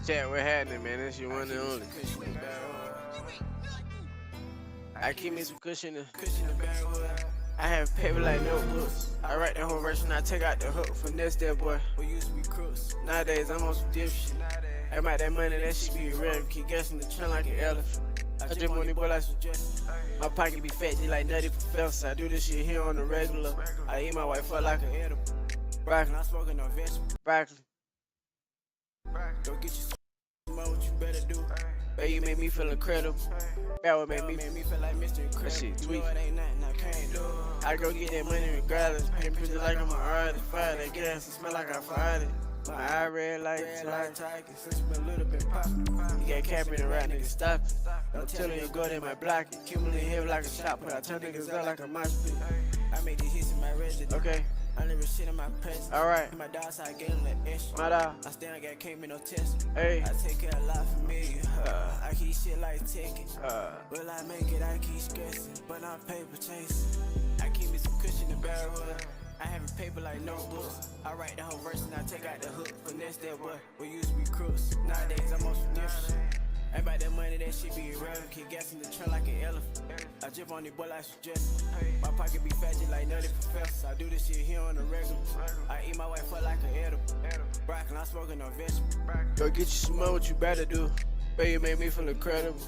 Chat, what happening, man? That's your one and only. I keep me some cushion in the backwood. I have paper like notebooks. I write the whole verse and I take out the hook. Finesse that boy. We used to be crooks. Nowadays I'm on some different shit. I make that money, that shit be real. Keep guessing the trend like an elephant. I just want these boy like suggestions. My pocket be fat, just like Nutty Professor. I do this shit here on the regular. I eat my wife up like an edible. Broccoli, I'm smoking no vegetable. Broccoli. Go get you what you better do. Baby, you make me feel incredible. That would make me feel like Mr. Incredible. That shit tweet. You know it ain't nothing I can't do. I go get that money regardless. Paint pictures like I'm an artist. Fire that gas, it smell like I fired it. My eye red like tiger, since been a little bit poppin'. You got cap in the rap, nigga, stop it. Don't tell them you go, they might block it. Kill me heavy like a shot put. I turn niggas out like a mosh pit. I make these hits in my residence. Okay. I never shit in my presence. Alright. My dog side getting that extra. My dog. I stand, I got can't be no test. Hey. I take care a lot for me. I keep shit like ticket. Will I make it? I keep stressing. But I'm paper chasing. I keep me some cushion in the barrel. I have a paper like notebooks. I write the whole verse and I take out the hook. Finesse that boy. We used to be crooks. Nowadays I'm on some different shit. Ain't about that money, that shit be irrelevant. Keep gassing the trend like an elephant. I jump on the boy like suggestions. My pocket be fat just like Nutty Professor. I do this shit here on the regular. I eat my wife up like an edible. Broccoli, I'm smoking no vegetable. Go get you some more, what you better do. Baby, you make me feel incredible.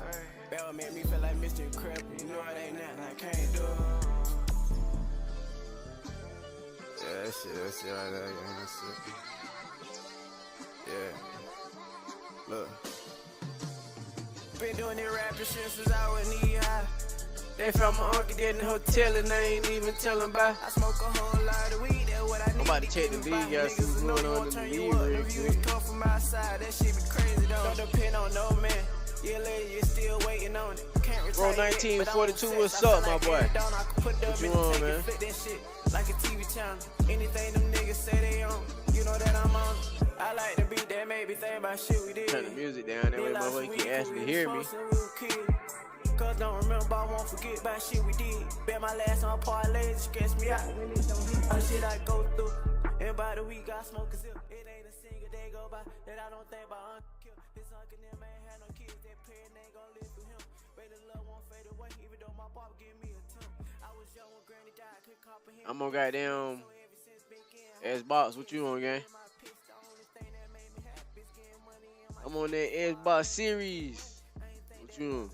Bell made me feel like Mr. Incredible. You know it ain't nothing I can't do. Yeah, that shit right there, yeah, that's it. Yeah. Look. Been doing it rapping shit since I was knee high. They found my uncle dead in the hotel and I ain't even tell him bye. I smoke a whole lot of weed, that's what I need. I'm about to check the league, y'all see what's going on in the league real quick. Come from outside, that shit be crazy though. Don't depend on no man. Yeah, lady, you still waiting on it. Can't retire. Bro, 1942, what's up, my boy? What you on, man? Like a TV channel. Anything them niggas say they on, you know that I'm on. I like the beat that made me think about shit we did. Turn the music down, that way motherfucker can actually hear me. Cause don't remember, I won't forget about shit we did. Bet my last on parlays, stress me out when it don't hit. All shit I go through, and by the week I smoke a zip. It ain't a single day go by that I don't think about Uncle Kill. His uncle them ain't had no kids, that parent ain't gon' live through him. But the love won't fade away, even though my pop give me a ton. I was young when granny died, couldn't comprehend. I'm on goddamn Xbox, what you on, gang? I'm on that Xbox series. What you on?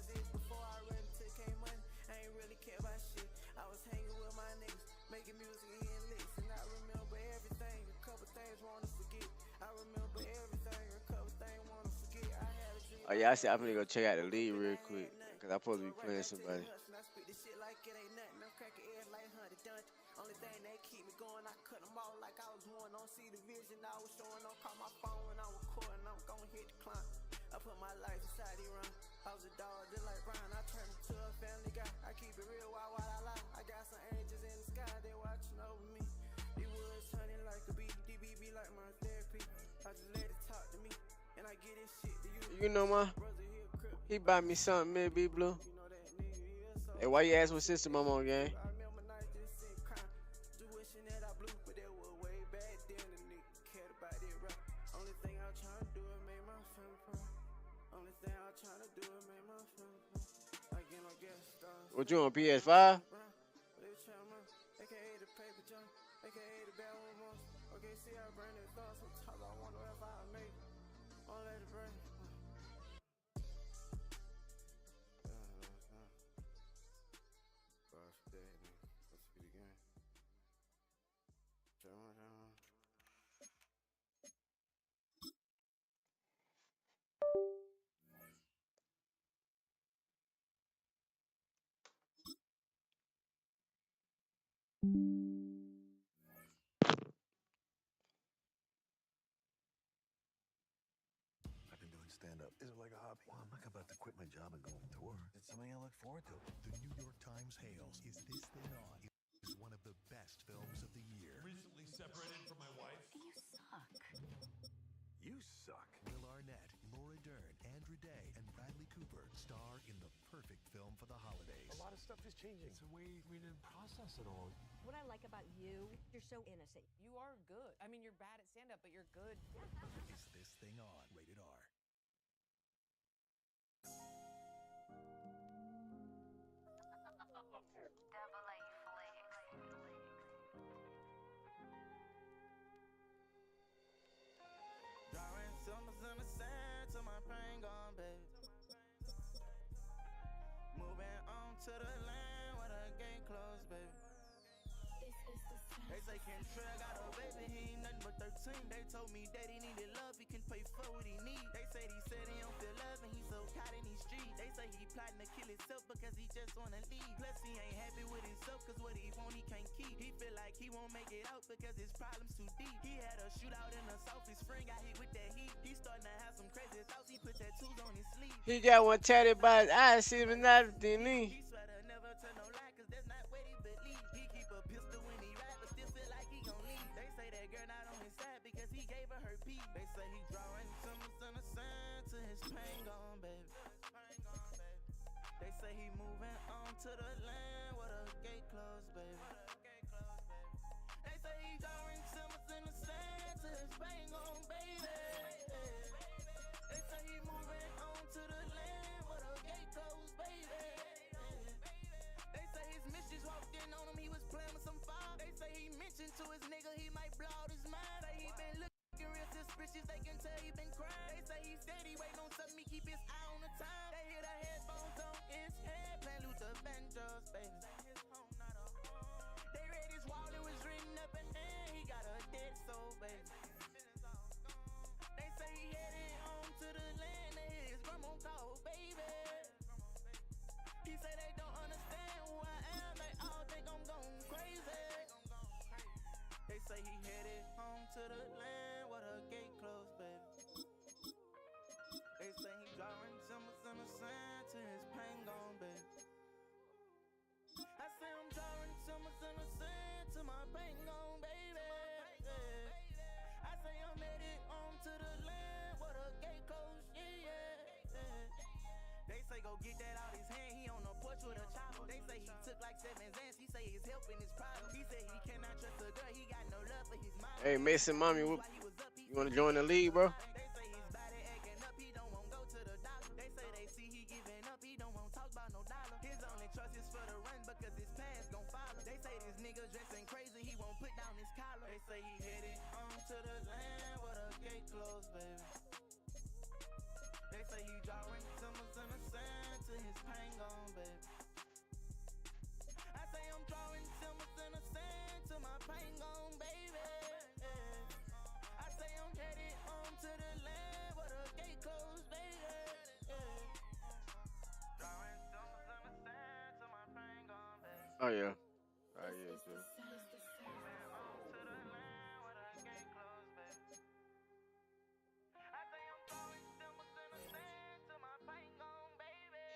Oh yeah, I said I'm gonna go check out the league real quick, cause I'm supposed to be playing somebody. Only thing that keep me going, I cut them all like I was one. Don't see the vision, I was showing. Don't call my phone when I'm recording. I'm gonna hit the climb. I put my life inside the run. I was a dog just like Brian. I turned into a family guy. I keep it real while I lie. I got some angels in the sky, they watching over me. The woods hunting like a bee. DBB like my therapy. I just let it talk to me, and I get this shit to you. You know my, he buy me something, man, B Blue. Hey, why you ask what system I'm on, gang? What you on, PS5? I've been doing stand-up. Is it like a hobby? Well, I'm not about to quit my job and go on tour. It's something I look forward to. The New York Times hails Is This Thing On is one of the best films of the year. Recently separated from my wife. You suck. You suck. Will Arnett, Laura Dern, Andra Day, and Bradley Cooper star in the perfect film for the holidays. A lot of stuff is changing. It's a way we didn't process it all. What I like about you, you're so innocent. You are good. I mean, you're bad at stand-up, but you're good. Is This Thing On? Rated R. in the sand till my pain gone, baby. Moving on to the land where the gate closed, baby. They say Kentrell got a baby, he ain't nothing but 13. They told me that he needed love, he can pay for what he need. They said he don't feel love and he so caught in these streets. They say he plotting to kill himself because he just wanna leave. Plus he ain't happy with himself cause what he want he can't keep. He feel like he won't make it out because his problems too deep. He had a shootout in the south, his friend got hit with that heat. He starting to have some crazy thoughts, he put tattoos on his sleeve. He got one tatted by his eyes, see him not the knee. He swear to never tell no lie cause that's not what he believe. He keep a pistol when he ride but still feel like he gon' leave. They say that girl not on his side because he gave her peace. They say he drawing symbols in the sand till his pain gone, baby. They say he moving on to the land where the gate closed, baby. They say he drawing symbols in the sand till his pain gone, baby. They say he moving on to the land where the gate closed, baby. They say his missus walked in on him, he was playing with some fire. They say he mentioned to his nigga he might blow out his mind. Say he been looking real suspicious, they can tell he been crying. They say he steady waiting on something, he keep his eye on the time. They hear the headphones on his head, playing Luther Vandross, baby. They read his wall, it was written up in there, he got a dead soul, baby. They say he headed home to the land that his grandma called, baby. He say they don't understand who I am, they all think I'm going crazy. They say he headed home to the land where the gate closed, baby. They say he drawing symbols in the sand till his pain gone, baby. I say I'm drawing symbols in the sand till my pain gone, baby. I say I'm headed home to the land where the gate closed, yeah. They say go get that out his hand, he on the porch with a chopper. They say he took like 7 Xans, he say his help in his problem. He said he cannot trust a girl, he got no love for his mom. Hey, Mason, mommy, you want to join the league, bro? They say his body acting up, he don't want go to the doctor. They say they see he giving up, he don't want talk about no dollar. His only trust is for the run because his past gon' follow. They say this nigga dressing crazy, he won't put down his collar. They say he headed home to the land where the gate closed, baby. They say he drawing symbols in the sand till his pain gone, baby. I say I'm drawing symbols in the sand till my pain gone, baby. I say I'm headed home to the land where the gate closed, baby. Drawing symbols in the sand till my pain gone, baby. Oh, yeah. Oh, yeah, too. Moving on to the land where the gate closed, baby. I say I'm drawing symbols in the sand till my pain gone, baby.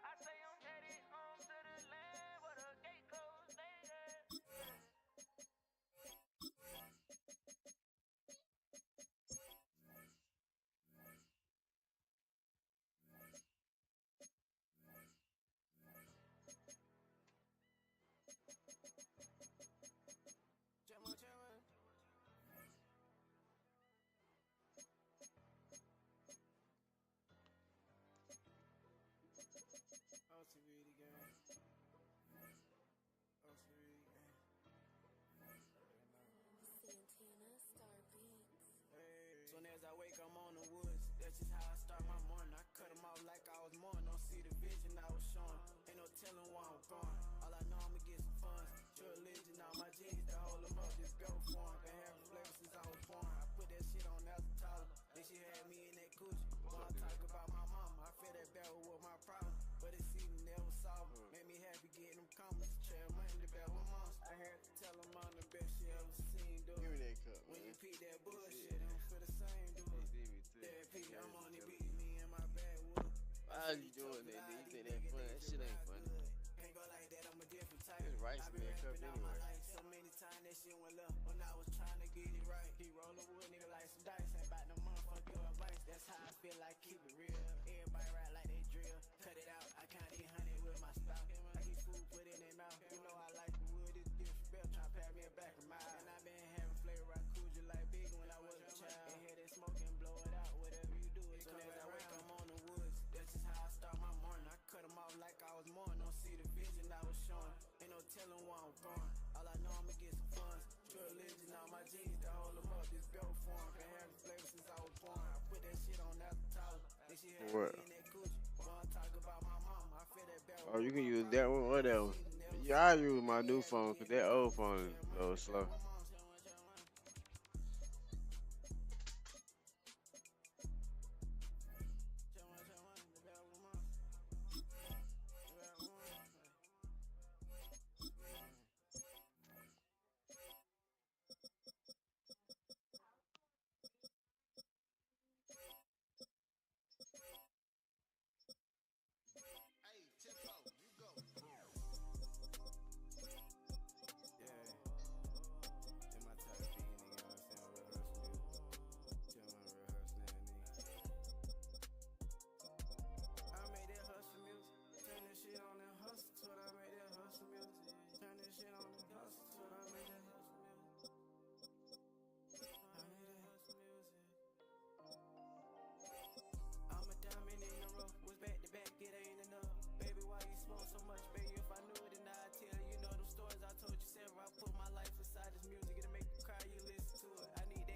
I say I'm headed home to the land where the gate closed, baby. Soon as I wake, I'm on the woods. That's just how I start my morning. I cut them off like I was born. Don't see the vision I was showing. Ain't no telling where I'm going. All I know, I'ma get some funds. True religion on my jeans to hold them up. Just go for 'em. Been having flavor since I was born. I put that shit on as a toddler. Then she had me in that coochie. When I talk about my mama, I feel that battle with my problem. But it seemed never solved. Made me happy getting them comments. Trail money to battle with monsters. I had to tell them I'm the best she ever seen, dude. Give me that cup, When you man. peep that bullshit, I'm for the same, dude. Yeah, Pete, I'm on the beat, me and my bad wood. Why you doing that? You think that fun? That shit ain't funny. Can't go like that, I'm a different type. There's rice in that cup anyway. So many times that shit went left when I was trying to get it right. He rollin' wood, nigga, like some dice. Ain't about no motherfucking advice. That's how I feel like keep it real. Everybody ride like they drill. Cut it out, I can't eat honey with my style. I get food put in their mouth. You know I like the wood, it's disrespect. Try to pat me a back of my eye. And I been having flavor, I cool just like big when I was a child. And hear that smoke and blow it out, whatever you do. It come as I wake, I'm on the woods. That's just how I start my morning. I cut them off like I was born. Don't see the vision I was showing. Ain't no telling where I'm going. All I know, I'ma get some funds. True religion on my jeans to hold them up. Just go for 'em. What? Oh, you can use that one or that one. Yeah, I use my new phone because that old phone is a little slow.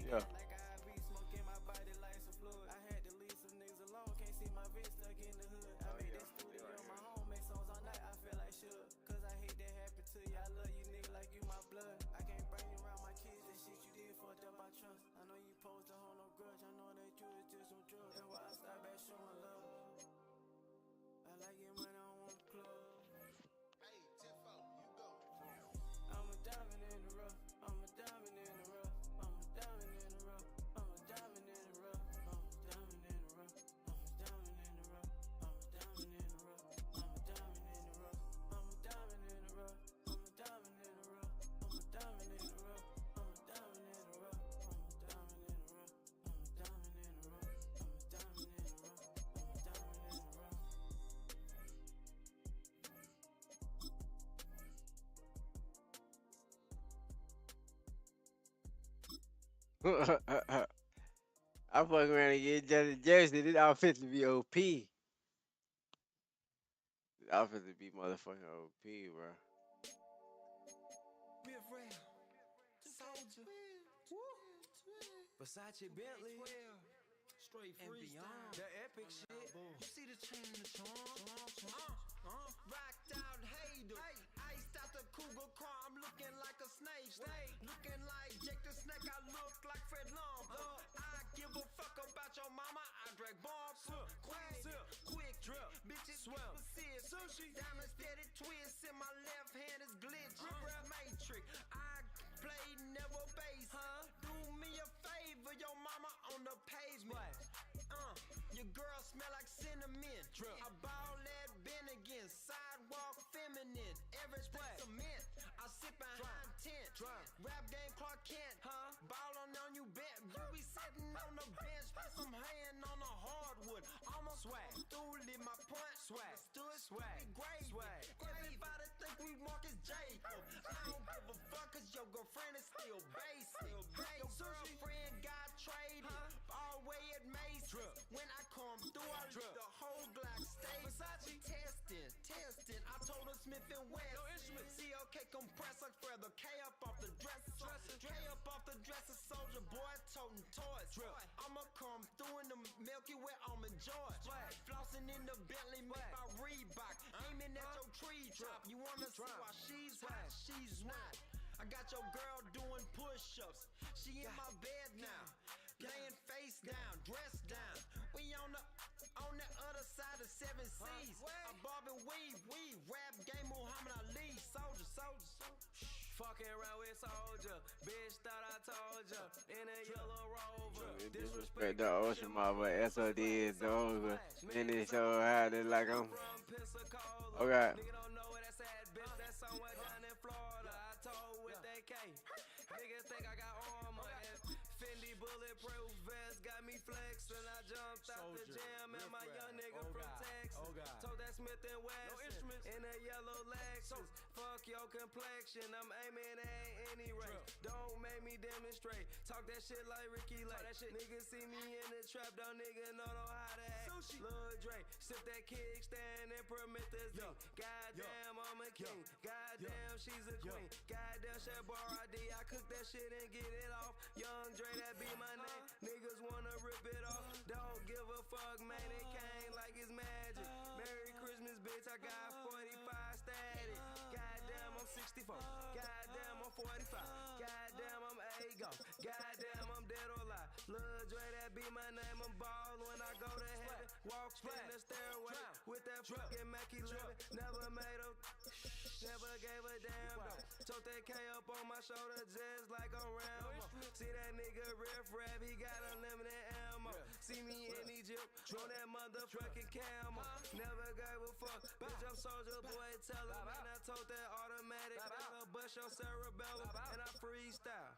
Yeah. I fuck around and get Johnny Jersey. This outfit to be OP. This outfit to be motherfucking OP, bro. Versace Bentley, straight freestyle, the epic shit. You see the chain and the charm, rocked out hater, iced out the cougar car. I'm looking like a snake, looking like Jake the Snake. I look like Fred Lumber. I give a fuck about your mama. I drag bombs, quick drip, bitches swell, sushi, diamond steady twist in my left hand is glitch, matrix. I play never base, do me a favor, your mama on the pavement. Your girl smell like cinnamon. I ball that Ben again, sidewalk feminine. Every cement, I sit behind tent. Rap game Clark Kent, ballin' on you bet. You be sitting on the bench, put some hand on the hardwood. Almost swag, through lit my point. Swag, stood swag, great. Everybody think we Marcus Jacob. I don't give a fuck 'cause your girlfriend is still basic. Hey, your girlfriend got traded, all way at Mace. When I come through, I leave the whole Glock stage. Versace testing. I told her Smith and West. No instrument. CLK compressor for the K up off the dresser. K up off the dresser, soldier boy toting toys. I'ma come through in the Milky Way almond joy. Flossing in the Bentley made by Reebok. Aiming at your tree drop. You wanna see why she's hot? She's not. I got your girl doing push-ups. She in my bed now. Playing face down, dress down. We on the other side of 7 C's. I bob and weave, rap game Muhammad Ali. Soldier. Fucking around with soldier. Bitch thought I told ya. In a yellow rover. Disrespect the ocean mama, SOD is over. Then they so high, they like I'm. Okay. Nigga don't know where that's at, bitch. That's somewhere down in Florida. I told with that K. Niggas think I got armor. Fendi bulletproof vest got me flexing. I jumped out the gym and my young nigga from Texas. Told that Smith and Wesson in a yellow Lexus. Fuck your complexion, I'm aiming at any race. Don't make me demonstrate. Talk that shit like Ricky Lake. Niggas see me in the trap, don't nigga know how to act. Lil Dre, sip that kickstand and Prometheus. Goddamn, I'm a king. Goddamn, she's a queen. Goddamn, Chef Bar-I-D, I cook that shit and get it off. Young Dre, that be my name. Niggas wanna rip it off. Don't give a fuck, man, it can't bitch, I got 45 static. Goddamn, I'm 64. Goddamn, I'm 45. Goddamn, I'm A-Go. Goddamn, I'm dead or alive. Lil' Dre, that be my name. I'm ball when I go to heaven. Walk in the stairway with that fucking Mac 11. Never made a, never gave a damn. Tote that K up on my shoulder just like I'm Rambo. See that nigga riff rap, he got unlimited ammo. See me in Egypt, on that motherfucking camel. Never gave a fuck, bitch, I'm soldier boy, tell him. Man, I told that automatic, I'll bust your cerebellum, and I freestyle.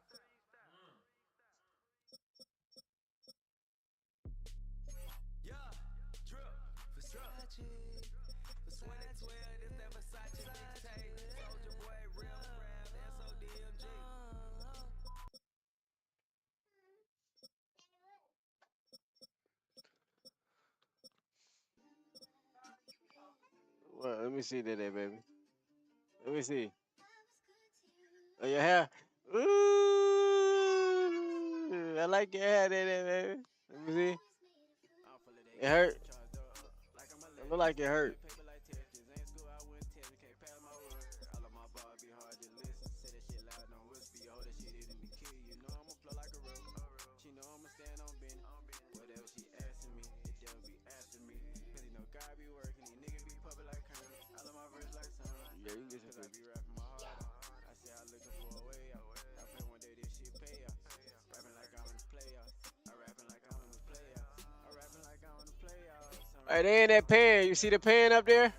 Yeah, drip, Versace. For 2012, this that Versace mixtape. Soldier boy, real rap, SODMG. Well, let me see that, there, baby. Let me see. Oh, your hair. Ooh, I like your hair, there, baby. Let me see. It hurt. It look like it hurt. Yeah, you can get some food. Alright, they in that pan. You see the pan up there?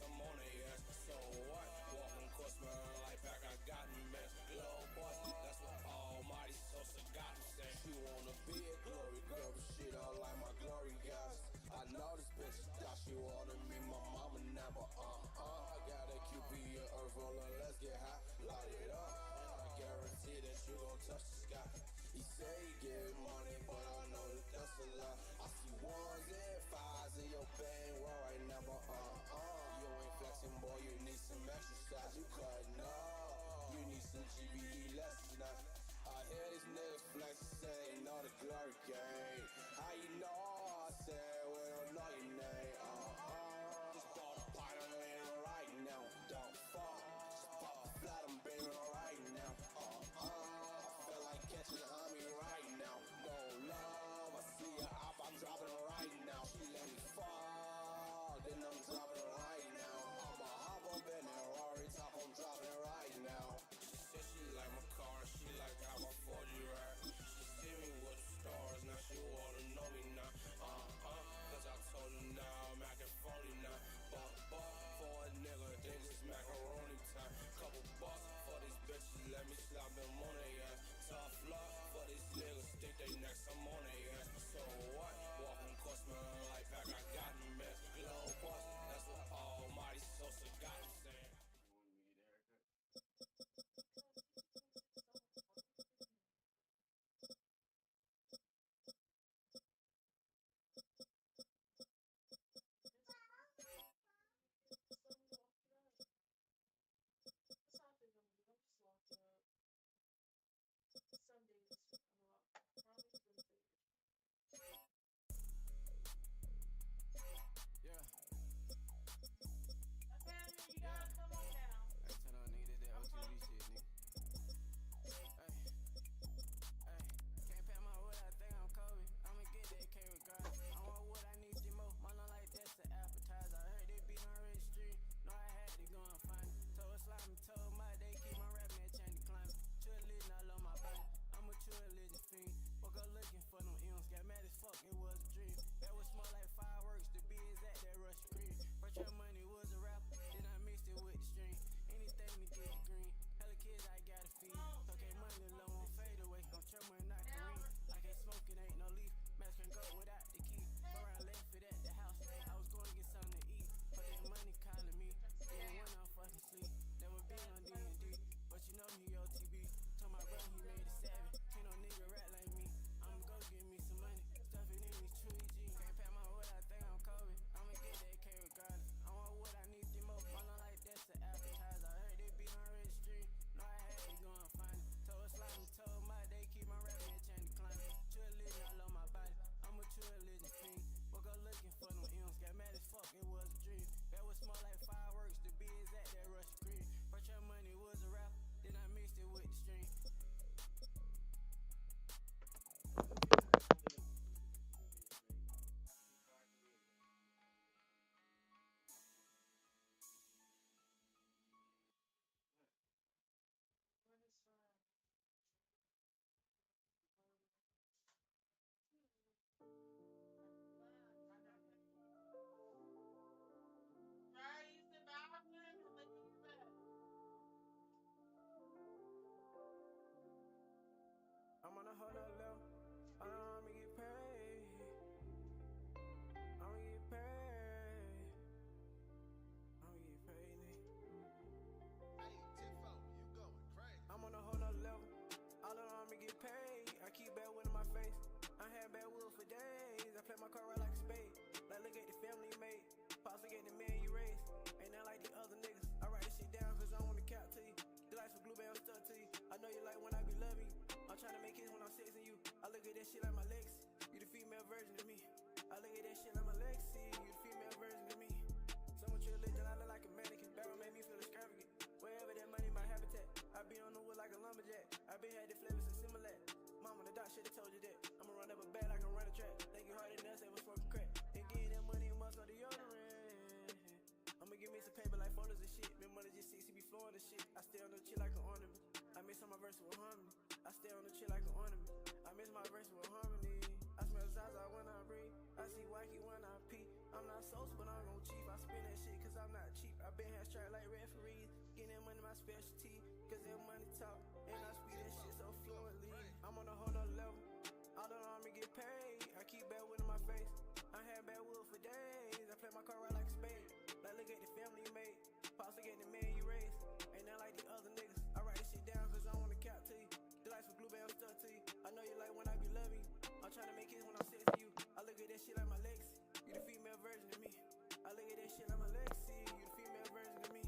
I'm on they ass. So what? Walking course, man, like back, I got me, man. Glow boy, that's what Almighty Sosa got me saying. She wanna be a glory girl, but she don't like my glory guys. I know this bitch thought she wanted me, my mama never, I got a QP in earth roller, let's get high, light it up, and I guarantee that you gon' touch the sky. He say he get money, but I know that that's a lie. I see ones and fives in your bankroll right now, but you ain't flexing, boy, you need some exercise. You cutting up, you need some GBE lessons now. I hear these niggas flex, say they know the glory game. How you know? I said we don't know your name. Just bought a pint of lean right now. Don't fall. Just pop a flat, I'm banging right now. I feel like catching homie right now. No love, I see her up, I'm dropping her right now. She let me fall, then I'm dropping her right now. I'ma hop up in that Rari top, I'm dropping it right now. She said she like my car, she like how I 40 ride. She see me with the stars, now she wanna know me now. Cause I told her now I'm acting phony now. Buck for a nigga, then it's macaroni time. Couple bucks for these bitches, let me slap them on they ass. Tough luck for these niggas, stick they necks, I'm on they ass. So what? Walking course, man, like back, I got me, man. Glow bust, that's what Almighty Sosa got me saying. I'm on a whole nother level. I'ma get paid. I'ma get paid. I'ma get paid, nigga. Hey, Tiffo, you going crazy. I'm on a whole nother level. All I know I'ma get paid. I keep bad wood in my face. I had bad wood for days. I play my car right like a spade. Like, look at the family you made. Pops, look at the man you raised. Ain't nothing like the other niggas. I write this shit down cause I don't wanna cap to you. The life of blue bell stuck to you. I know you like when I be loving you. I'm tryna make hits when I'm sexing you. I look at that shit like my legacy. You the female version of me. I look at that shit like my legacy. You the female version of me. Someone chill lit, then I look like a mannequin. That don't make me feel extravagant. Wherever that money, my habitat. I be on the wood like a lumberjack. I been had the flavors of Similac. Mama, the doc should've told you that. I'ma run up a bag like I run a track. Think you harder than us, ever smoking crack. And getting that money, you must know deodorant. I'ma give me some paper like folders and shit. Man, money just 60 be flowing and shit. I stay on the chill like an ornament. I miss on my verse with harmony. I stay on the chill like an ornament. I miss my verse with harmony. I smell Zaza when I breathe. I see wacky when I pee. I'm not sauce, but I'm gon' cheap. I spend that shit cause I'm not cheap. been here straight like referees. Getting money my specialty, cause that money talk. And I speak that shit so fluently. I'm on a whole nother level. All the army get paid. I keep bad wood in my face. I had bad wood for days. I play my car right like a spade. Like look at the family you made. Pops look at the man you raised. Ain't not like the other niggas. I write this shit down cause I wanna cap to you. The life for glue band stuck to you. I know you like when I be loving you. I'm trying to make hits when I'm sex to you. I look at that shit like my legacy. You the female version of me. I look at that shit like my legacy. You the female version of me.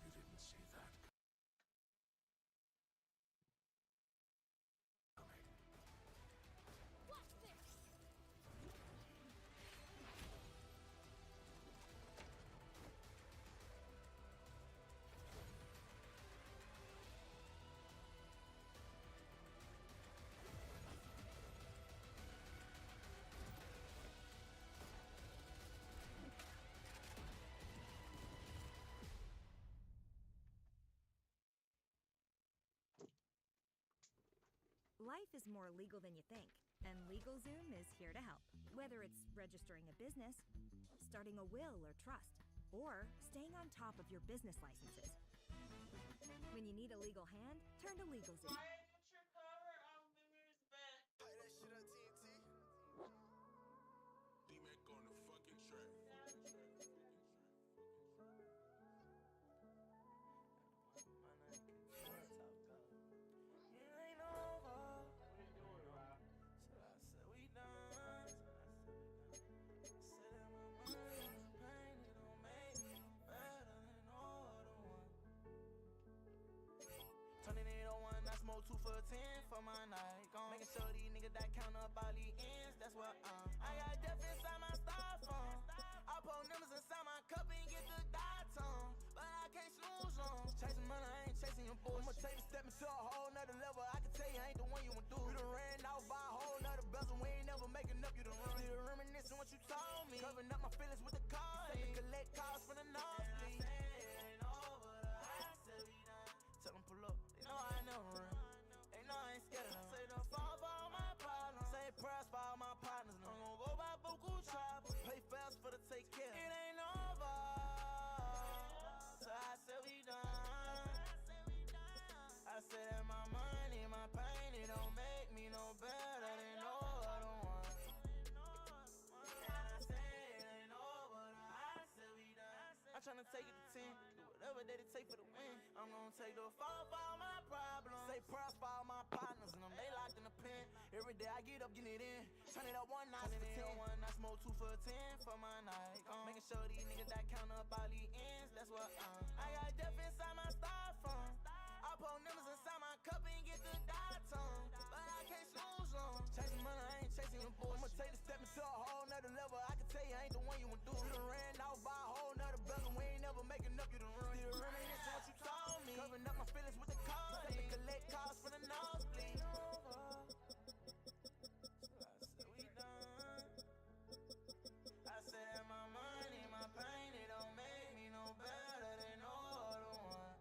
You didn't see that coming. Watch this! Life is more legal than you think, and LegalZoom is here to help. Whether it's registering a business, starting a will or trust, or staying on top of your business licenses. When you need a legal hand, turn to LegalZoom. Why put your cover on the mirror's bed? Play that shit on TNT. D-Mac on the fucking track. It ain't over. So I said we done. Said that my mind is pain, it don't make me better than all the one. Turning it on one, I smoke 2 for 10 for my night. Making sure these niggas that count up all these ends, that's what I got death inside my styrofoam. I pour numbers inside my cup and get the dots on. But I can't snooze on. Chasing money, I ain't chasing your bullshit. I'ma take a step into a whole nother level. I can tell you I ain't the one you went through. You done ran out by a whole nother bezel. We ain't never making up, you done run. You done reminiscing what you told me. Covering up my feelings with the card. Take to collect calls from the nosebleed. Tell them pull up, they know I never run. They know I ain't scared of them. Say the fall for all my problems. Say prayers for all my partners. I'm gon' go by Buku Chop. Pay fast for the take care. It ain't over. So I said we done. I said that my money, my pain, it don't make me no better than no other one. And I said it ain't over. I said we done. I'm tryna take it to 10. Do whatever that it take for the win. I'm gonna take the fall for all my problems. Say prayers for all my partners and them they locked in the pen. Every day I get up, getting it in. Turn it up 1 notch for 10. I smoke 2 for 10 for my night. Making sure these niggas that count up all these ends, that's what I got death inside my styrofoam. I pour numbers inside my cup and get the dots on. But I can't snooze on. Chasing money, I ain't chasing your bullshit. I'ma take a step into a whole nother level. I can tell you I ain't the one you went through. You done ran out by a whole nother bezel. We ain't never making up, you done run. Still reminiscing what you told me. Covering up my feelings with the card. Take to collect calls from the nosebleed. I said that my money, my pain, it don't make me no better than no other one.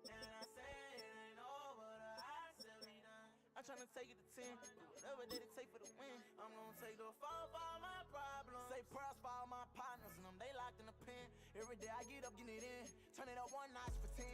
And I said it ain't over, I said we done. I'm tryna take it to 10, do whatever that it take for the win. I'm gonna take the fall for all my problems. Say prayers for all my partners and them they locked in the pen. Every day I get up, getting it in. Turn it up 1 notch for 10.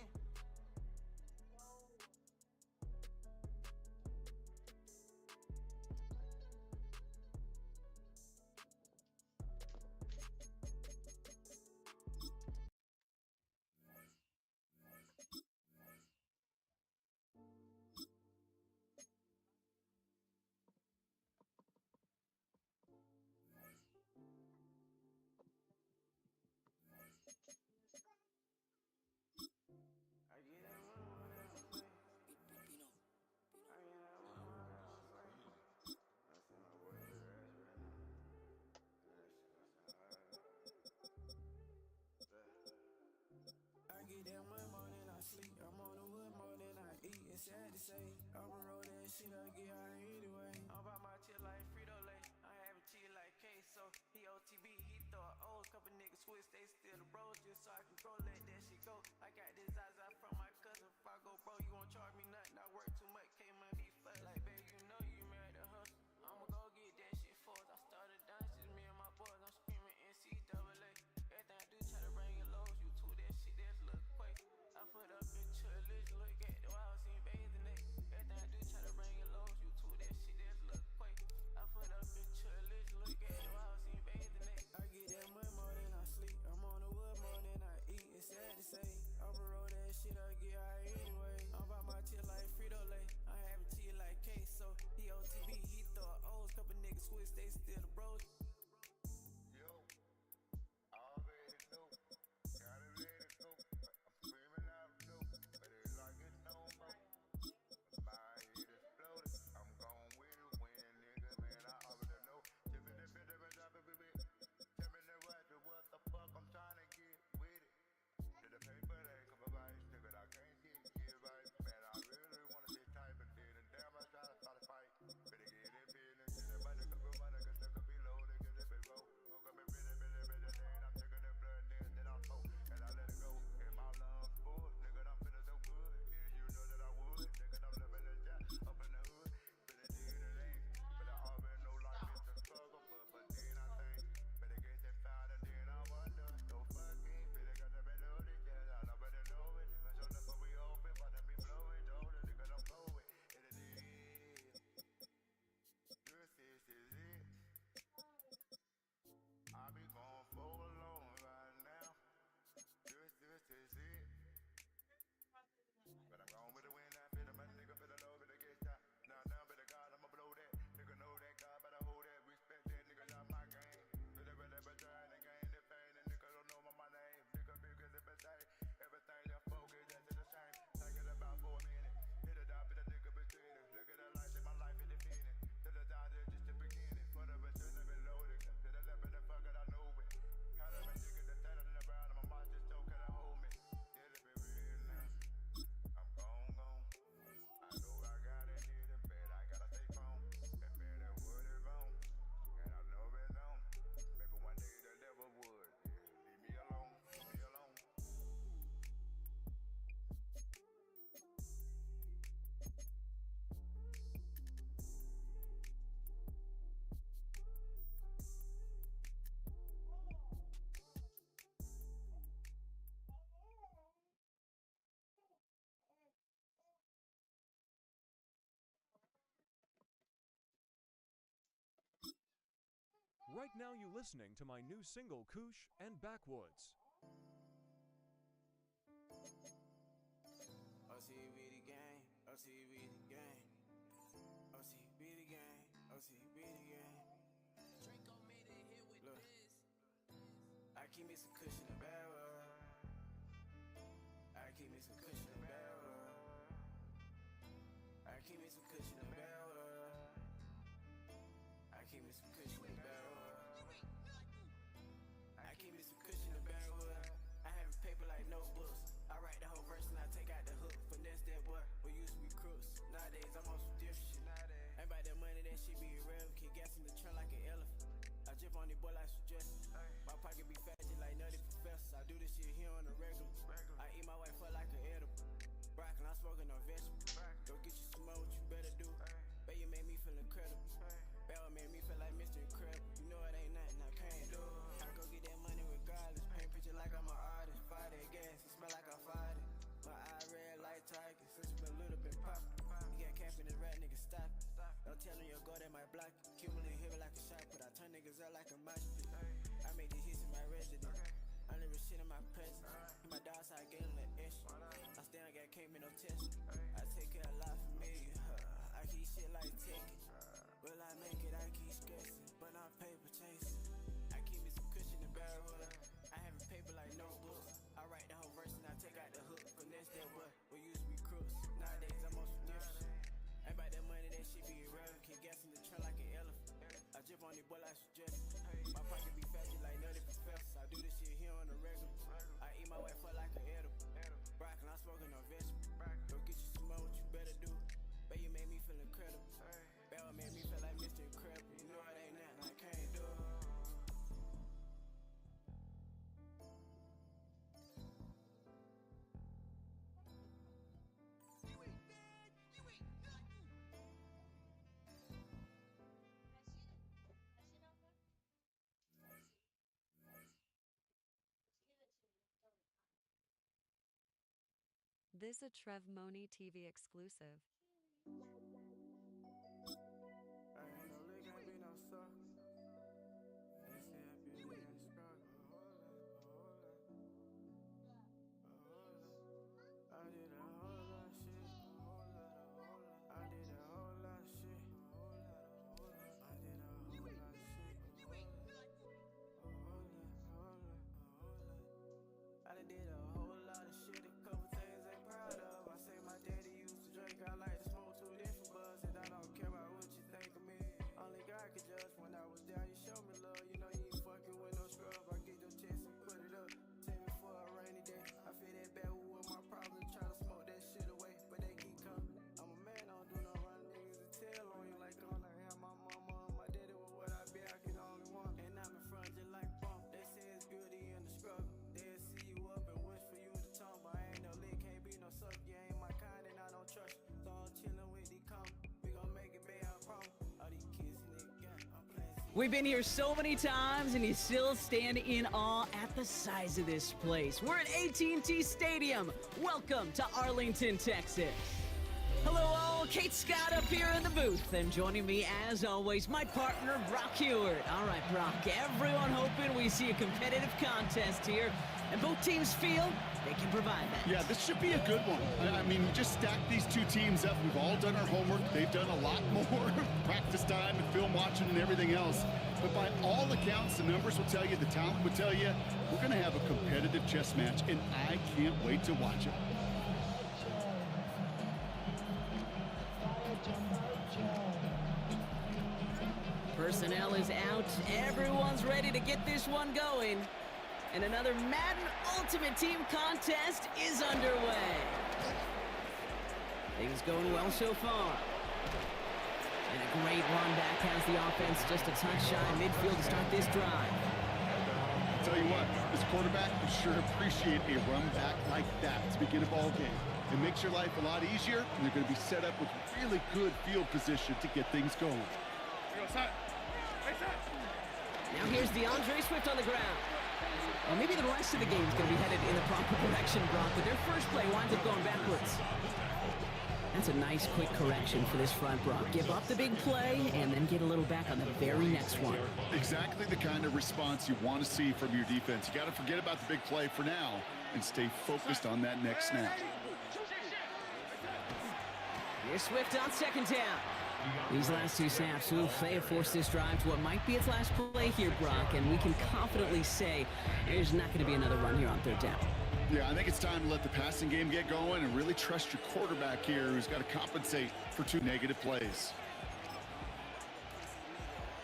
sad to say. I'ma roll that shit, I get high anyway. I'm about my chill like Frito-Lay. I have a chill like queso. He OTB, he throw a O's. Couple niggas switch, they still the bros. Just so I can go, let that shit go. I got this Zaza from my cousin. If I go bro, you won't charge me nothing. I work too much, can't money be fucked. Like, baby, you know you married a hustle. I'ma go get that shit for us. I started dancing, just me and my boys. I'm screaming NCAA. Everything I do, try to bring it lows. You two, that shit, that's look quick. I put up into a list, look at the wild scene, bathing it. Everything I do, try to bring it lows. You two, that shit, that's look quick. I put up into a list, look at the wild scene, bathing it. I get that money more than I sleep. I'm on the wood more than I eat. It's sad to say. I'ma roll that shit, I get high anyway. I'm about my chill like Frito-Lay. I have a chill like queso. He OTB, he throw a O's. Couple niggas switch, they still the bros. Yo, already know. Gotta let it go. I'm screaming out no, but it's like it's no more. My head exploded. I'm going with it when nigga, man, I already know. Tell me the bit of it, tell me what the fuck I'm trying to get with it. To the paper, they come about it, nigga, I can't get right. Man, I really wanna get tight, but then damn, I try to start a fight. Better get in business, get the money, cause the money, cause they could be low, they get it, big roll. Smoke up me, really, then I'm taking the blood, then I'm slow, and I let it go. And my lungs full, nigga, I'm feeling so good. Yeah, you know that I would, nigga, I'm living the jack up in the hood. Better dig in the lane, but I already know life is a struggle, but then I think, better get that found, and then I wonder, so fucking, better got to be loaded, yeah, I already know it. Even so, that's what we open, but then we blow it, though, the nigga don't blow it. And it is, this is it. I be going for a long right now. This is it. But I'm going with the wind, I feel the money, nigga, feel the low, better get shot. Now, better God, I'ma blow that. Nigga know that God, better hold that. Respect that, nigga, not my game. Better trying to gain the fame, and nigga don't know my name. Nigga bigger than the same. Everything that focus, that's the same. Take it about for a minute. Hit it out, but the nigga between it. Look at the life, that my life is defeated. To the die, there just the beginning. For the rest, should have been loaded. To the left of the fuck it, I know it. Had a man, nigga, that's tatted in the brown, and my mind just so can I hold me. Yeah, it be real now. I'm gone. I know I gotta hit it, but I gotta stay firm. And better wood is wrong. And I know it's on. Maybe one day the devil would. Yeah, leave me alone. Leave me alone. Right now you're listening to my new single, Koosh and Backwoods. OCB the gang, OCB the gang, OCB the gang, OCB the gang. Draco made a hit with Look, this. I keep me some cushion in the barrel. I keep me some cushion in the barrel. I keep me some cushion in the barrel. I keep me some cushion in the barrel. I keep me some cushion in the barrel. I have paper like notebooks. I write the whole verse and I take out the hook. Finesse that boy, we used to be crooks. Nowadays I'm on some different shit. Ain't about that money, that shit be irrelevant. Keep gas in the trunk like an elephant. I jump on the boy like suggestion. My pocket be fat just like Nutty Professor. I do this shit here on the regular. I eat my wife up like an edible. Broccoli, I'm smoking on vegetable. Go get you some more, what you better do. Bet you made me feel incredible. Bell made me feel like Mr. Incredible. You know it ain't nothing I can't do. I go get that money regardless. Paint picture like I'm an artist. Fire that gas, it smell like I fired it. My eye red like tiger, since you been a little bit pop. You got cap in this rat, nigga, stop. Don't tell him you'll go, that might block it. Cumulative hit me like a shot, but I turn niggas out like a mosh pit. I made these hits in my residence. I live shit in my presence. In my dog side, I get in the extra. I stand, I got came in no test. I take care of a lot familiar. I keep shit like ticket. Will I make it? I keep stressing, but I'm paper chasing. I keep me some cushion in the barrel. I have paper like notebooks. I write the whole verse and I take out the hook. Finesse that boy, we used to be crooks. Nowadays I'm on some different shit. Ain't about that money, that shit be irrelevant. Keep gas in the trunk like an elephant. I jump on the boy like suggestion. My pocket be fat just like Nutty Professor. I do this shit here on the regular. I eat my wife up like an edible. Broccoli, I'm smoking on vegetable. Go get you some more, what you better do. incredible. Bell made me feel like Mr. Incredible. You know it ain't nothing I can't do. This a Trev Money TV exclusive. Ain't no lick, ain't be no suck. They say I be in the struggle. I did a whole lot of shit. I did a whole lot of shit. I did a whole lot of shit. I done did a whole lot of shit. A couple things ain't proud of. I say my daddy used to drink. I like to smoke two different buds, and I don't care about what you think of me. Only God could judge. When I was down, you showed me love. You know you ain't fucking with no scrub. I get your chest and put it up. Take me for a rainy day. I feel that bad with my problems. Try to smoke that shit away, but they keep coming. I'm a man, I don't do no run niggas and tell on you like on like how my mama and my daddy was what I be. I can only want, and I'm in front just like bump. They say it's beauty in the struggle. They'll see you up and wish for you to tumble. I ain't no lick, can't be no suck. You ain't my kind and I don't trust you. So I'm chillin' with these come. We gon' make it, babe, I promise. All these kids in this gun, I'm playing. We've been here so many times, and you still stand in awe at the size of this place. We're at AT&T Stadium. Welcome to Arlington, Texas. Hello all, Kate Scott up here in the booth, and joining me as always, my partner, Brock Heward. All right, Brock, everyone hoping we see a competitive contest here, and both teams feel they can provide that. Yeah, this should be a good one. I mean, you just stack these two teams up. We've all done our homework. They've done a lot more practice time and film watching and everything else. But by all accounts, the numbers will tell you, the talent will tell you, we're going to have a competitive chess match, and I can't wait to watch it. Personnel is out. Everyone's ready to get this one going. And another Madden Ultimate Team contest is underway. Things going well so far. And a great run back has the offense just a touch shy midfield to start this drive. I'll tell you what, this quarterback will sure appreciate a run back like that to begin a ball game. It makes your life a lot easier, and they're going to be set up with really good field position to get things going. Now here's DeAndre Swift on the ground. Well, maybe the rest of the game is going to be headed in the proper direction, Brock, but their first play winds up going backwards. That's a nice, quick correction for this front, Brock. Give up the big play and then get a little back on the very next one. Exactly the kind of response you want to see from your defense. You got to forget about the big play for now and stay focused on that next snap. Here's Swift on second down. These last two snaps, they have forced this drive to what might be its last play here, Brock, and we can confidently say there's not going to be another run here on third down. Yeah, I think it's time to let the passing game get going and really trust your quarterback here, who's got to compensate for two negative plays.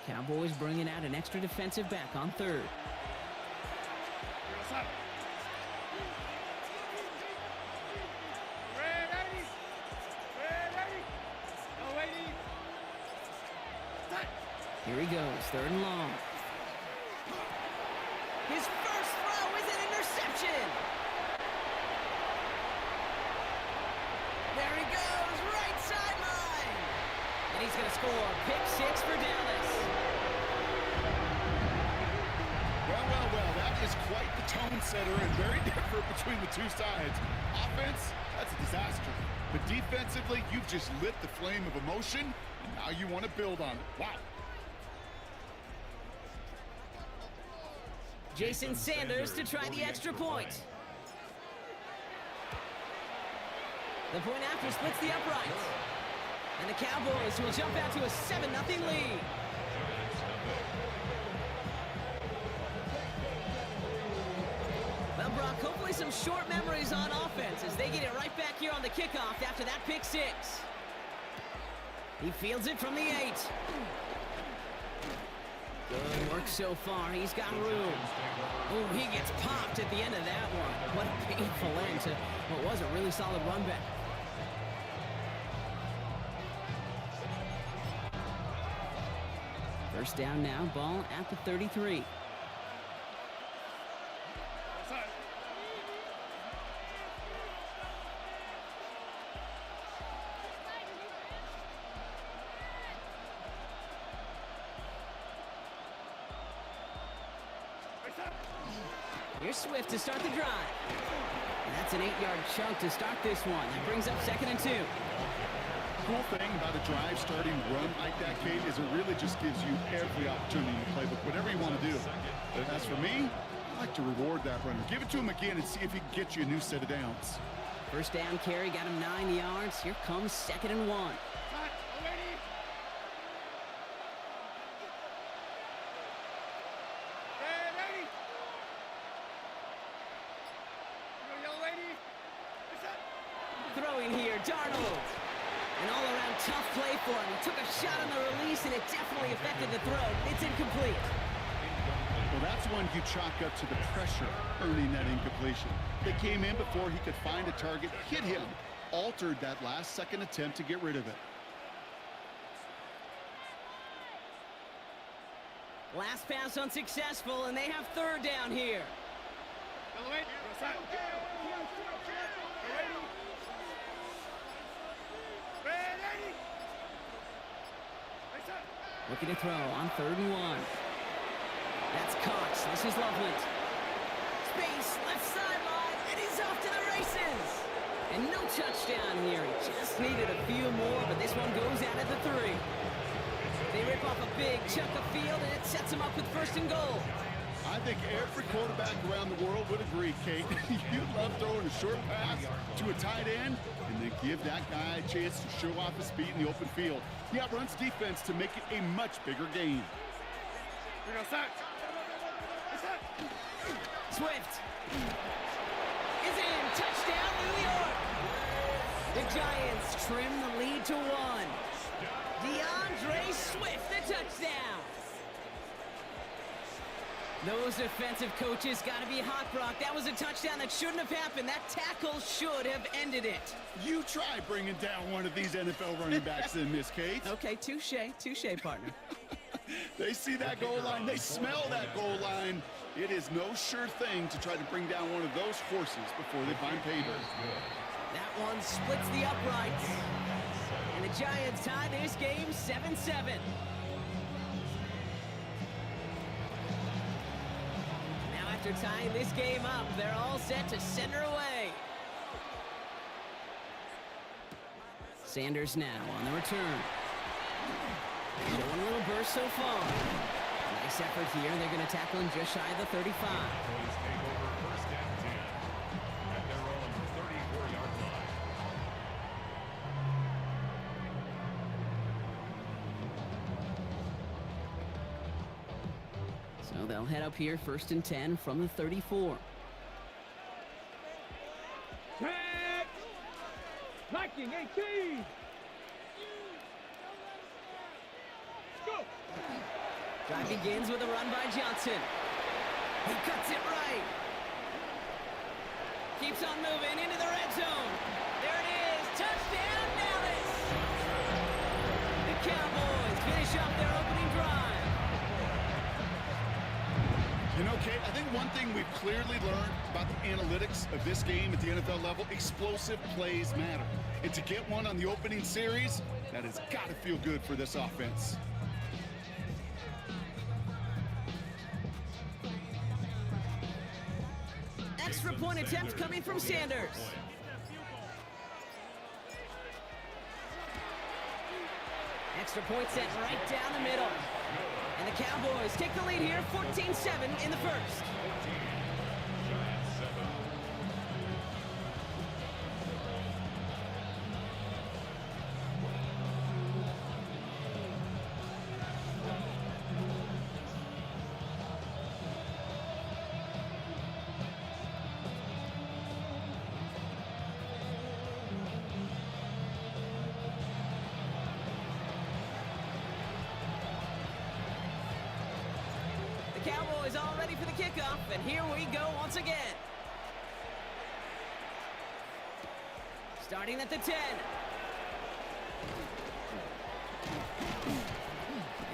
Cowboys bringing out an extra defensive back on third. Here he goes, third and long. His first throw is an interception. There he goes, right sideline. And he's going to score pick six for Dallas. Well, that is quite the tone setter and very different between the two sides. Offense, that's a disaster. But defensively, you've just lit the flame of emotion, and now you want to build on it. Wow. Jason Sanders to try the extra point. The point after splits the uprights. And the Cowboys will jump out to a 7-0 lead. Well, Brock, hopefully some short memories on offense as they get it right back here on the kickoff after that pick six. He fields it from the 8. Good work so far. He's got room. Oh, he gets popped at the end of that one. What a painful end to what was a really solid run back. First down now, ball at the 33. Here's Swift to start the drive. And that's an 8-yard chunk to start this one. That brings up 2nd and 2. Cool thing about a drive starting run like that, Kate, is it really just gives you every opportunity to play with whatever you want to do. As for me, I like to reward that runner. Give it to him again and see if he can get you a new set of downs. First down carry got him 9 yards. Here comes 2nd and 1. Throwing here, Darnold. An all-around tough play for him. He took a shot on the release, and it definitely affected the throw. It's incomplete. Well, that's one you chalk up to the pressure earning that incompletion. They came in before he could find a target, hit him, altered that last-second attempt to get rid of it. Last pass unsuccessful, and they have 3rd down here. Looking to throw on 3rd and 1. That's Cox. This is Loveland. Space, left sideline, and he's off to the races. And no touchdown here. He just needed a few more, but this one goes out at the 3. They rip off a big chunk of field, and it sets them up with 1st and goal. I think every quarterback around the world would agree, Kate. You love throwing a short pass to a tight end and then give that guy a chance to show off his speed in the open field. He outruns defense to make it a much bigger game. Swift is in. Touchdown, New York. The Giants trim the lead to 1. DeAndre Swift, the touchdown. Those defensive coaches got to be hot, Brock. That was a touchdown that shouldn't have happened. That tackle should have ended it. You try bringing down one of these NFL running backs in, Miss Kate. Okay, touche, partner. They see that goal line. They smell that goal line. It is no sure thing to try to bring down one of those horses before they find pay dirt. That one splits the uprights. And the Giants tie this game 7-7. After tying this game up, they're all set to send her away. Sanders now on the return. Showing a little burst so far. Nice effort here. They're going to tackle him just shy of the 35. So they'll head up here 1st and 10 from the 34. Liking 18. Go. Drive begins with a run by Johnson. He cuts it right. Keeps on moving into the red zone. There it is. Touchdown, Dallas. The Cowboys finish off their opening drive. You know, Kate, I think one thing we've clearly learned about the analytics of this game at the NFL level, explosive plays matter. And to get one on the opening series, that has got to feel good for this offense. Extra point attempt coming from Sanders. Extra point set right down the middle. And the Cowboys take the lead here, 14-7 in the first. The Cowboys all ready for the kickoff, and here we go once again. Starting at the 10.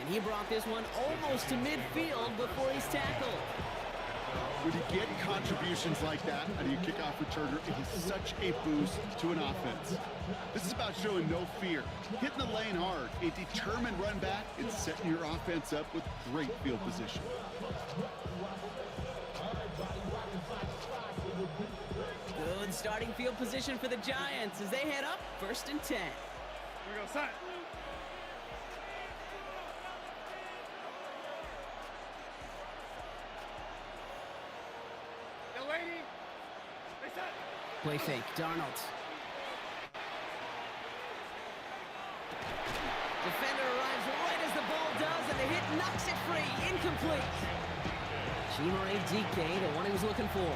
And he brought this one almost to midfield before he's tackled. When you get contributions like that out of your kickoff returner, it is such a boost to an offense. This is about showing no fear, hitting the lane hard, a determined run back, and setting your offense up with great field position. Good starting field position for the Giants as they head up 1st and 10. Here we go, son. Play fake, Darnold. Defender arrives right as the ball does, and the hit knocks it free. Incomplete. Chimere DK, the one he was looking for.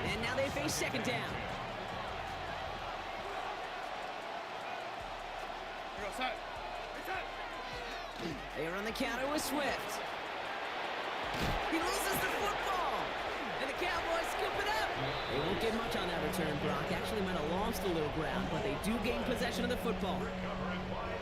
And now they face 2nd down. They run the counter with Swift. He loses the football. And the Cowboys scoop it up. They won't get much on that return, Brock. Actually might have lost a little ground, but they do gain possession of the football.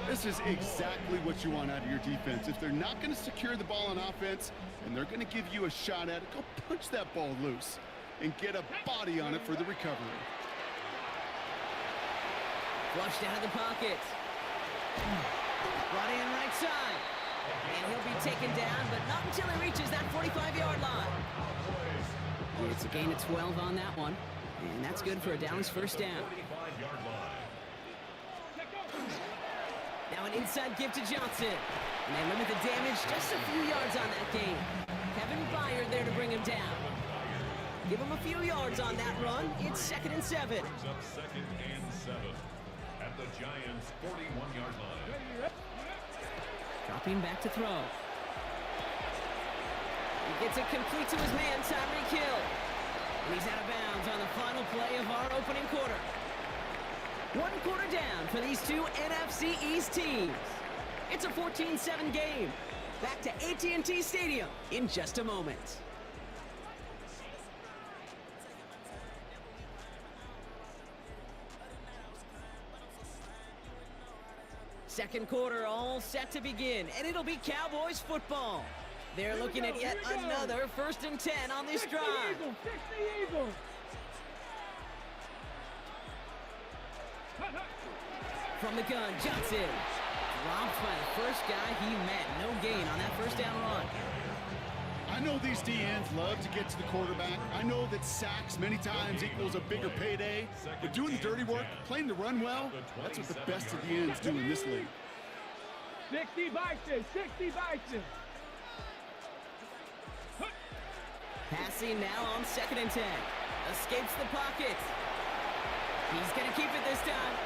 This is exactly what you want out of your defense. If they're not going to secure the ball on offense, and they're going to give you a shot at it, go punch that ball loose and get a body on it for the recovery. Flushed out of the pocket. Brought in right side. And he'll be taken down, but not until he reaches that 45-yard line. It's a gain of 12 on that one. And that's good for a Dallas 1st down. Now an inside give to Johnson. And they limit the damage just a few yards on that gain. Kevin Byard there to bring him down. Give him a few yards on that run. It's 2nd and 7. Brings up 2nd and 7 at the Giants' 41-yard line. Dropping back to throw. He gets it complete to his man, Tyreek Hill. And he's out of bounds on the final play of our opening quarter. 1 quarter down for these two NFC East teams. It's a 14-7 game. Back to AT&T Stadium in just a moment. Second quarter all set to begin, and it'll be Cowboys football. They're looking at yet another 1st and 10 on this drive. Fix the Eagles. From the gun, Johnson. Dropped by the first guy he met. No gain on that 1st down run. I know these DNs love to get to the quarterback. I know that sacks many times equals a bigger payday. But doing the dirty work, playing the run well, that's what the best of the ends do in this league. 60 Bison, 60 Bison. Passing now on 2nd and 10. Escapes the pocket. He's going to keep it this time.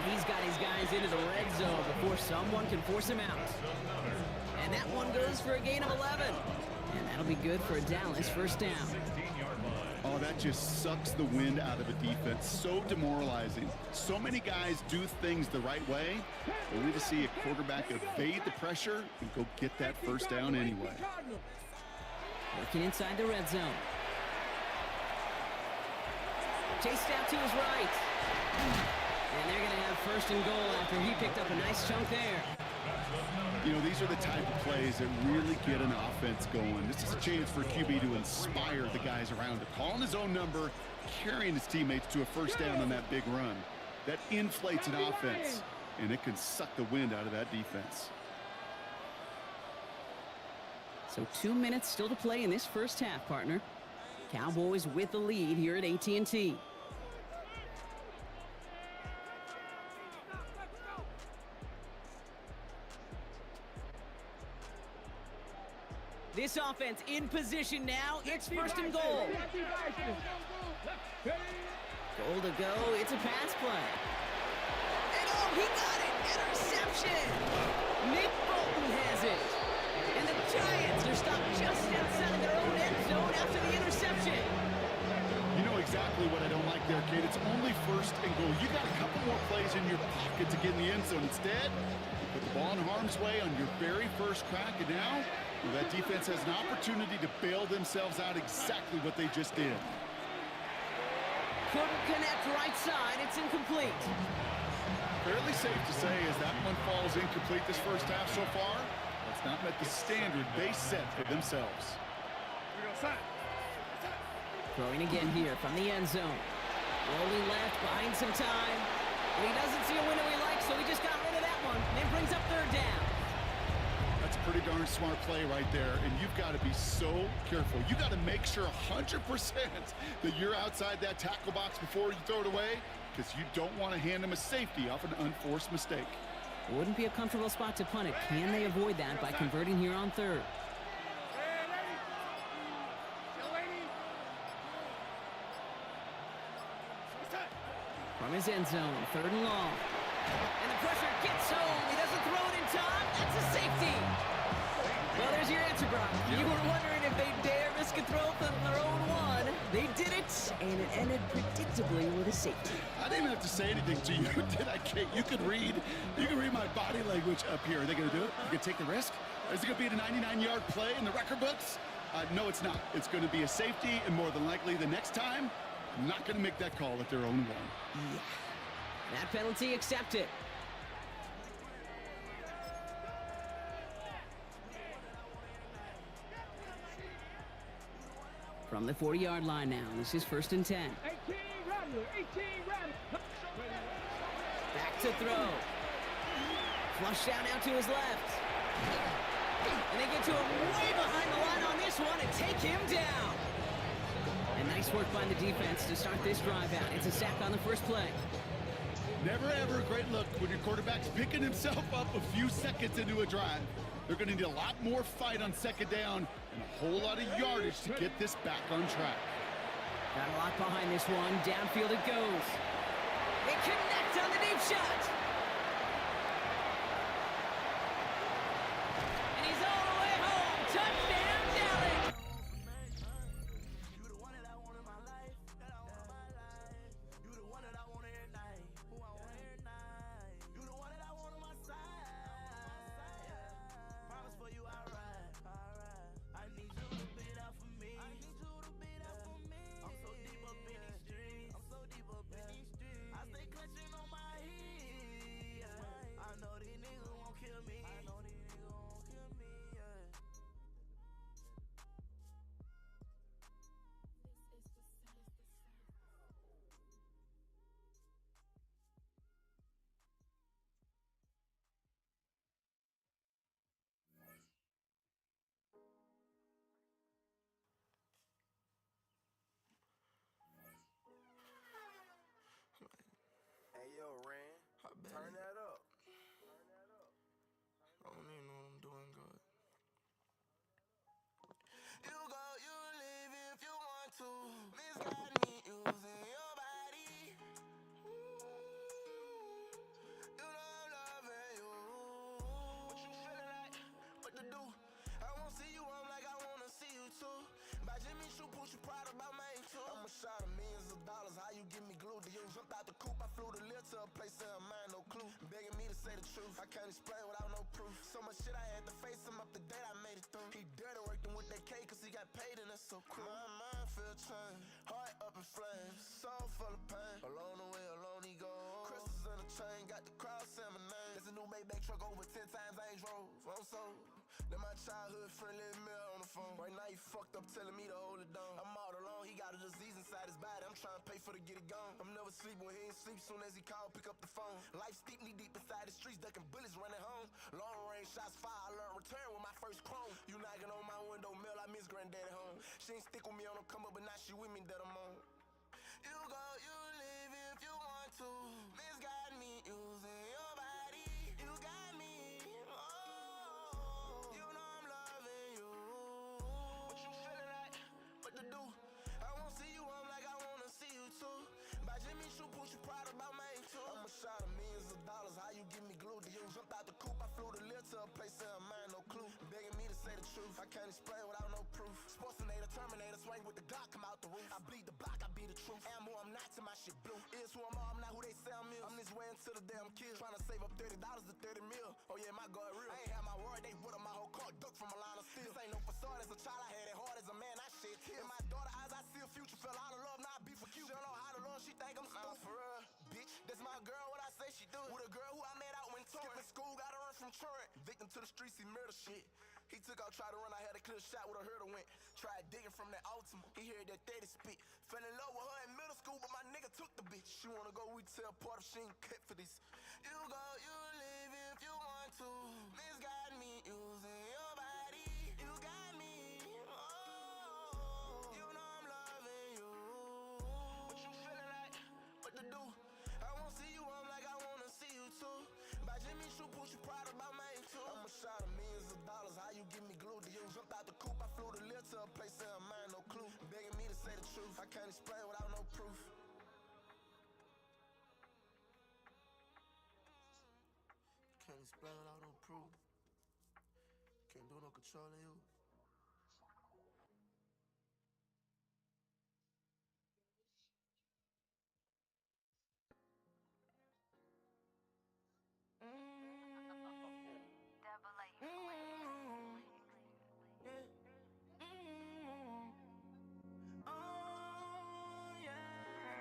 And he's got his guys into the red zone before someone can force him out. And that one goes for a gain of 11. And that'll be good for a Dallas 1st down. Oh, that just sucks the wind out of a defense. So demoralizing. So many guys do things the right way, only to see a quarterback evade the pressure and go get that 1st down anyway. Working inside the red zone. Chased out to his right. And they're going to have 1st and goal after he picked up a nice chunk there. You know, these are the type of plays that really get an offense going. This is a chance for a QB to inspire the guys around him. Calling his own number, carrying his teammates to a 1st down on that big run. That inflates an offense, and it can suck the wind out of that defense. So 2 minutes still to play in this 1st half, partner. Cowboys with the lead here at AT&T. This offense in position now. It's 1st and goal. Goal to go. It's a pass play. And oh, he got it. Interception. Nick Bolton has it. And the Giants are stopped just outside their own end zone after the interception. You know exactly what I don't like there, kid. It's only 1st and goal. You got a couple more plays in your pocket to get in the end zone. Instead, you put the ball in harm's way on your very 1st crack, and now that defense has an opportunity to bail themselves out exactly what they just did. Couldn't connect right side. It's incomplete. Fairly safe to say as that one falls incomplete this 1st half so far, not met the standard they set for themselves. Throwing again here from the end zone. Rolling left, buying some time. But he doesn't see a window he likes, so he just got rid of that one. And brings up third down. That's a pretty darn smart play right there, and you've got to be so careful. You got to make sure 100% that you're outside that tackle box before you throw it away, because you don't want to hand them a safety off an unforced mistake. It wouldn't be a comfortable spot to punt it. Can they avoid that by converting here on third? From his end zone, third and long. And the pressure gets home. He doesn't throw it in time. That's a safety. Well, there's your answer, Brock. You were wondering if they dare risk a throw from their own one. They did it, and it ended predictably with a safety. I didn't have to say anything to you, did I, Kate? You can read my body language up here. Are they going to do it? You going to take the risk? Is it going to be a 99-yard play in the record books? No, it's not. It's going to be a safety, and more than likely the next time, I'm not going to make that call at their own one. Yeah. That penalty accepted. From the 40-yard line now, this is 1st and 10. 18 Rattler, 18 Rattler. Back to throw. Flush down out to his left. And they get to him way behind the line on this one and take him down. And nice work by the defense to start this drive out. It's a sack on the first play. Never ever a great look when your quarterback's picking himself up a few seconds into a drive. They're going to need a lot more fight on second down and a whole lot of yardage to get this back on track. Got a lot behind this one. Downfield it goes. They connect on the deep shot. And he's all the way home. Touchdown, Dallas. Hey, yo, Ran, turn that up. I don't even know what I'm doing good. You go, you leave if you want to. Misguide me using your body. You know I'm loving you. What you feeling like? What to do? I won't see you, I'm like I wanna see you too. By Jimmy Choo, put you proud about my too. I'm a shot of millions of dollars, how you give me glue to you? Jumped out the coop, I flew the lift to a place in mind, no clue. Begging me to say the truth, I can't explain without no proof. So much shit I had to face him up to date, I made it through. He dirty working with that K cause he got paid and that's so cool. My mind feel changed, heart up in flames, soul full of pain. Along the way, alone he goes. Crystals in the chain, got the crowd saying my name. There's a new Maybach truck over 10 times I ain't drove. I'm so, then my childhood friend let me on the phone. Right now he fucked up telling me to hold it down. I'm all alone, he got a disease inside his body. I'm trying to pay for to get it gone. I'm never sleep when he ain't sleep. Soon as he call, pick up the phone. Life steep knee deep inside the streets, ducking bullets running home. Long range shots fire, I learned return with my first chrome. You knocking on my window, Mel, I miss granddaddy home. She ain't stick with me on no come up, but now she with me that I'm on. You go, you leave if you want to. Misguide me using your body. You got me, oh. You know I'm loving you. What you feeling like? What to do? I won't see you, I'm like I wanna see you too. By Jimmy Choo, put you proud about my too. I'm a shot of millions of dollars, how you give me glue to you? Jumped out the coop, I flew the lift to a place in mind, no clue. Begging me to say the truth, I can't explain without no proof. Sportsinator, Terminator, swing with the Glock, come out the roof. I bleed the block, I be the truth. Am who I'm not till my shit blue. Is who I'm not who they say I'm is. I'm this way until the day I'm killed. Tryna save up $30 to 30 mil. Oh yeah, my God real. I ain't had my word, they would my whole car duck from a line of steel. This ain't no facade, as a child I had it hard, as a man I shed tears. In my daughter eyes I see a future, fell out of love, now I be for cute. She don't know how to love, she think I'm stupid. For real, bitch, that's my girl, what I say she do. With a girl who I met out when touring. Skipping school, gotta run fresh from Trent. Victim to the streets, he murder shit. He took out, tried to run, I had a clear shot with a hurdle went. Tried digging from that Altima, he heard that 30 spit. Fell in love with her in middle school, but my nigga took the bitch. She wanna go retail part of she ain't cut for this. You go, you live if you want to. Misguide me using your body. You got me, oh. You know I'm loving you. What you feeling like? What to do? I won't see you, I'm like I wanna see you too. By Jimmy Choo, put you proud about me too. I'm a shot of millions of dollars, how you give me glue to you? Jumped out the coop, I flew the lift to a place that I'm mine, no clue. Begging me to say the truth, I can't explain without no proof. Can't explain without no proof. Can't do no controlling you.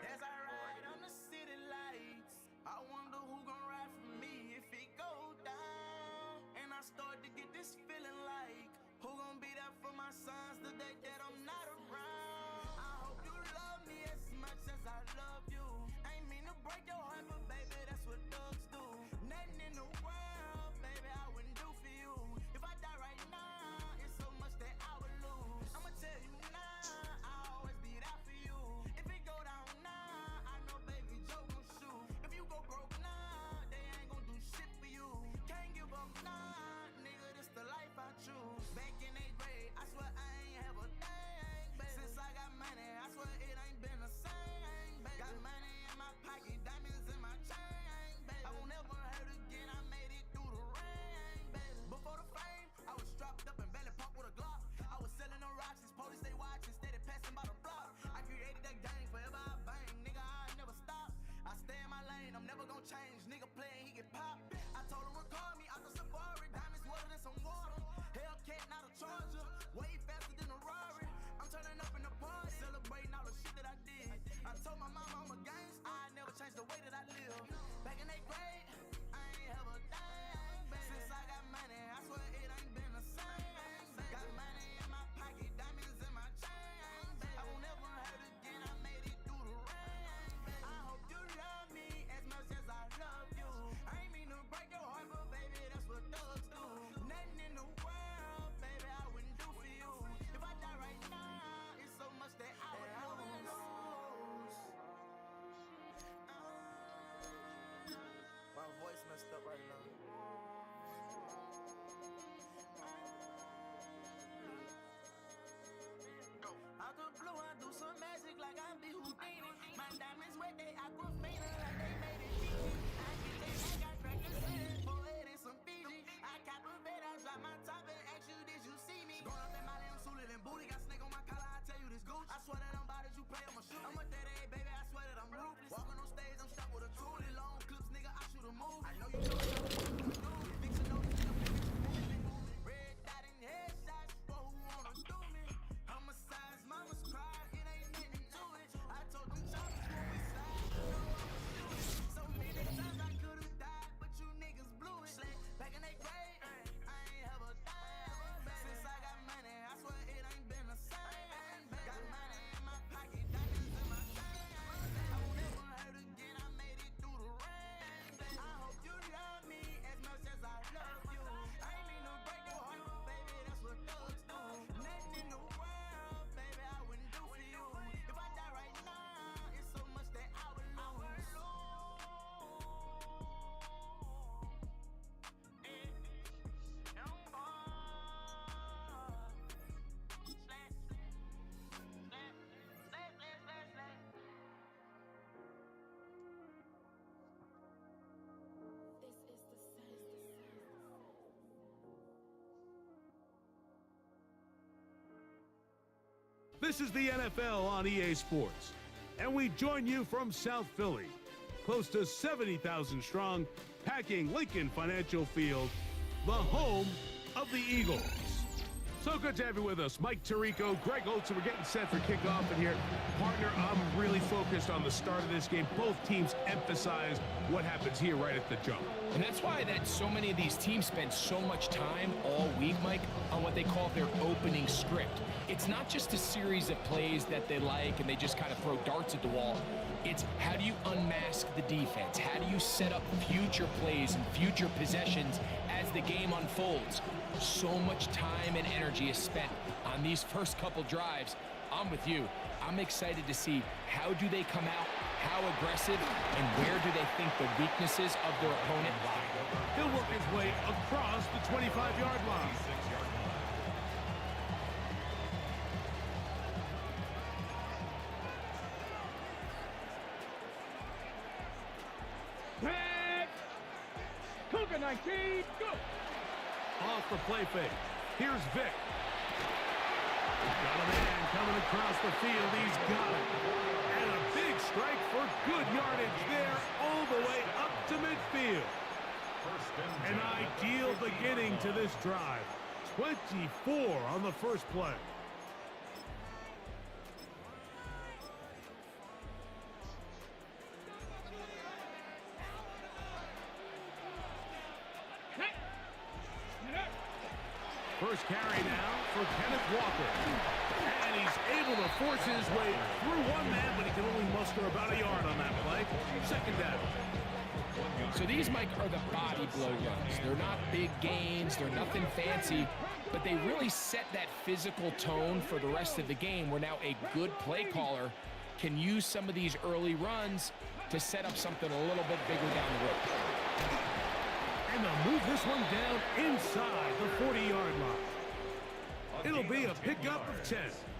As I ride on the city lights, I wonder who gon' ride for me if it go down. And I start to get this feeling like, who gon' be there for my sons the day that I'm not around? I hope you love me as much as I love you. Ain't mean to break your heart, but baby, that's what thugs do. Nothing in the world, baby, I wouldn't do for you. If I die right now, it's so much that I would lose. I'ma tell you now, I'll always be there for you. If it go down now, I know baby Joe gon' shoot. If you go broke now, they ain't gon' do shit for you. Can't give up now, nigga, this the life I choose. Back in 8th grade, I swear I ain't have a thing, baby. Since I got money, I swear it ain't been the same, baby. Got money in my pocket, diamonds in my chain, baby. I won't ever hurt again, I made it through the rain, baby. Before the fame, I was strapped up and belly pop with a Glock. I was selling the rocks, these police they watching, steady passing by the block. I created that game, forever I bang, nigga, I never stop. I stay in my lane, I'm never gon' change. Nigga playing, he get popped. I told him record me out the Safari, diamonds wetter than some water. Hellcat, not a Charger, way faster than a Rari. I'm turning up in the party, celebrating all the shit that I did. I told my mama I'm a gangster, I never changed the way that I live. Back in 8th grade, I ain't have a thing, baby. Since I got money, I swear it ain't been the same, baby. Got money in my pocket, diamonds in my chain, baby. I won't ever hurt again, I made it through the rain, baby. I hope you love me as much as I love you. I ain't mean to break your heart, but baby, that's what thugs do. Nothing in the world, baby, I wouldn't do for you. If I die right now, it's so much that I would lose. My voice messed up right now. Out the blue, I do some magic like I'm the Houdini. My diamonds wet, they aquafina like they made it easy. I get they I got crackers in, boy, it is some Fiji. I cap a bed, I drop my top and ask you, did you see me? Going up in my damn suited and booty, got snake on my collar, I tell you this Gucci. I swear that I'm about as you play, I'ma shoot. I'm a dead A, baby, I swear that I'm ruthless. Walking on stage, I'm strapped with a toolie. Long clips, nigga, I shoot a movie. I know you know what I'm do. Fix your nose, nigga, fix your movie. Red dot and headshots, for who wanna do me? Homicides, mamas cry, it ain't nothing to it. I told them choppers when we slide, you know I'ma shoot it. So many times I could've died, but you niggas blew it. Back in 8th grade, I ain't have a dime, baby. Since I got money, I swear it ain't been the same, baby. Got money in my pocket, diamonds in my chain, baby. I won't ever hurt again, I made it through the rain, baby. I hope you love me as much as I love you. I ain't mean to break your heart, but baby, that's what thugs do. Nothing in the world, baby, I wouldn't do for you. If I die right now, it's so much that I would lose. This is the NFL on EA Sports, and we join you from South Philly, close to 70,000 strong, packing Lincoln Financial Field, the home of the Eagles. So good to have you with us. Mike Tirico, Greg Olsen, we're getting set for kickoff in here. Partner, I'm really focused on the start of this game. Both teams emphasize what happens here right at the jump. And that's why that so many of these teams spend so much time all week, Mike, on what they call their opening script. It's not just a series of plays that they like and they just kind of throw darts at the wall. It's how do you unmask the defense? How do you set up future plays and future possessions as the game unfolds? So much time and energy is spent on these first couple drives. I'm with you. I'm excited to see how do they come out, how aggressive, and where do they think the weaknesses of their opponent lie. He'll work his way across the 25-yard line. Back. Cougar 19, go. Off the play fake. Here's Vic. Got a man coming across the field. He's got it. And a big strike for good yardage there all the way up to midfield. An ideal beginning to this drive. 24 on the first play. First carry now for Kenneth Walker. And he's able to force his way through one man, but he can only muster about a yard on that play. Second down. So these, Mike, are the body blow runs. They're not big gains. They're nothing fancy. But they really set that physical tone for the rest of the game where now a good play caller can use some of these early runs to set up something a little bit bigger down the road. And they'll move this one down inside the 40-yard line. It'll be a pickup of 10.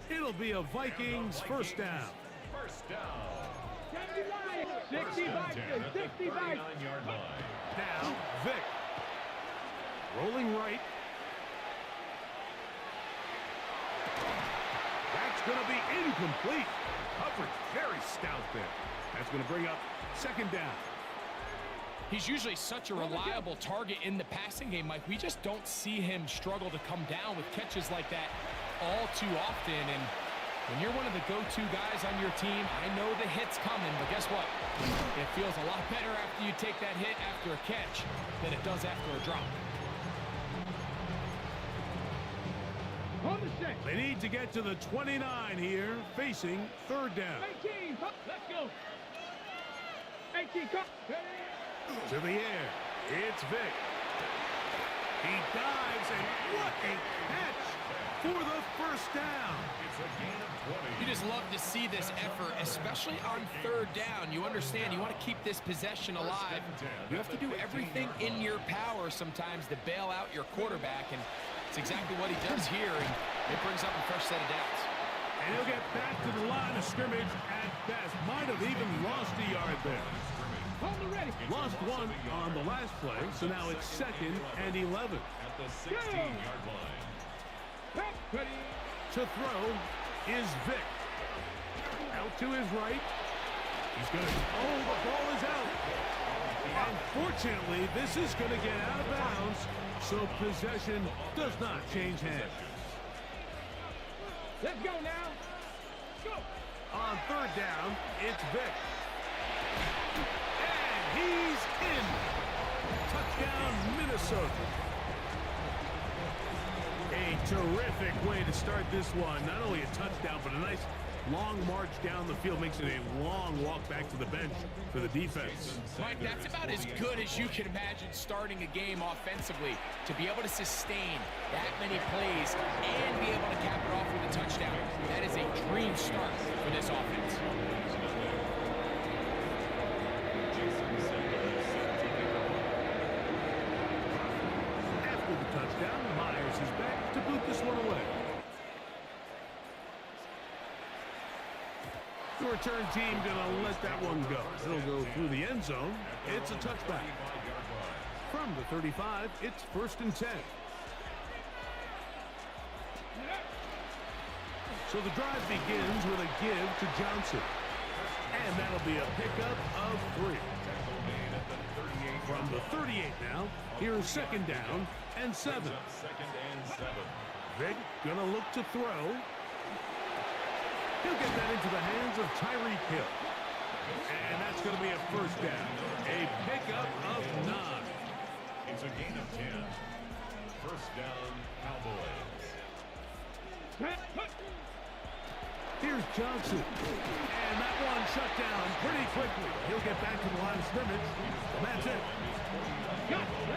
It'll be a Vikings first down. First down. 65, 65. Now, Vic. Rolling right. That's going to be incomplete. Coverage very stout there. That's going to bring up second down. He's usually such a reliable target in the passing game, Mike. We just don't see him struggle to come down with catches like that all too often. And when you're one of the go-to guys on your team, I know the hit's coming, but guess what? It feels a lot better after you take that hit after a catch than it does after a drop. They need to get to the 29 here, facing third down. 18, let's go. 18, come. To the air, it's Vic. He dives, and what a catch for the first down. It's a gain of 20. You just love to see this effort, especially on third down. You understand, you want to keep this possession alive. You have to do everything in your power sometimes to bail out your quarterback, and it's exactly what he does here, and it brings up a fresh set of downs. And he'll get back to the line of scrimmage at best. Might have even lost a yard there. Lost one on the last play, so now it's second and 11. At the 16-yard line. To throw is Vic. Out to his right. He's going to... Oh, the ball is out. Unfortunately, this is going to get out of bounds, so possession does not change hands. Let's go now. Go. On third down, it's Vic. And he's in. Touchdown, Minnesota. A terrific way to start this one. Not only a touchdown, but a nice long march down the field. Makes it a long walk back to the bench for the defense. Mike, that's about as good as you can imagine starting a game offensively. To be able to sustain that many plays and be able to cap it off with a touchdown. That is a dream start for this offense. After the touchdown, Myers is back to boot this one away. The return team gonna let that one go. It'll go through the end zone. It's a touchback. From the 35, it's first and 10. So the drive begins with a give to Johnson. And that'll be a pickup of 3. From the 38 now, here's second down and 7. Second and 7. Vic gonna look to throw. He'll get that into the hands of Tyreek Hill. And that's going to be a first down. A pickup of 9. It's a gain of 10. First down, Cowboys. Here's Johnson. And that one shut down pretty quickly. He'll get back to the line of scrimmage. And that's it.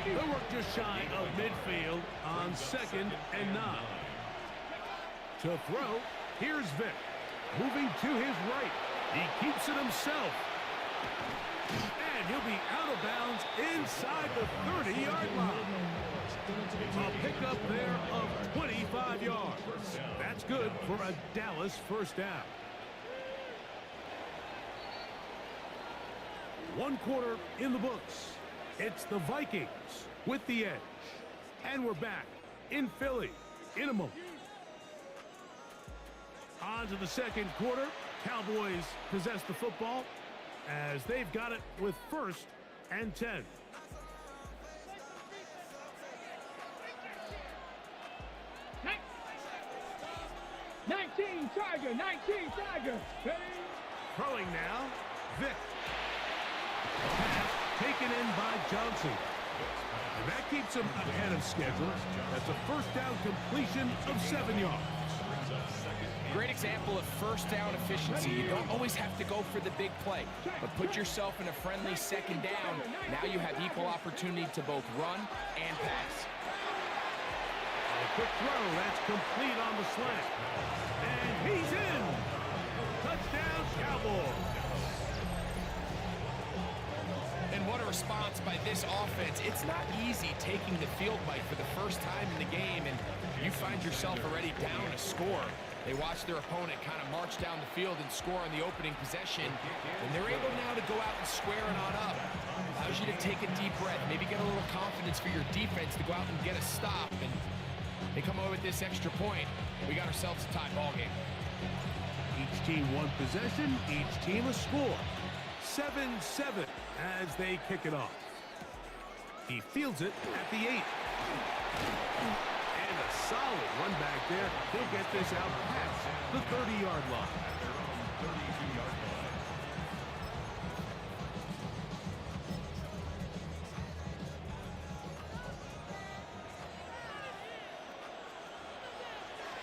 They'll work just shy of midfield on 2nd and 9. To throw, here's Vic. Moving to his right. He keeps it himself. And he'll be out of bounds inside the 30-yard line. A pickup there of 25 yards. That's good for a Dallas first down. 1 quarter in the books. It's the Vikings with the edge. And we're back in Philly in a moment. On to the 2nd quarter. Cowboys possess the football as they've got it with 1st and 10. Tiger, 19 Tiger. Throwing now, Vic. Pass taken in by Johnson. And that keeps him ahead of schedule. That's a first down completion of 7 yards. Great example of first down efficiency. You don't always have to go for the big play, but put yourself in a friendly 2nd down. Now you have equal opportunity to both run and pass. A quick throw, that's complete on the slant. And he's in. Touchdown, Cowboys. And what a response by this offense. It's not easy taking the field, Mike, for the first time in the game, and you find yourself already down a score. They watch their opponent kind of march down the field and score on the opening possession, and they're able now to go out and square it on up. Allows you to take a deep breath, maybe get a little confidence for your defense to go out and get a stop, and they come away with this extra point. We got ourselves a tie ball game. Each team one possession, each team a score. 7-7 as they kick it off. He fields it at the 8. And a solid run back there. He'll get this out past the 30-yard line. Their own 32-yard line.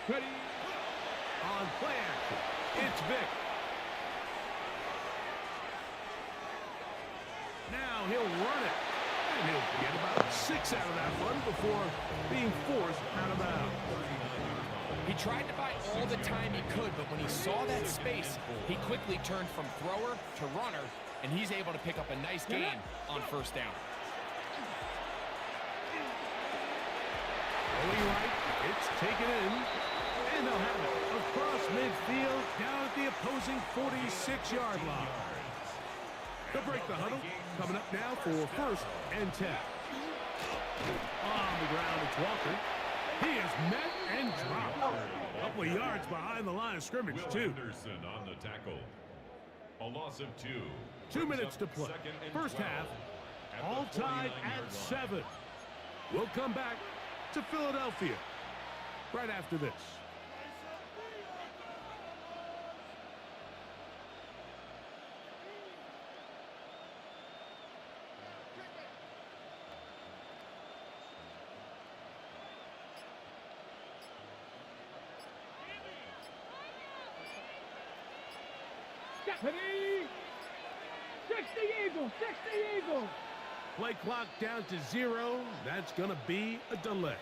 Ready? On play action, it's Vic. Now he'll run it. And he'll get about 6 out of that run before being forced out of bounds. He tried to buy all the time he could, but when he saw that space, he quickly turned from thrower to runner, and he's able to pick up a nice gain on first down. Going right, it's taken in, and they'll have it across midfield down at the opposing 46-yard line. They'll break the huddle. Coming up now for 1st and 10. On the ground, it's Walker. He is met and dropped. A couple of yards behind the line of scrimmage, too. Anderson on the tackle. A loss of 2. 2 minutes to play. First half, all tied at 7. We'll come back to Philadelphia right after this. Ready? 60 Eagles, 60 Eagles. Play clock down to 0. That's going to be a delay.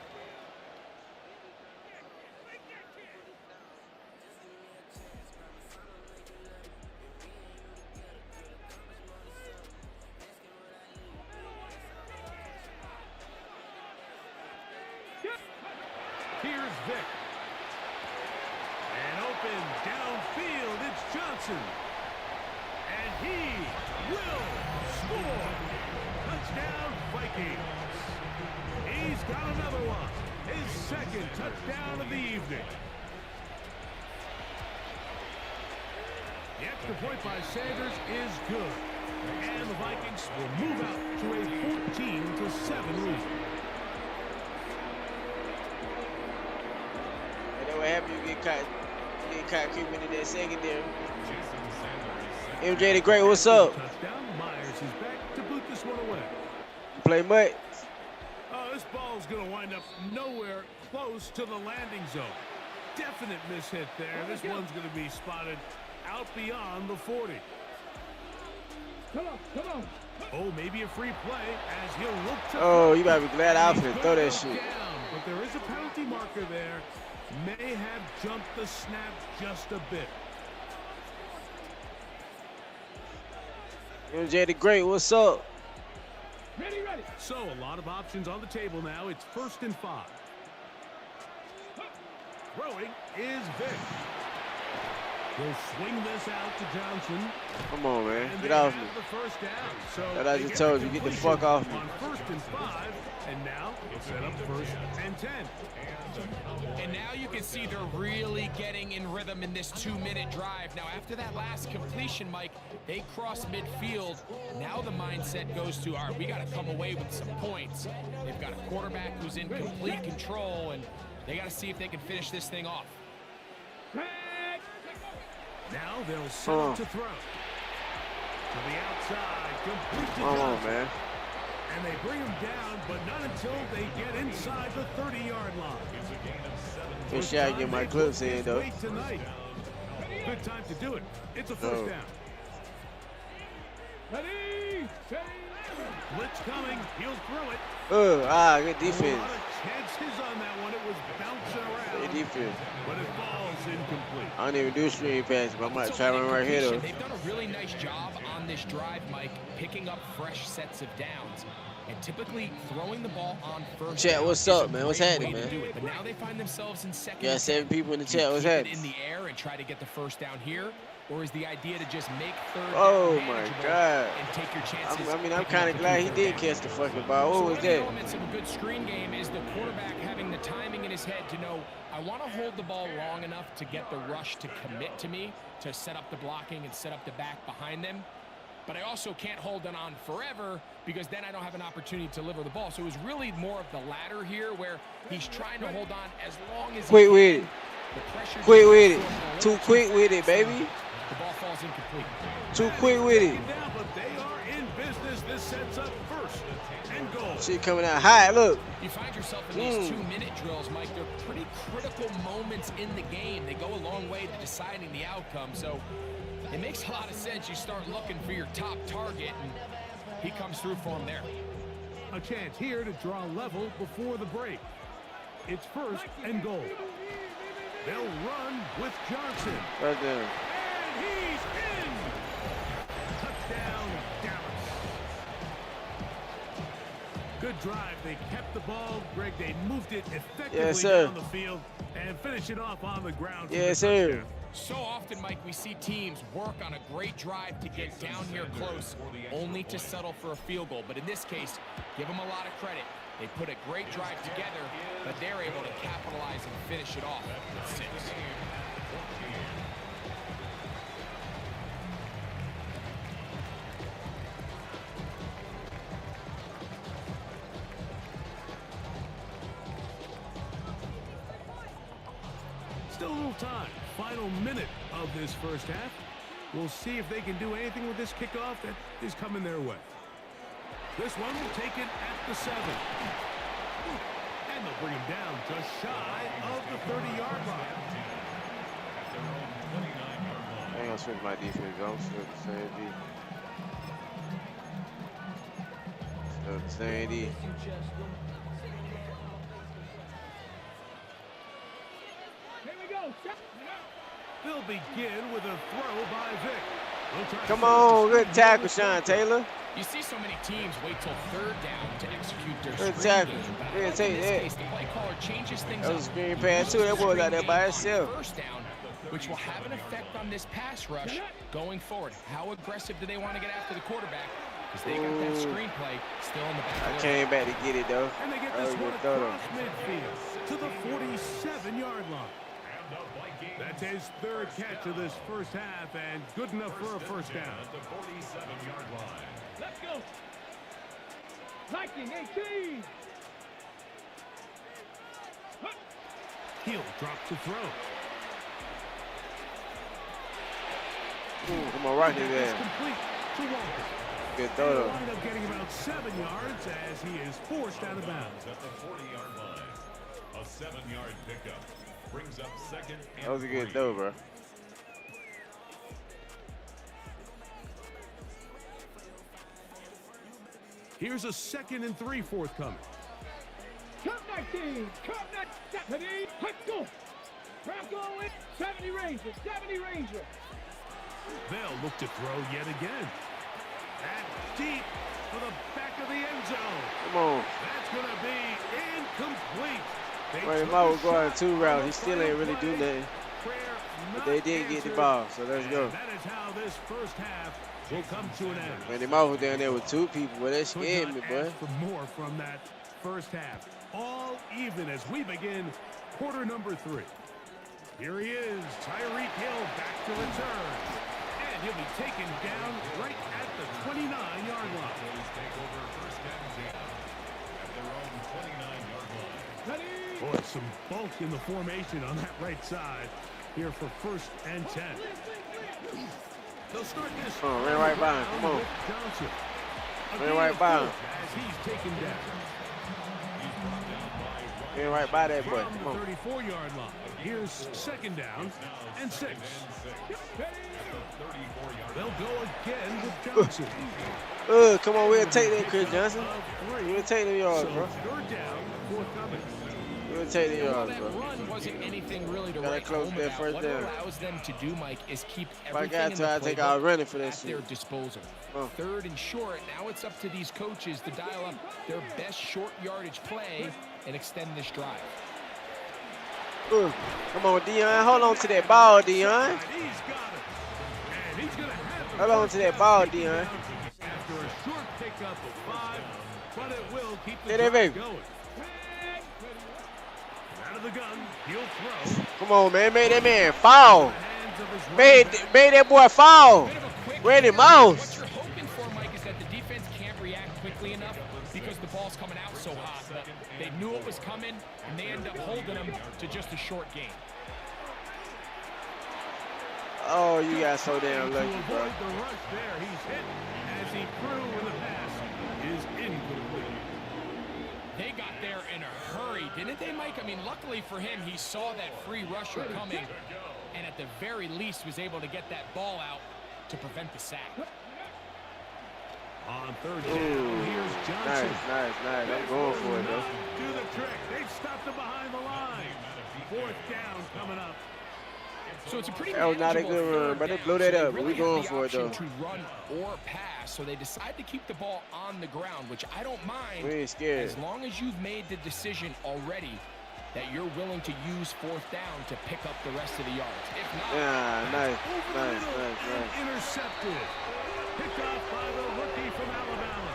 Here's Vic. And open downfield, it's Johnson. And he will score. Touchdown, Vikings. He's got another one. His 2nd touchdown of the evening. The extra point by Sanders is good. And the Vikings will move out to a 14-7 lead. What happened? You get caught creeping in that secondary. MJ the Great, what's up? Touchdown. Myers is back to boot this one away. Play much. this ball's going to wind up nowhere close to the landing zone. Definite mishit there. This one's going to be spotted out beyond the 40. Come on. Oh, maybe a free play as he'll look to... Oh, you gotta be glad I can throw that shit. But there is a penalty marker there. May have jumped the snap just a bit. MJ the Great, what's up? Ready. So, a lot of options on the table now. It's 1st and 5. Throwing is Vic. He'll swing this out to Johnson. Come on, man. And Get off me. the first down. So That I just told you. Get the fuck off me. On 1st and 5. And now it's set up 1st and 10. And now you can see they're really getting in rhythm in this 2-minute drive. Now, after that last completion, Mike, they cross midfield. Now the mindset goes to, all right, we got to come away with some points. They've got a quarterback who's in complete control, and they got to see if they can finish this thing off. Now they'll set up to throw. To the outside, complete to Come on, Johnson. man. And they bring him down, but not until they get inside the 30-yard line. Good shot, I get my clips in, though. Tonight. Good time to do it. It's a first down. Ready. Blitz coming. He'll throw it. Good defense. A lot of chances on that one. It was bouncing around. Good defense. But it falls incomplete. I don't even do screen passes, but I might try one right here, though. They've done a really nice job on this drive, Mike, picking up fresh sets of downs. And typically throwing the ball on first. Chat, what's up, man? What's happening, man? But now they find themselves in second. You got 7 people in the chat. What's happening? In the air and try to get the first down here, or is the idea to just make third Oh down my manageable God! and take your chances? I'm kind of glad he did catch the fucking ball. What was that? Elements of a good screen game is the quarterback having the timing in his head to know, I want to hold the ball long enough to get the rush to commit to me, to set up the blocking and set up the back behind them. But I also can't hold it on forever because then I don't have an opportunity to deliver the ball. So it was really more of the latter here where he's trying to hold on as long as Quick he with can. it. Quick with it. Too quick with it, baby. The ball falls incomplete. Too quick with it. But they are in business. This sets up 1st and goal. Shit coming out high. Look. You find yourself in these 2-minute drills, Mike. They're pretty critical moments in the game. They go a long way to deciding the outcome. So it makes a lot of sense. You start looking for your top target, and he comes through for him there. A chance here to draw level before the break. It's 1st and goal. They'll run with Johnson. Right there. And he's in. Touchdown, Dallas. Good drive. They kept the ball. Greg, they moved it effectively down the field and finish it off on the ground. Yes, sir. So often, Mike, we see teams work on a great drive to get down here close, only to settle for a field goal. But in this case, give them a lot of credit. They put a great drive together, but they're able to capitalize and finish it off with 6. Still a little time. Final minute of this first half. We'll see if they can do anything with this kickoff that is coming their way. This one will take it at the 7. And they'll bring him down just shy of the 30-yard line. I ain't gonna switch my defense. I'm switching the same D. Still the same D. They'll begin with a throw by Vic. Come on, good tackle, Sean Taylor. You see so many teams wait till 3rd down to execute their Good screen tackle. game. But Yeah, in take this that. case, the play caller changes things That up. was a screen pass too. That boy out there by himself. First down, which will have an effect on this pass rush going forward. How aggressive do they want to get after the quarterback? Because they got that screen play still in the back. I came back to get it though. And they get I this was one gonna throw them. across midfield to the 47-yard line. That's his 3rd catch of this first half and good enough for a first down. At the 47-yard line. Let's go. Liking 18. He'll drop to throw. Come on, right It's there. complete to Walker. Good throw, though. He'll wind up getting about 7 yards as he is forced out of bounds. At the 40-yard line. A 7-yard pickup brings up second and That was a good 3. throw, bro. Here's a 2nd and 3 forthcoming. Come 19, come 70, let's go. Bronco in 70 Ranger, 70 Ranger. They'll look to throw yet again. And deep for the back of the end zone. Come on. That's going to be incomplete. Randy Moss was going 2 routes. He still ain't really do nothing. But they did get the ball, so let's go. That is how this first half will come to an end. Randy Moss was down there with 2 people, but that scared me, boy. For more from that first half. All even as we begin quarter number 3. Here he is, Tyreek Hill back to return. And he'll be taken down right at the 29-yard line. Take over first and 10 at their own 29-yard line. Boy, some bulk in the formation on that right side here for first and 10. They'll start this. Come on, ran right by him. Come on. Johnson. Ran right by him. As he's taken down. Ran right by that boy. From Come on. the 34-yard line. Here's 2nd down and 6. They'll go again with Johnson. Come on, we'll take that, Chris Johnson. We'll take the yards, bro. 3rd down, forthcoming. We'll take the yards, That bro. run wasn't anything really to Gotta write close home that about. first What down. it allows them to do, Mike, is keep If I everything got in to, the I think playbook I'll run it for that at their shit. disposal. 3rd and short. Now it's up to these coaches to dial up their best short yardage play and extend this drive. Come on, Dion. Hold on to that ball, Dion. Hold on to that ball, Dion. After a short pickup of 5, but it will keep the Hey there, drive baby. going. Out of the gun, he'll throw. Come on, man. Made that man fall. Made that boy fall. Randy Moss. What you're hoping for, Mike, is that the defense can't react quickly enough because the ball's coming out so hot. But they knew it was coming, and they end up holding them to just a short game. Oh, you got so damn To lucky, avoid bro. the rush there, he's hit as he threw in the pass is incomplete. They got there in a hurry, didn't they, Mike? I mean, luckily for him, he saw that free rusher coming, and at the very least was able to get that ball out to prevent the sack. On 3rd down, here's Johnson. Nice. I'm going for it, though. Do the trick. They've stopped him behind the line. 4th down coming up. So it's a pretty That was not a manageable good run, third but they down. blew that So up. they We really going have the for it, though. option to run or pass, so they decide to keep the ball on the ground, which I don't mind. We ain't scared. As long as you've made the decision already that you're willing to use 4th down to pick up the rest of the yards. If not, Nice. Intercepted. Picked off by the rookie from Alabama.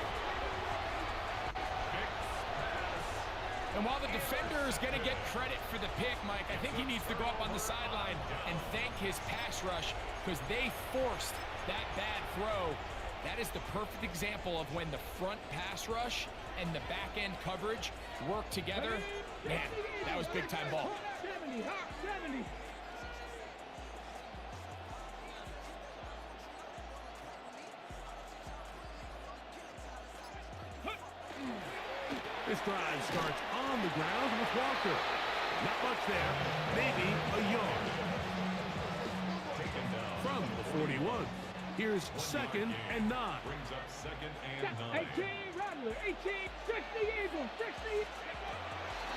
and while the defender is going to get credit for the pick, Mike, I think he needs to go up on the sideline and thank his pass rush because they forced that bad throw. That is the perfect example of when the front pass rush and the back end coverage work together. Man, that was big time ball. 70, hot 70. This drive starts on the ground with Walker. Not much there, maybe a yard. From the 41, here's 2nd and 9. Brings up 2nd and 9. 18, Rattler, 18, 60 Eagles, 60.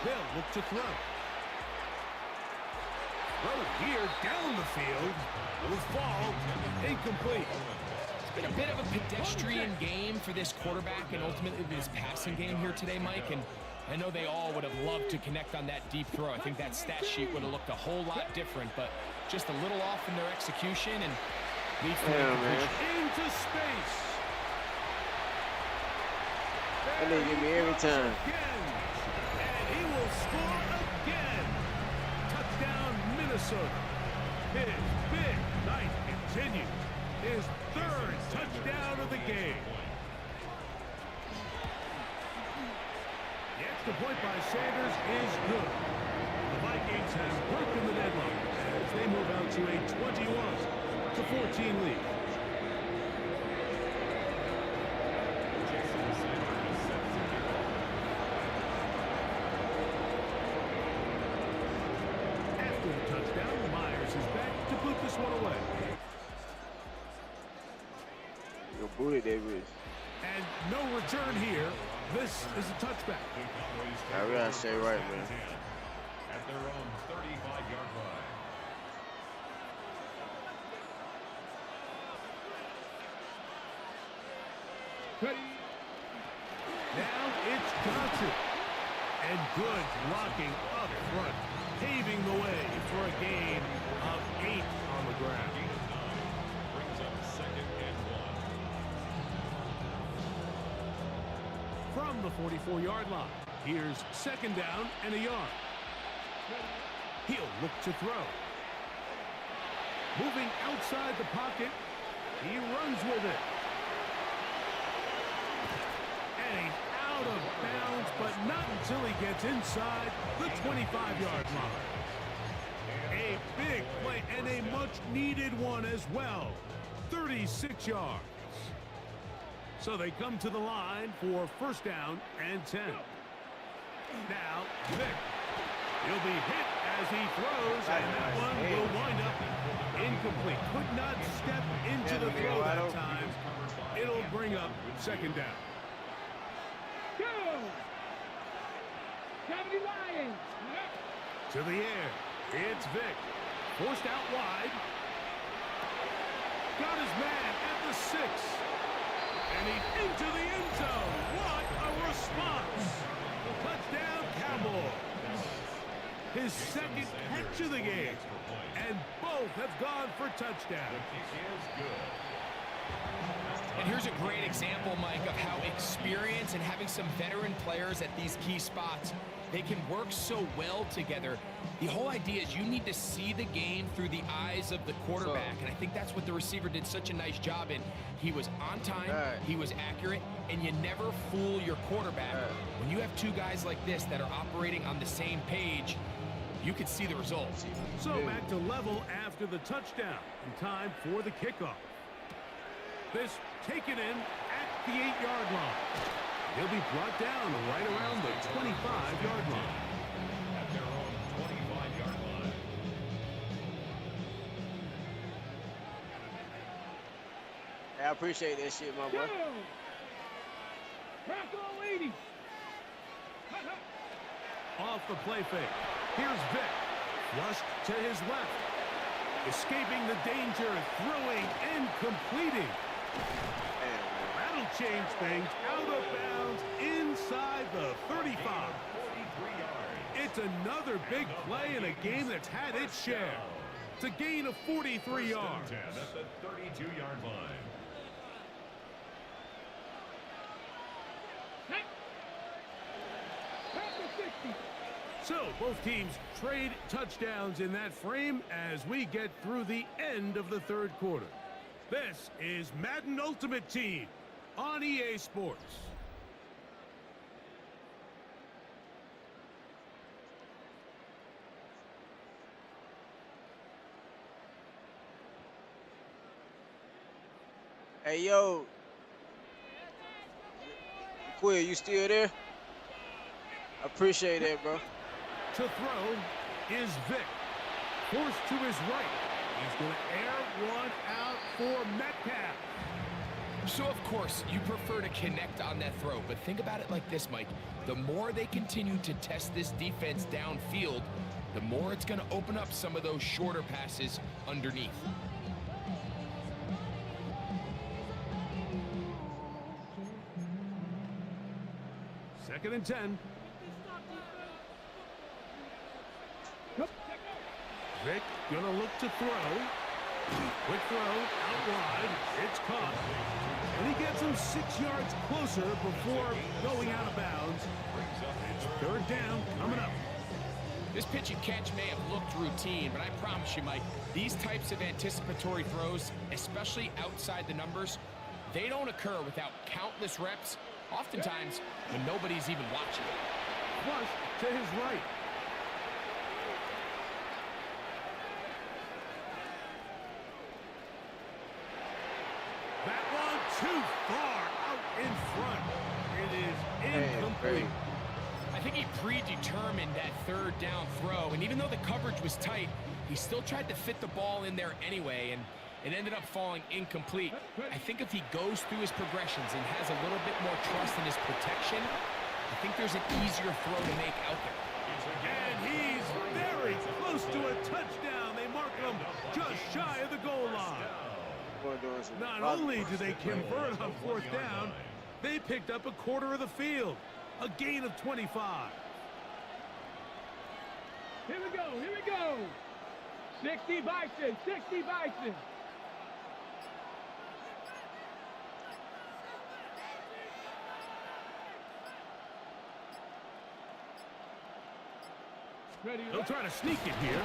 They'll look to throw. Throw here down the field. It was ball incomplete. It's been a bit of a pedestrian game for this quarterback and ultimately this passing game here today, Mike. And I know they all would have loved to connect on that deep throw. I think that stat sheet would have looked a whole lot different, but just a little off in their execution and leads to into space. That nigga give me every time. And he will score again. Touchdown, Minnesota. His big night continues. His 3rd touchdown of the game. The extra point by Sanders is good. The Vikings have broken the deadlock as they move out to a 21-14 lead. makes his bet to boot this one away. You booted that bitch. And no return here. This is a touchback. I gotta stay right, man. At their own 35-yard line. Now it's Johnson. And good blocking up front, paving the way for a gain of 8 on the ground. Brings up 2nd and 1. From the 44-yard line, here's 2nd down and a yard. He'll look to throw. Moving outside the pocket, he runs with it. And he's out of bounds, but not until he gets inside the 25-yard line. A big play and a much-needed one as well. 36 yards. So they come to the line for 1st down and 10. Now, Vick. He'll be hit as he throws, and that one will wind up incomplete. Could not step into the throw that time. It'll bring up 2nd down. Go! 70 Lions. To the air. It's Vick. Forced out wide. Got his man at the 6. And he's into the end zone. What a response. Touchdown, Cowboys. His 2nd catch of the game. And both have gone for touchdown. And here's a great example, Mike, of how experience and having some veteran players at these key spots, they can work so well together. The whole idea is you need to see the game through the eyes of the quarterback, and I think that's what the receiver did such a nice job in. He was on time, he was accurate, and you never fool your quarterback. When you have 2 guys like this that are operating on the same page, you can see the results. So back to level after the touchdown, and time for the kickoff. This taken in at the 8-yard line. He'll be brought down right around the 25-yard line. At their own 25-yard line. Hey, I appreciate that shit, my boy. Oney. Off the play fake. Here's Vick. Flushed to his left. Escaping the danger, throwing and completing. That'll change things. Out of bounds inside the 35. It's another big play in a game that's had its share. It's a gain of 43 yards. At the 32-yard line. So both teams trade touchdowns in that frame as we get through the end of the 3rd quarter. This is Madden Ultimate Team on EA Sports. Hey, yo. Quill, you still there? I appreciate that, bro. To throw is Vick. Forced to his right. He's going to air one out for Metcalf. So, of course, you prefer to connect on that throw, but think about it like this, Mike. The more they continue to test this defense downfield, the more it's going to open up some of those shorter passes underneath. Second and 10. Vick gonna look to throw. Quick throw out wide. It's caught. And he gets him 6 yards closer before going out of bounds. It's 3rd down coming up. This pitch and catch may have looked routine, but I promise you, Mike, these types of anticipatory throws, especially outside the numbers, they don't occur without countless reps, oftentimes when nobody's even watching. Flush to his right. That one too far out in front. It is incomplete. I think he predetermined that 3rd down throw, and even though the coverage was tight, He still tried to fit the ball in there anyway, and it ended up falling incomplete. I think if he goes through his progressions and has a little bit more trust in his protection, I think there's an easier throw to make out there. And he's very close to a touchdown. They mark him just shy of the goal line. Not only do they convert on 4th down, they picked up a quarter of the field. A gain of 25. Here we go, here we go. 60 Bison, 60 Bison. Ready? They'll try to sneak it here.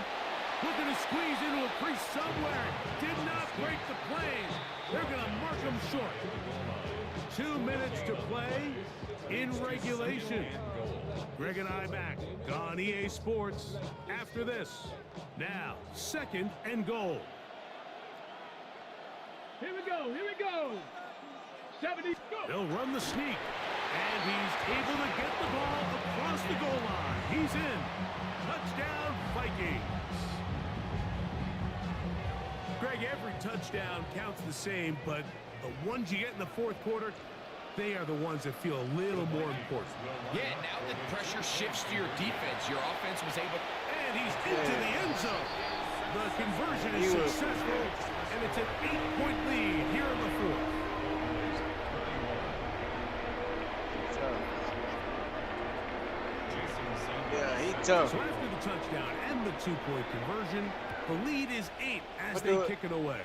Looking to squeeze into a crease somewhere. Did not break the plays. They're going to mark them short. 2 minutes to play in regulation. Greg and I back on EA Sports after this. Now, 2nd and goal. Here we go, here we go. 70, go. They'll run the sneak. And he's able to get the ball across the goal line. He's in. Touchdown, Vikings. Greg, every touchdown counts the same, but the ones you get in the 4th quarter, they are the ones that feel a little more important. Yeah, now the pressure shifts to your defense. Your offense was able... And he's into the end zone. The conversion is successful, and it's an 8-point lead here in the 4th. Yeah, he tough. So after the touchdown and the 2-point conversion, the lead is 8 as they kick it away.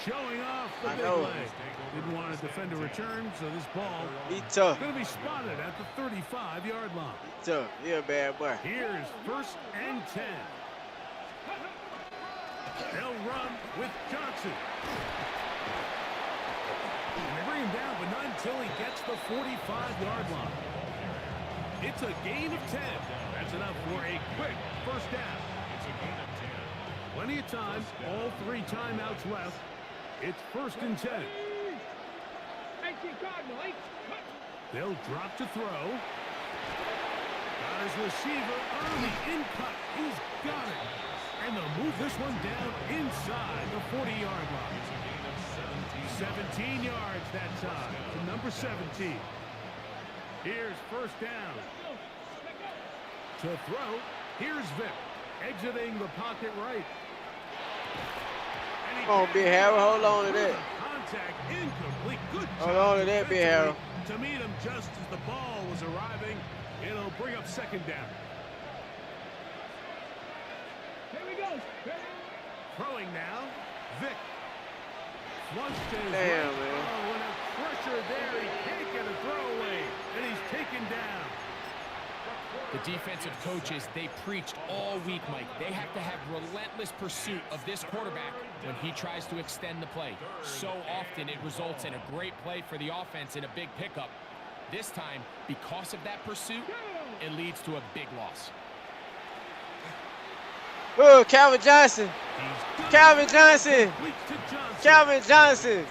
Showing off the big leg. Didn't want to defend a return, so this ball is going to be spotted at the 35-yard line. Tough. Yeah, bad boy. Here's 1st and 10. They'll run with Johnson. And they bring him down, but not until he gets the 45-yard line. It's a gain of 10. That's enough for a quick 1st down. It's a gain of 10. Plenty of time. All 3 timeouts left. It's 1st and 10. They'll drop to throw. Got his receiver early in cut. He's got it. And they'll move this one down inside the 40-yard line. 17 yards that time to number 17. Here's 1st down. To throw, here's Vic, exiting the pocket right. Come on, Big Harold, hold on to that. Contact incomplete. Good job. Hold on to that, Big Harold. To meet him just as the ball was arriving, it'll bring up 2nd down. Here we go. Throwing now, Vic. Flushed his Damn, right. man. Oh, and a pressure there. He can't get a throwaway, and he's taken down. The defensive coaches, they preached all week, Mike. They have to have relentless pursuit of this quarterback when he tries to extend the play. So often it results in a great play for the offense and a big pickup. This time, because of that pursuit, it leads to a big loss. Oh, Calvin Johnson. Calvin Johnson. Calvin Johnson.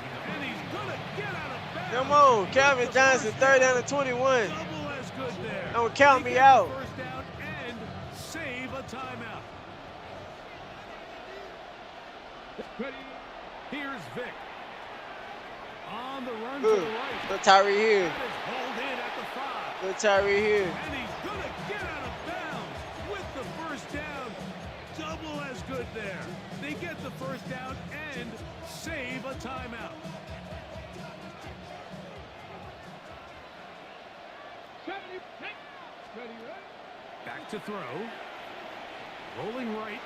Come on, Calvin Johnson, 3rd down and 21. Don't count me out. 1st down and save a timeout. Here's Vic. On the run to the right. Good Tyree Hill. That is hauled in at the 5. Good Tyree Hill. And he's going to get out of bounds with the 1st down. Double as good there. They get the 1st down and save a timeout. Back to throw. Rolling right.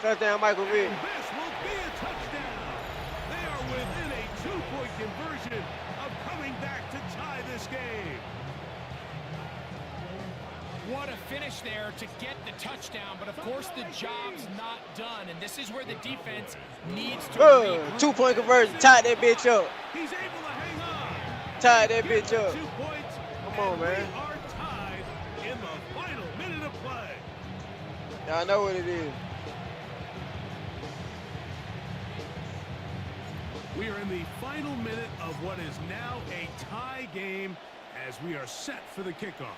Touchdown, Michael Vick. This will be a touchdown. They are within a 2-point conversion of coming back to tie this game. What a finish there to get the touchdown, but of course the job's not done, and this is where the defense needs to regroup. 2-point conversion. Tied that bitch up. He's able to hang on. Tied that bitch up. 2 points. Come on, man. We are tied in the final minute of play. Y'all know what it is. We are in the final minute of what is now a tie game as we are set for the kickoff.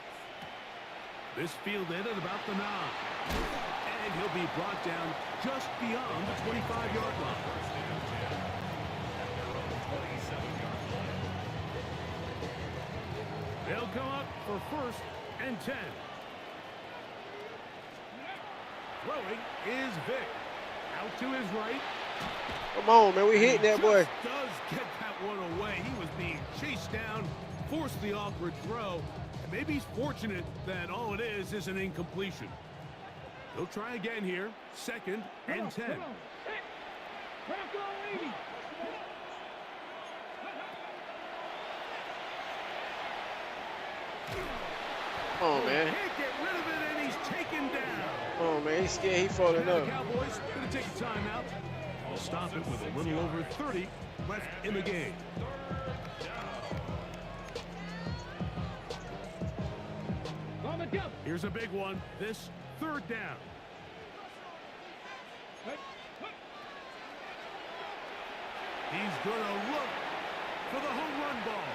This fielded at about the 9. And he'll be brought down just beyond the 25-yard line. They'll come up for 1st and 10. Throwing is Vic. Out to his right. Come on, man. We hitting that boy. Does get that one away. He was being chased down, forced the awkward throw. And maybe he's fortunate that all it is an incompletion. They'll try again here. 2nd and 10. Come on, man. Can't get rid of it, and he's taken down. Come on, man. He's scared. He's falling Now up. the Cowboys going to take a timeout. They'll stop it with a little over 30 left in the game. Here's a big one. This 3rd down. He's going to look for the home run ball.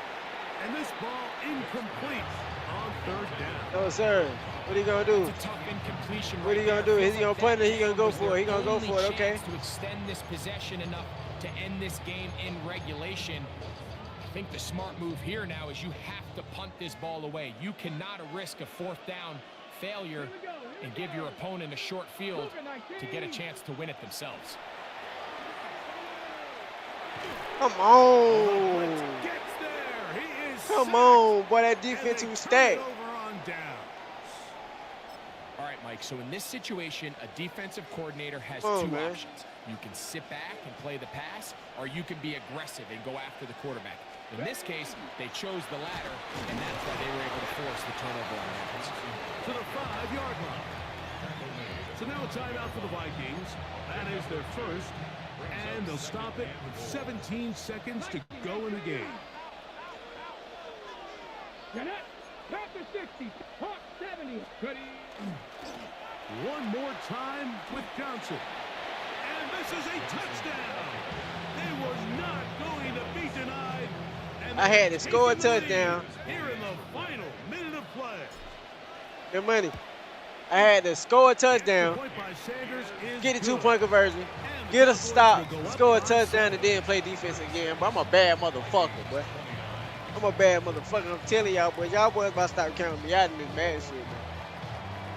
And this ball incomplete on 3rd down. No, sir. What are you going to do? It's a tough incompletion. What are you going to do? Is he going to punt it? He going to go for it. He going to go for it. Okay. To extend this possession enough to end this game in regulation. I think the smart move here now is you have to punt this ball away. You cannot risk a 4th down failure and give your opponent a short field to get a chance to win it themselves. Come on. Come on, boy. That defense was stacked. All right, Mike, so in this situation, a defensive coordinator has Come on, two man. options. You can sit back and play the pass, or you can be aggressive and go after the quarterback. In this case, they chose the latter, and that's why they were able to force the turnover on offense. To the 5-yard line. So now a timeout for the Vikings. That is their 1st, and they'll stop it with 17 seconds to go in the game. Panther 60, Hawk 70. One more time with Johnson. And this is a touchdown. It was not going to be denied. And I had to score a touchdown. Here in the final minute of play. Good money. I had to score a touchdown. Get the 2-point conversion. Get a stop. Score a touchdown and then play defense again. But I'm a bad motherfucker, boy. I'm a bad motherfucker. I'm telling y'all, boys. Y'all boys about to start counting me out in this bad shit, man.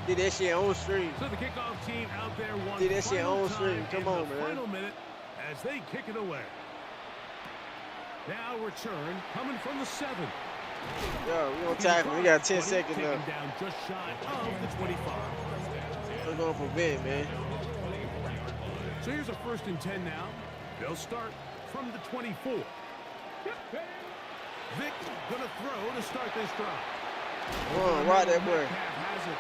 Did that shit on stream. So the kickoff team out there one Did that shit on time stream. Come in on, the man. final minute as they kick it away. Now return coming from the 7. Yo, we gonna tackle. We got 10 seconds Taken left. down just shy of the 25. We're going for big, man. So here's a 1st and 10 now. They'll start from the 24. Vic gonna throw to start this drive. Come on, ride that boy. Has it.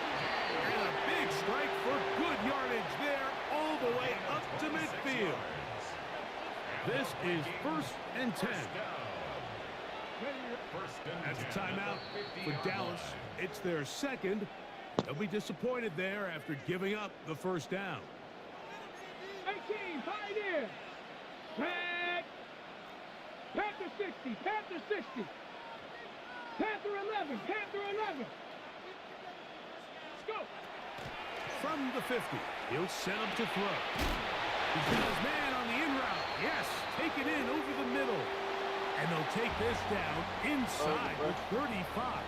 And a big strike for good yardage there all the way up to midfield. This is 1st and 10. That's a timeout for Dallas. It's their 2nd. They'll be disappointed there after giving up the 1st down. 18, Pioneer. Panther 60, Panther 60. Panther 11, Panther 11. Let's go. From the 50, he'll set up to throw. He's got his man on the in route. Yes, take it in over the middle. And they'll take this down inside with 35.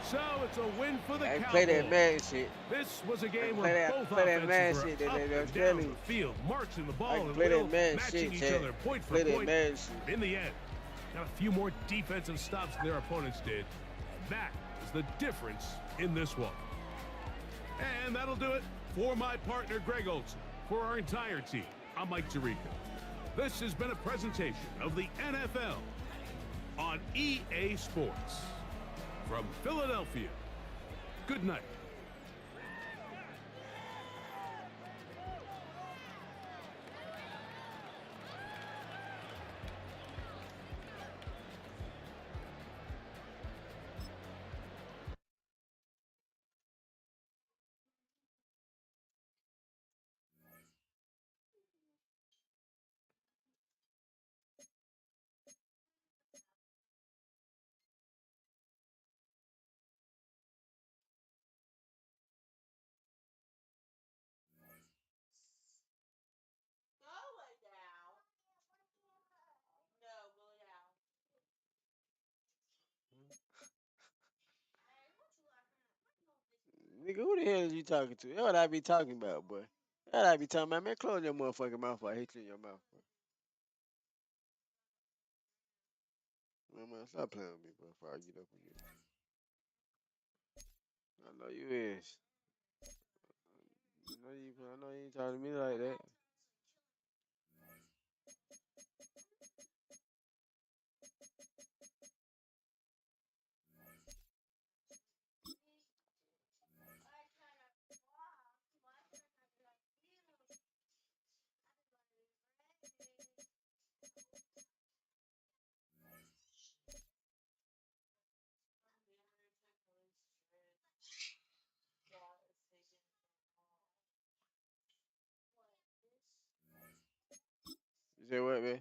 So it's a win for the Cowboys. Play that man shit. This was a game Play where that- both play that man offenses shit, were that- up that- and that down Philly. the field, marching the ball and play that will, man matching shit, each Chad. other point for Play that point. man shit. In the end, got a few more defensive stops than their opponents did. That is the difference in this one. And that'll do it for my partner, Greg Olson. For our entire team, I'm Mike Tirico. This has been a presentation of the NFL on EA Sports. From Philadelphia, good night. Nigga, who the hell is you talking to? That's what I be talking about, boy. That's what I be talking about. Man, close your motherfucking mouth or I hit you in your mouth, bro. Man, stop playing with me, bro, before I get up with you. I know you is. I know you ain't talking to me like that. You say what, man?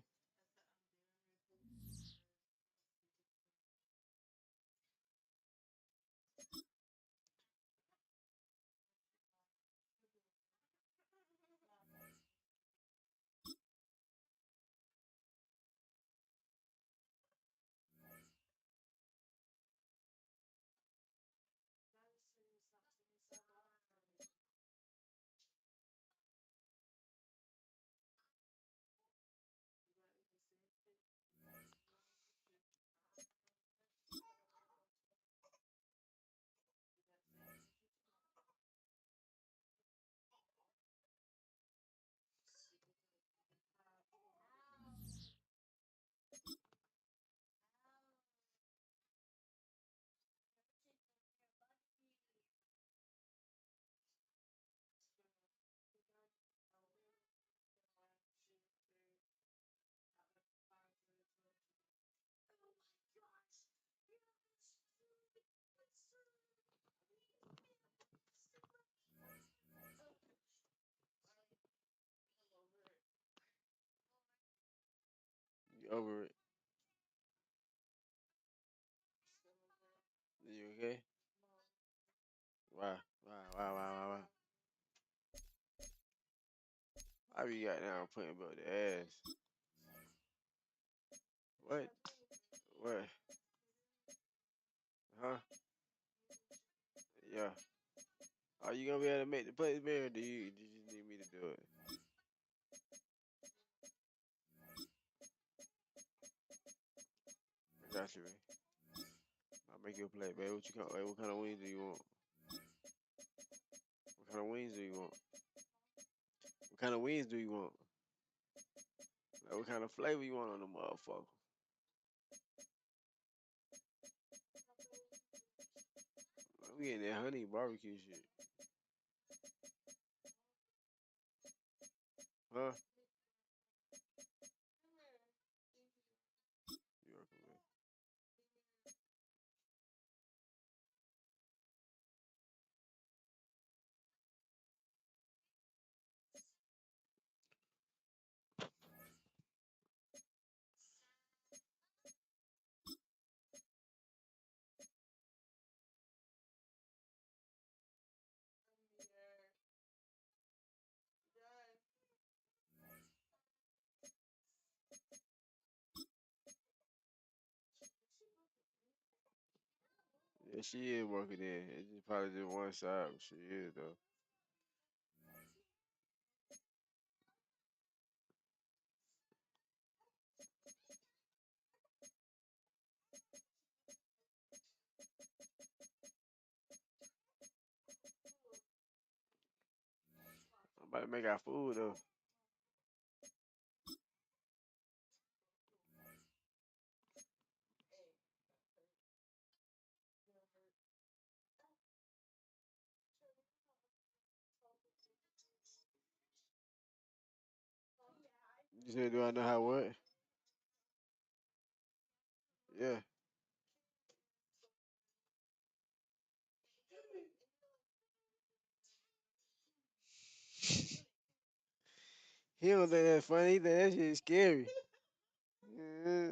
You over it. You okay? Why? I be got down putting about the ass. What? What? Huh? Yeah. Are you gonna be able to make the plays, man, or do you just need me to do it? I got you, man. I'll make you a play, baby. What kind of wings do you want? What kind of wings do you want? What kind of wings do you want? Like, what kind of flavor you want on the motherfucker? We getting that honey barbecue shit. Huh? You working with? Yeah, she is working in. It's just probably just one side, but she is though. I'm about to make our food though. You said, do I know how what? Yeah. He don't think that's funny. He think that shit is scary. Yeah.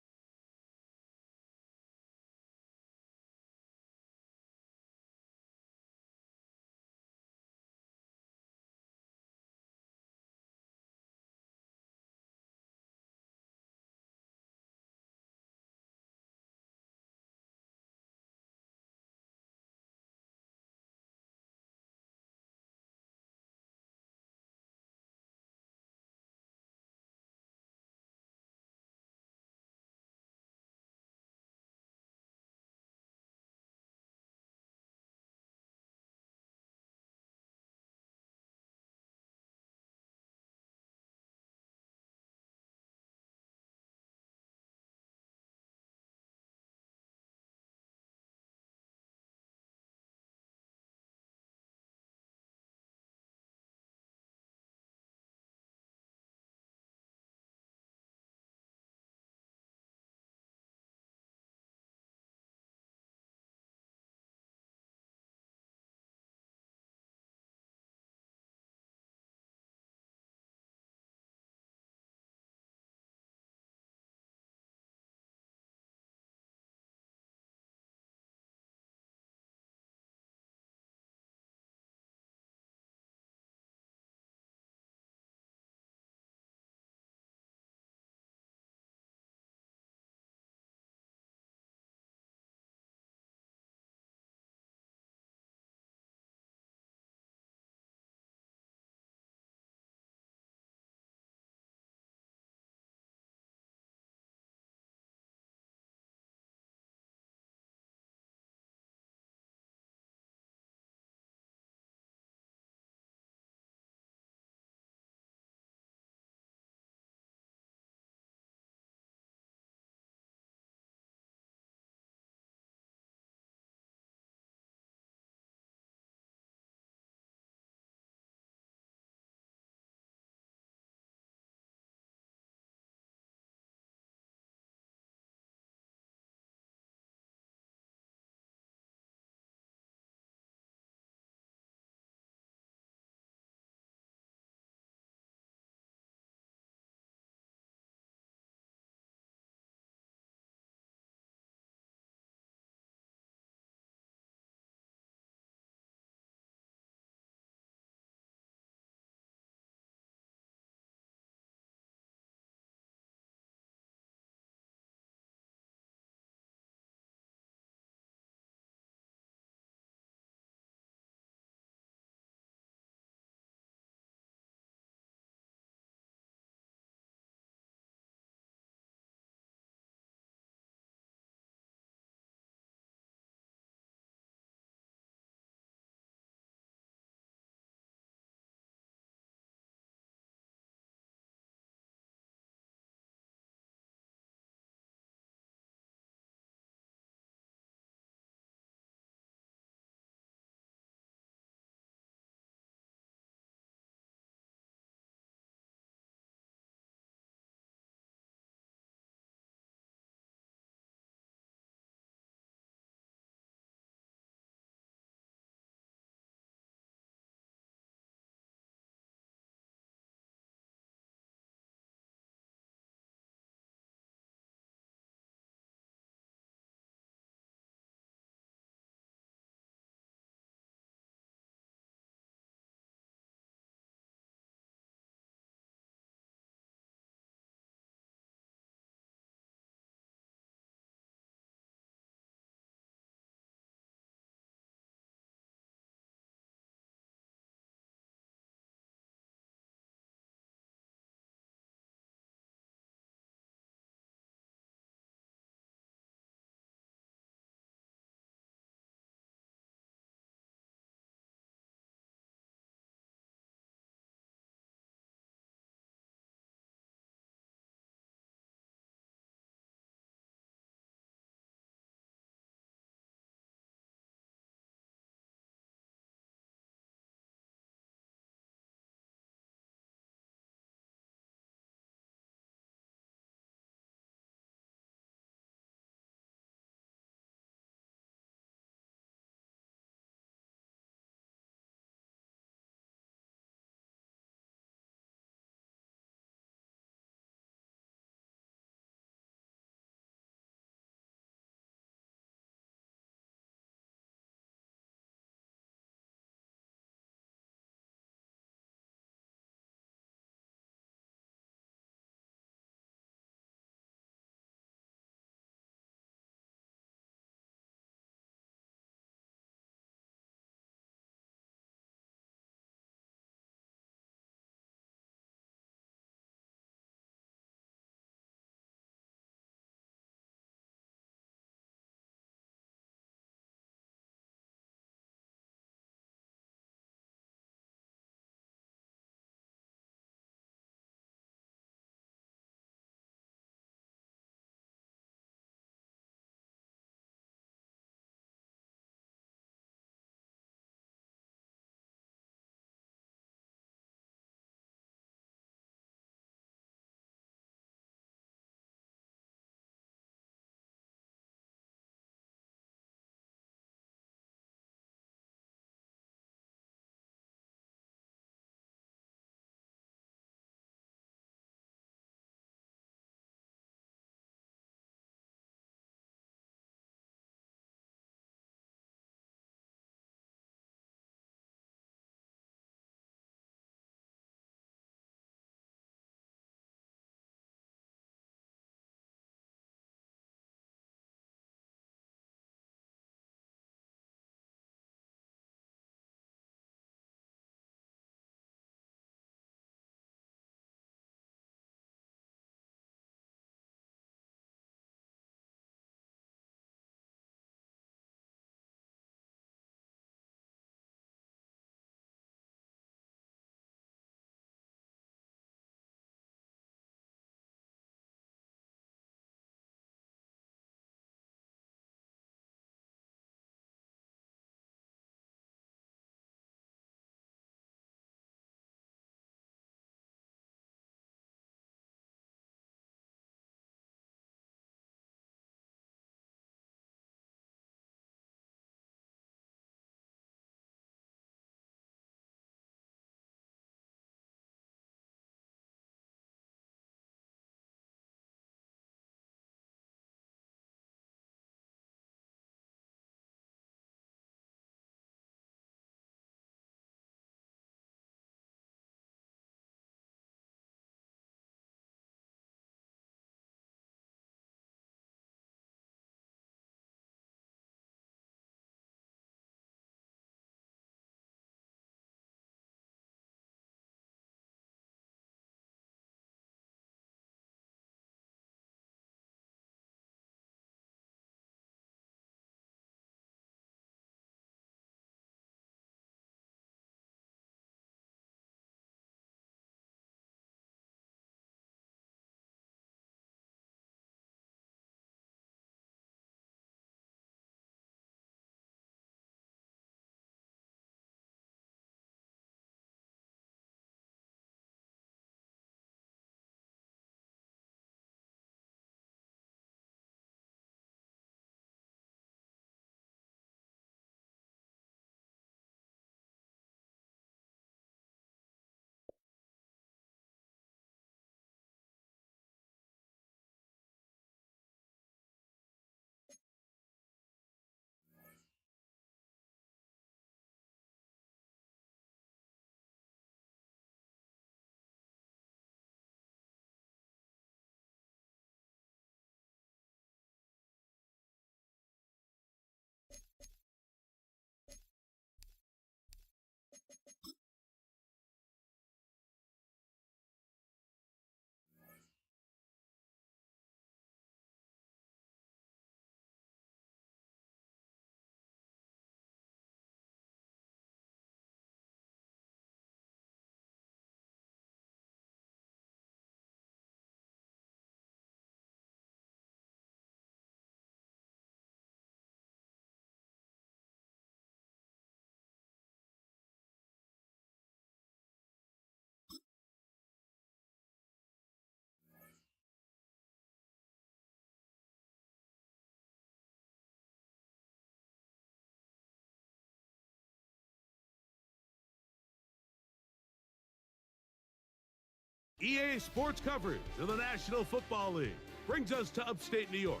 EA Sports coverage of the National Football League brings us to upstate New York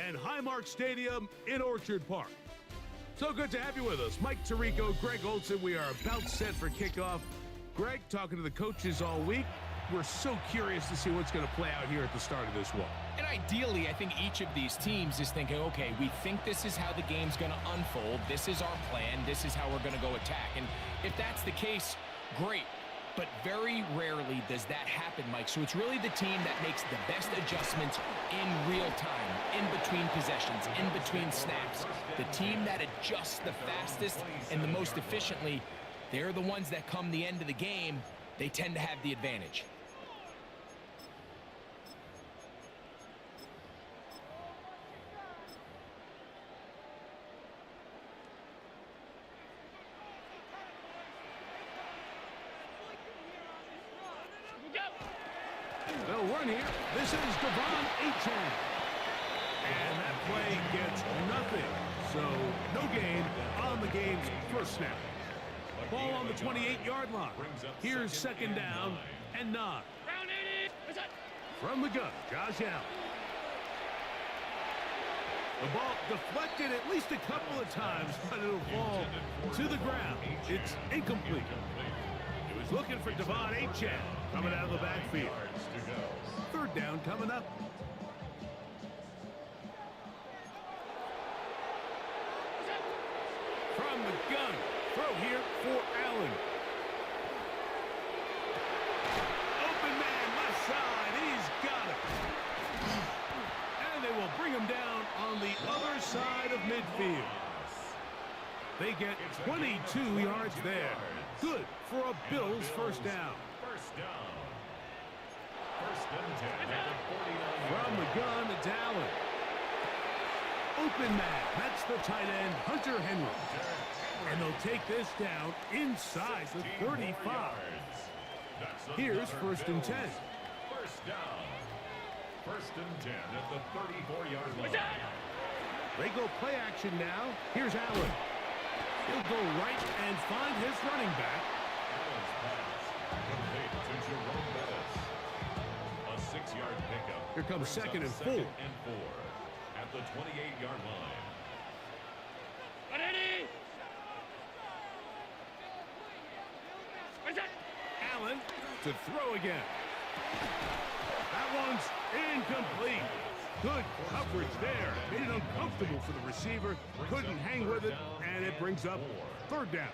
and Highmark Stadium in Orchard Park. So good to have you with us. Mike Tirico, Greg Olson. We are about set for kickoff. Greg, talking to the coaches all week. We're so curious to see what's going to play out here at the start of this one. And ideally, I think each of these teams is thinking, okay, we think this is how the game's going to unfold. This is our plan. This is how we're going to go attack. And if that's the case, great. But very rarely does that happen, Mike. So it's really the team that makes the best adjustments in real time, in between possessions, in between snaps. The team that adjusts the fastest and the most efficiently, they're the ones that come the end of the game. They tend to have the advantage. They'll run here. This is Devon Achane. And that play gets nothing. So no gain on the game's first snap. Ball on the 28-yard line. Here's second down and 9. From the gun, Josh Allen. The ball deflected at least a couple of times, but it'll fall to the ground. It's incomplete. He was looking for Devon Achane coming out of the backfield. Third down coming up. From the gun, throw here for Allen. Open man, left side, he's got it. And they will bring him down on the other side of midfield. They get 22 yards there. Good for a Bills first down. From the gun, it's Allen. Open man, that's the tight end, Hunter Henry. And they'll take this down inside the 35. Here's first and 10. First down. First and 10 at the 34-yard line. They go play action now. Here's Allen. He'll go right and find his running back. Allen's pass complete to Jerome Bettis. A 6-yard pickup. Here comes second and 4. At the 28-yard line. Allen to throw again. That one's incomplete. Good coverage there. Made it uncomfortable for the receiver. Couldn't hang with it, and it brings up third down.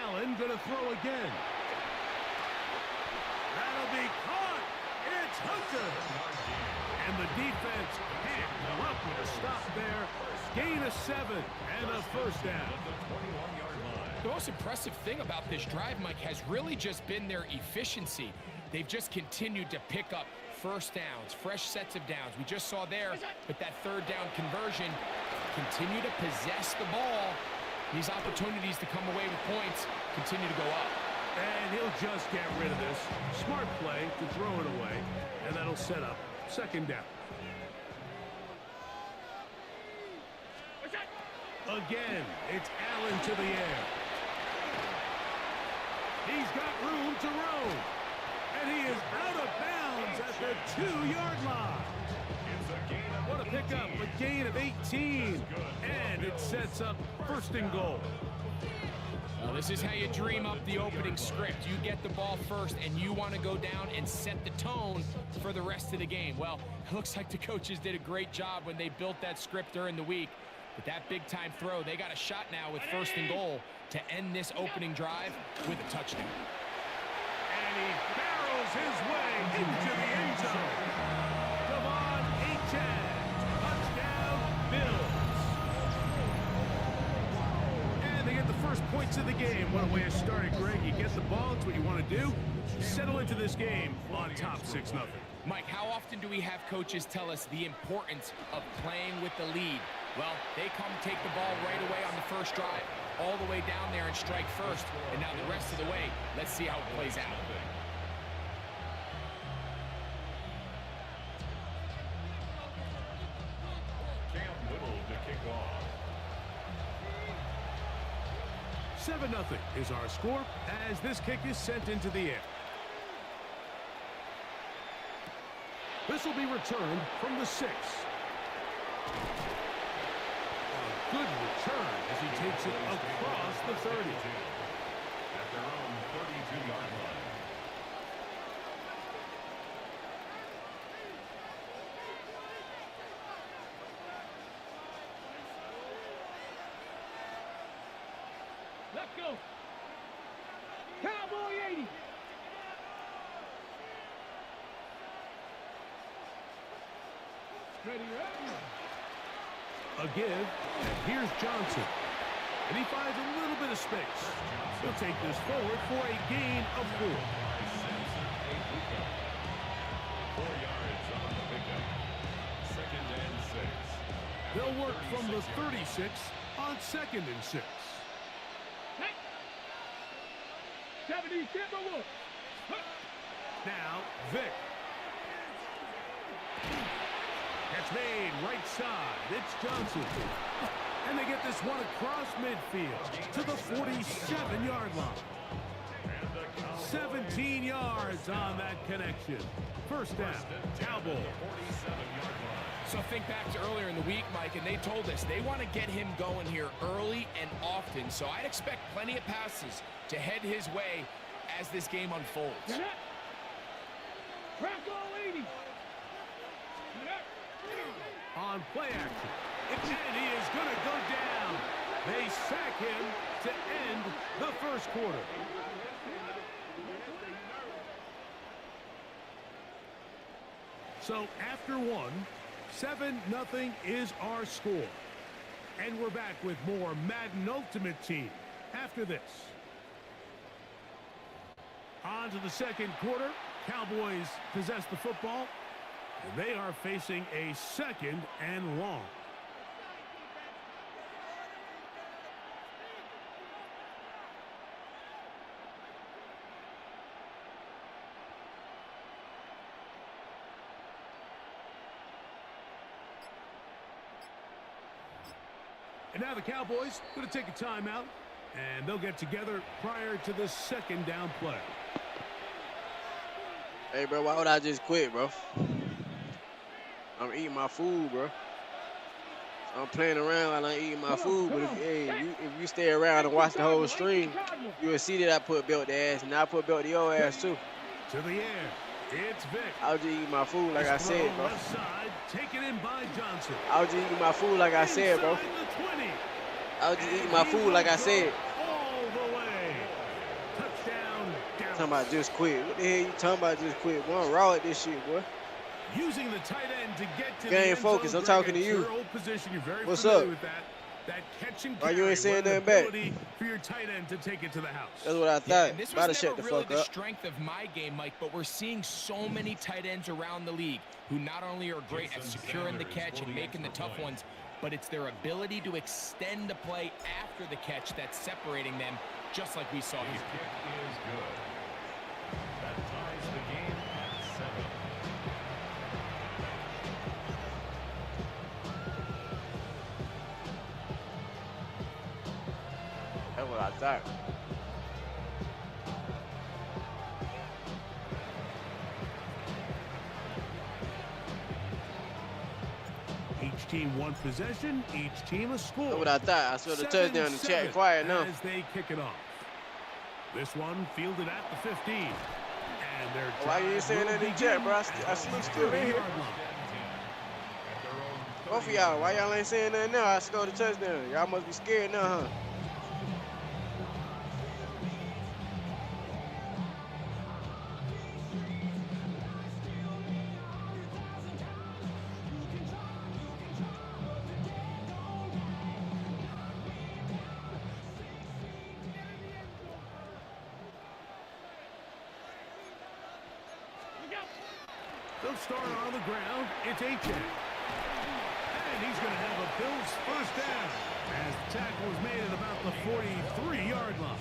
Allen gonna throw again. That'll be caught. It's Hunter. And the defense can't come up with a stop there. Gain of 7 and a first down. The most impressive thing about this drive, Mike, has really just been their efficiency. They've just continued to pick up first downs, fresh sets of downs. We just saw there with that third down conversion, continue to possess the ball. These opportunities to come away with points continue to go up. And he'll just get rid of this. Smart play to throw it away, and that'll set up second down. Again, it's Allen to the air. He's got room to roam. And he is out of bounds at the 2-yard line. What a pickup, a gain of 18. And it sets up first and goal. Well, this is how you dream up the opening script. You get the ball first, and you want to go down and set the tone for the rest of the game. Well, it looks like the coaches did a great job when they built that script during the week. With that big-time throw, they got a shot now with first and goal to end this opening drive with a touchdown. And he barrels his way into the end zone. Devon Achane, touchdown, Bills. And they get the first points of the game. What a way to start it, Greg. You get the ball, it's what you want to do. Settle into this game on top 6-0. Mike, how often do we have coaches tell us the importance of playing with the lead? Well, they come take the ball right away on the first drive, all the way down there and strike first, and now the rest of the way, let's see how it plays out. Cam Little to kick off. 7-0 is our score as this kick is sent into the air. This will be returned from the 6. A good return as he takes it across the 30. At their own 32-yard line. Let's go. Cowboy 80. Ready, A give, and here's Johnson. And he finds a little bit of space. He'll take this forward for a gain of 4. 4 yards on the pickup. 2nd and 6. They'll work from the 36 on 2nd and 6. 70, Timberwolves. Now, Vic. Catch made, right side. It's Johnson. And they get this one across midfield to the 47-yard line. 17 yards on that connection. First down, Cowboys. So think back to earlier in the week, Mike, and they told us they want to get him going here early and often. So I'd expect plenty of passes to head his way as this game unfolds. Bronco 80. On play action. And he is going to go down. They sack him to end the first quarter. So after 7-0 is our score. And we're back with more Madden Ultimate Team after this. On to the second quarter. Cowboys possess the football. And they are facing a 2nd and long. And now the Cowboys going to take a timeout, and they'll get together prior to the 2nd down play. Hey, bro, why would I just quit, bro? I'm eating my food, bro. I'm playing around while I'm eating my food, but if you stay around and watch the whole stream, you will see that I put belt the ass, and I put belt to your ass, too. To the air, it's Vic. I was just eating my food like I said, bro. Left side, taken in by Johnson. I was just eating my food like I said, bro. I was just eating my food like I said. All the way. Touchdown. Talking about just quit. What the hell you talking about just quit? Boy, I'm raw at this shit, boy. Using the tight end to get to Game the end focus. zone. I'm talking to you. Your old position, you're very What's familiar up? with that. That catch and Why carry. you ain't saying with an nothing back? ability for your tight end to take it to the house. That's what I thought. And this About to was shut never the really fuck the up. strength of my game, Mike, but we're seeing so many tight ends around the league who not only are great at securing the catch and making the tough ones, but it's their ability to extend the play after the catch that's separating them, just like we saw here. Kick is good. That ties the game at 7. That's what I thought. Each team one possession, each team a score. That's what I thought. I saw the touchdown in the chat. Quiet now. As they kick it off. This one fielded at the 15. And they're Why you ain't saying that in the chat, bro? I still in here. Both of y'all, why y'all ain't saying nothing now? I scored a touchdown. Y'all must be scared now, huh? They'll start on the ground. It's H.A. And he's going to have a Bills first down as the tackle is made at about the 43-yard line.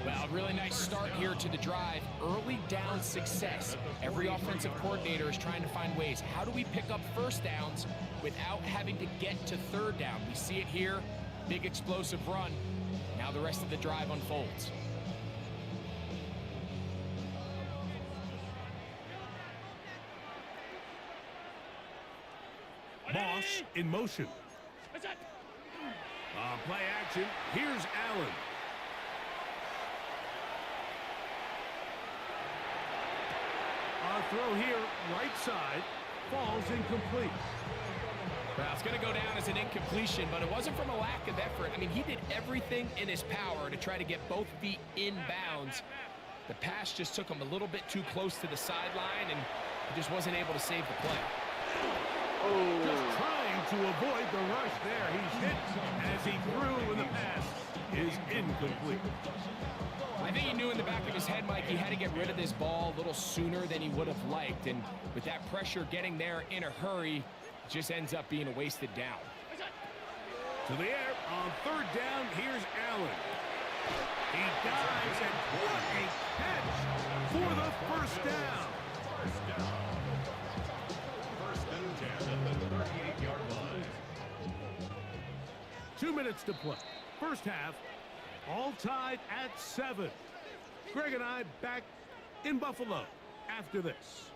Well, really nice start here to the drive. Early down success. Every offensive coordinator is trying to find ways. How do we pick up first downs without having to get to third down? We see it here. Big explosive run. Now Now the rest of the drive unfolds. Moss in motion. Play action. Here's Allen. Throw here, right side, falls incomplete. Well, it's going to go down as an incompletion, but it wasn't from a lack of effort. I mean, he did everything in his power to try to get both feet in bounds. The pass just took him a little bit too close to the sideline, and he just wasn't able to save the play. Just trying to avoid the rush there. He's hit as he threw, and the pass is incomplete. I think he knew in the back of his head, Mike, he had to get rid of this ball a little sooner than he would have liked. And with that pressure getting there in a hurry, it just ends up being a wasted down. To the air on third down, here's Allen. He dives, and what a catch for the first down. First and 10 at the 38-yard line. 2 minutes to play. First half, all tied at 7. Greg and I back in Buffalo after this.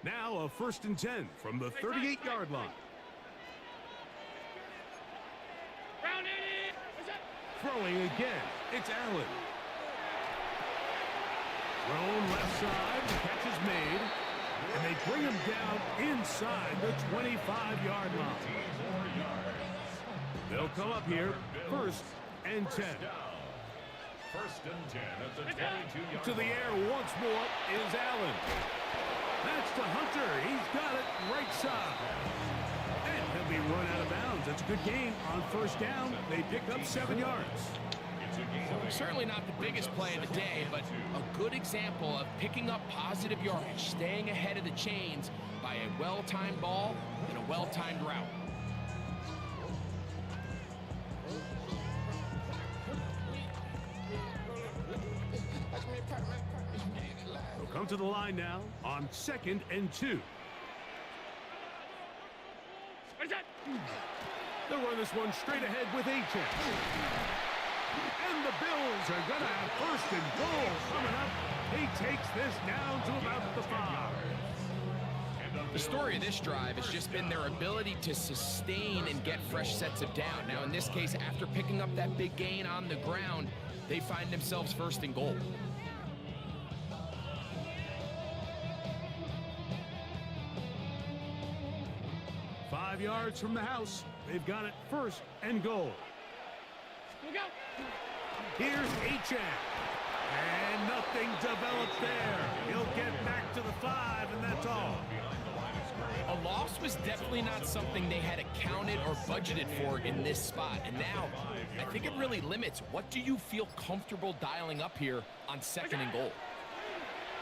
Now a 1st and 10 from the 38-yard line. Throwing again, it's Allen. Thrown left side, the catch is made, and they bring him down inside the 25-yard line. They'll come up here, 1st and 10. First and 10 at the 22-yard To the air once more is Allen. That's to Hunter. He's got it right side. And he'll be run out of bounds. That's a good gain on 1st down. They pick up 7 yards. Certainly not the biggest play of the day, but a good example of picking up positive yardage, staying ahead of the chains by a well-timed ball and a well-timed route. They'll come to the line now on 2nd and 2. They'll run this one straight ahead with Achane. And the Bills are going to have 1st and goal coming up. He takes this down to about the 5. The story of this drive has just been their ability to sustain and get fresh sets of down. Now, in this case, after picking up that big gain on the ground, they find themselves 1st and goal. Five yards from the house. They've got it 1st and goal. Here's Achane. And nothing developed there. He'll get back to the 5, and that's all. A loss was definitely not something they had accounted or budgeted for in this spot. And now, I think it really limits what do you feel comfortable dialing up here on 2nd and goal.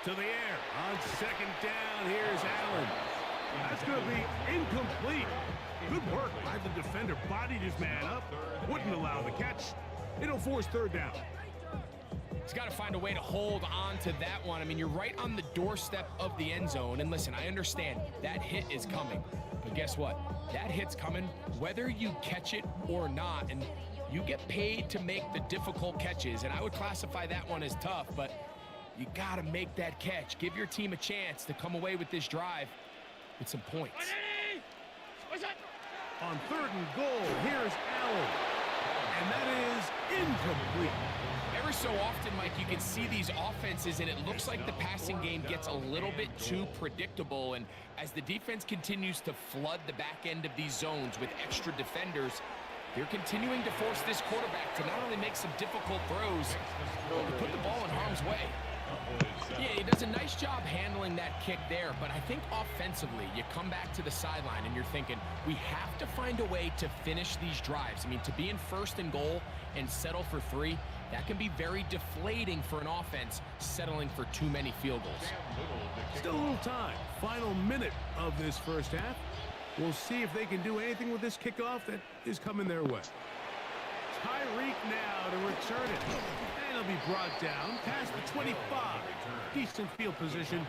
To the air on 2nd down. Here's Allen. That's going to be incomplete. Good work by the defender. Bodied his man up. Wouldn't allow the catch. It'll force 3rd down. He's got to find a way to hold on to that one. I mean, you're right on the doorstep of the end zone. And listen, I understand that hit is coming. But guess what? That hit's coming whether you catch it or not. And you get paid to make the difficult catches. And I would classify that one as tough. But you got to make that catch. Give your team a chance to come away with this drive with some points. On 3rd and goal, here's Allen. And that is incomplete. Every so often, Mike, you can see these offenses, and it looks like the passing game gets a little bit too predictable. And as the defense continues to flood the back end of these zones with extra defenders, they're continuing to force this quarterback to not only make some difficult throws, but to put the ball in harm's way. Yeah, he does a nice job handling that kick there, but I think offensively, you come back to the sideline and you're thinking, we have to find a way to finish these drives. I mean, to be in 1st and goal and settle for 3, that can be very deflating for an offense settling for too many field goals. Still a little time. Final minute of this first half. We'll see if they can do anything with this kickoff that is coming their way. Tyreek now to return it. And it'll be brought down past the 25. Decent field position.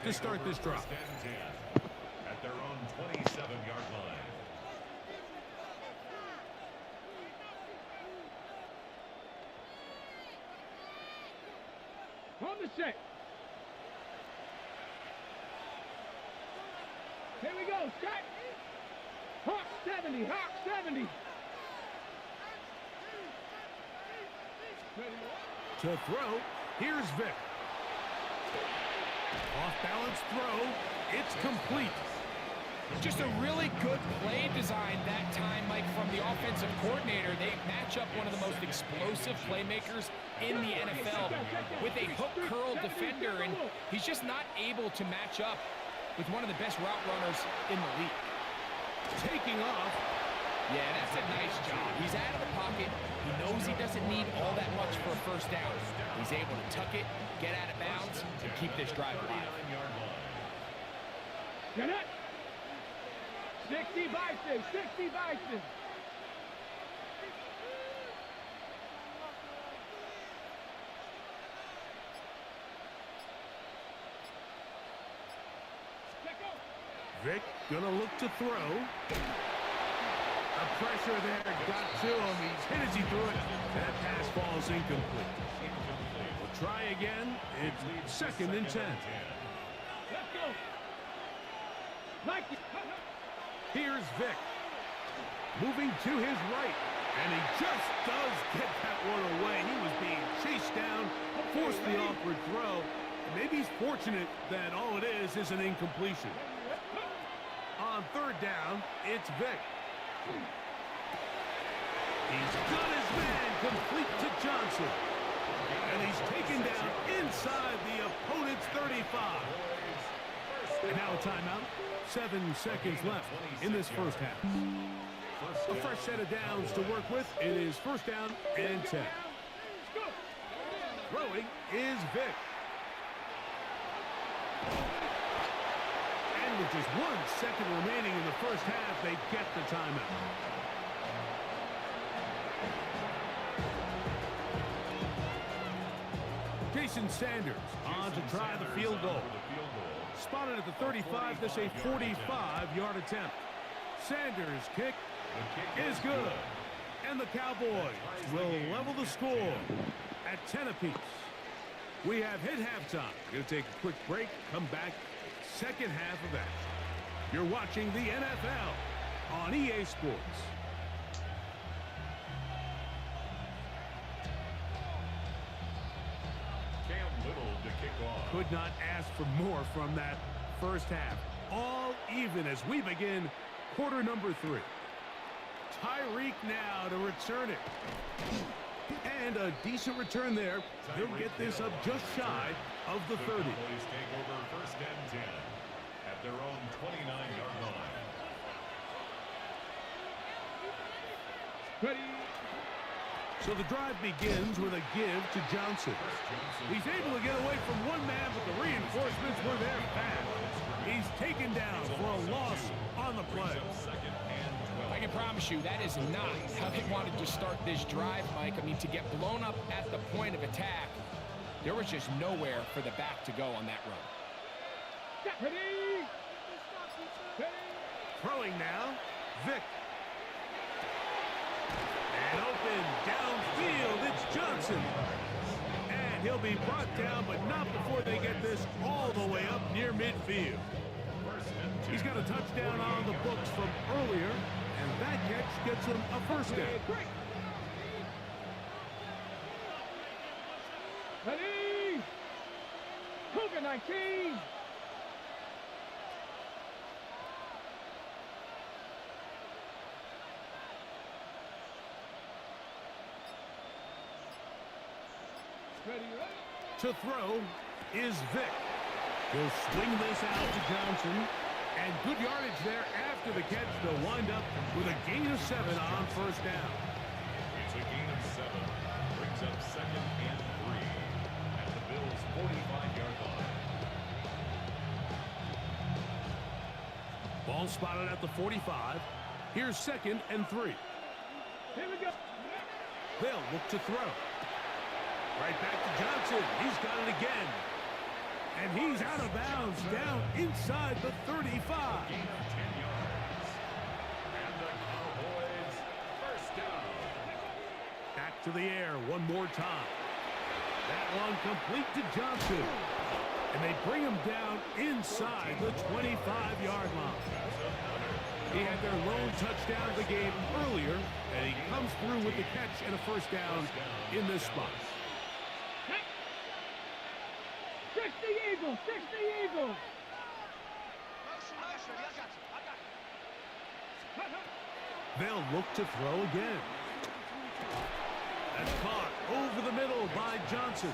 to start this drive. First and 10 at their own 27-yard line. On the set. Here we go, set. Hawk 70, Hawk 70. To throw, here's Vic. Off-balance throw, it's complete. Just a really good play design that time, Mike, from the offensive coordinator. They match up one of the most explosive playmakers in the NFL with a hook curl defender, and he's just not able to match up with one of the best route runners in the league. Taking off. Yeah, that's a nice job. He's out of the pocket. He knows he doesn't need all that much for a first down. He's able to tuck it, get out of bounds, and keep this drive alive. Get it. 60 Bison, 60 Bison. Vic gonna look to throw. A pressure there got to him. He's hit as he threw it. That pass falls incomplete. We'll try again. It's second and 10. Let's go. Mikey. Here's Vic. Moving to his right. And he just does get that one away. He was being chased down, forced the awkward throw. Maybe he's fortunate that all it is an incompletion. On third down, it's Vic. He's got his man complete to Johnson. And he's taken down inside the opponent's 35. And now a timeout. 7 seconds left in this first half. A fresh set of downs to work with. It is first down and 10. Throwing is Vic. And with just 1 second remaining in the first half, they get the timeout. Jason Sanders on to try the field goal. Spotted at the 35, this a 45-yard attempt. Sanders' kick is good. And the Cowboys will level the score at 10 apiece. We have hit halftime. We're going to take a quick break, come back, second half of action. You're watching the NFL on EA Sports. Could not ask for more from that first half. All even as we begin quarter number 3. Tyreek now to return it. And a decent return there. He'll get this up just shy of the 30. Cowboys take over first and 10 at their own 29-yard line. Ready. So the drive begins with a give to Johnson. He's able to get away from one man, but the reinforcements were there fast. He's taken down for a loss on the play. I can promise you that is not how they wanted to start this drive, Mike. I mean, to get blown up at the point of attack, there was just nowhere for the back to go on that run. Ready. Throwing now, Vic. And open downfield, it's Johnson. And he'll be brought down, but not before they get this all the way up near midfield. He's got a touchdown on the books from earlier, and that catch gets him a first down. Ready. Cougar 19. To throw is Vic. He'll swing this out to Johnson. And good yardage there after the catch. They'll wind up with a gain of 7 on first down. It's a gain of 7. Brings up second and 3 at the Bills' 45-yard line. Ball spotted at the 45. Here's second and 3. Here we go. They'll look to throw. Right back to Johnson. He's got it again. And he's out of bounds down inside the 35. Gain of 10 yards. And the Cowboys first down. Back to the air one more time. That one complete to Johnson. And they bring him down inside the 25-yard line. He had their lone touchdown of the game earlier, and he comes through with the catch and a first down in this spot. 60 Eagles! 60 Eagles! They'll look to throw again. And caught over the middle by Johnson.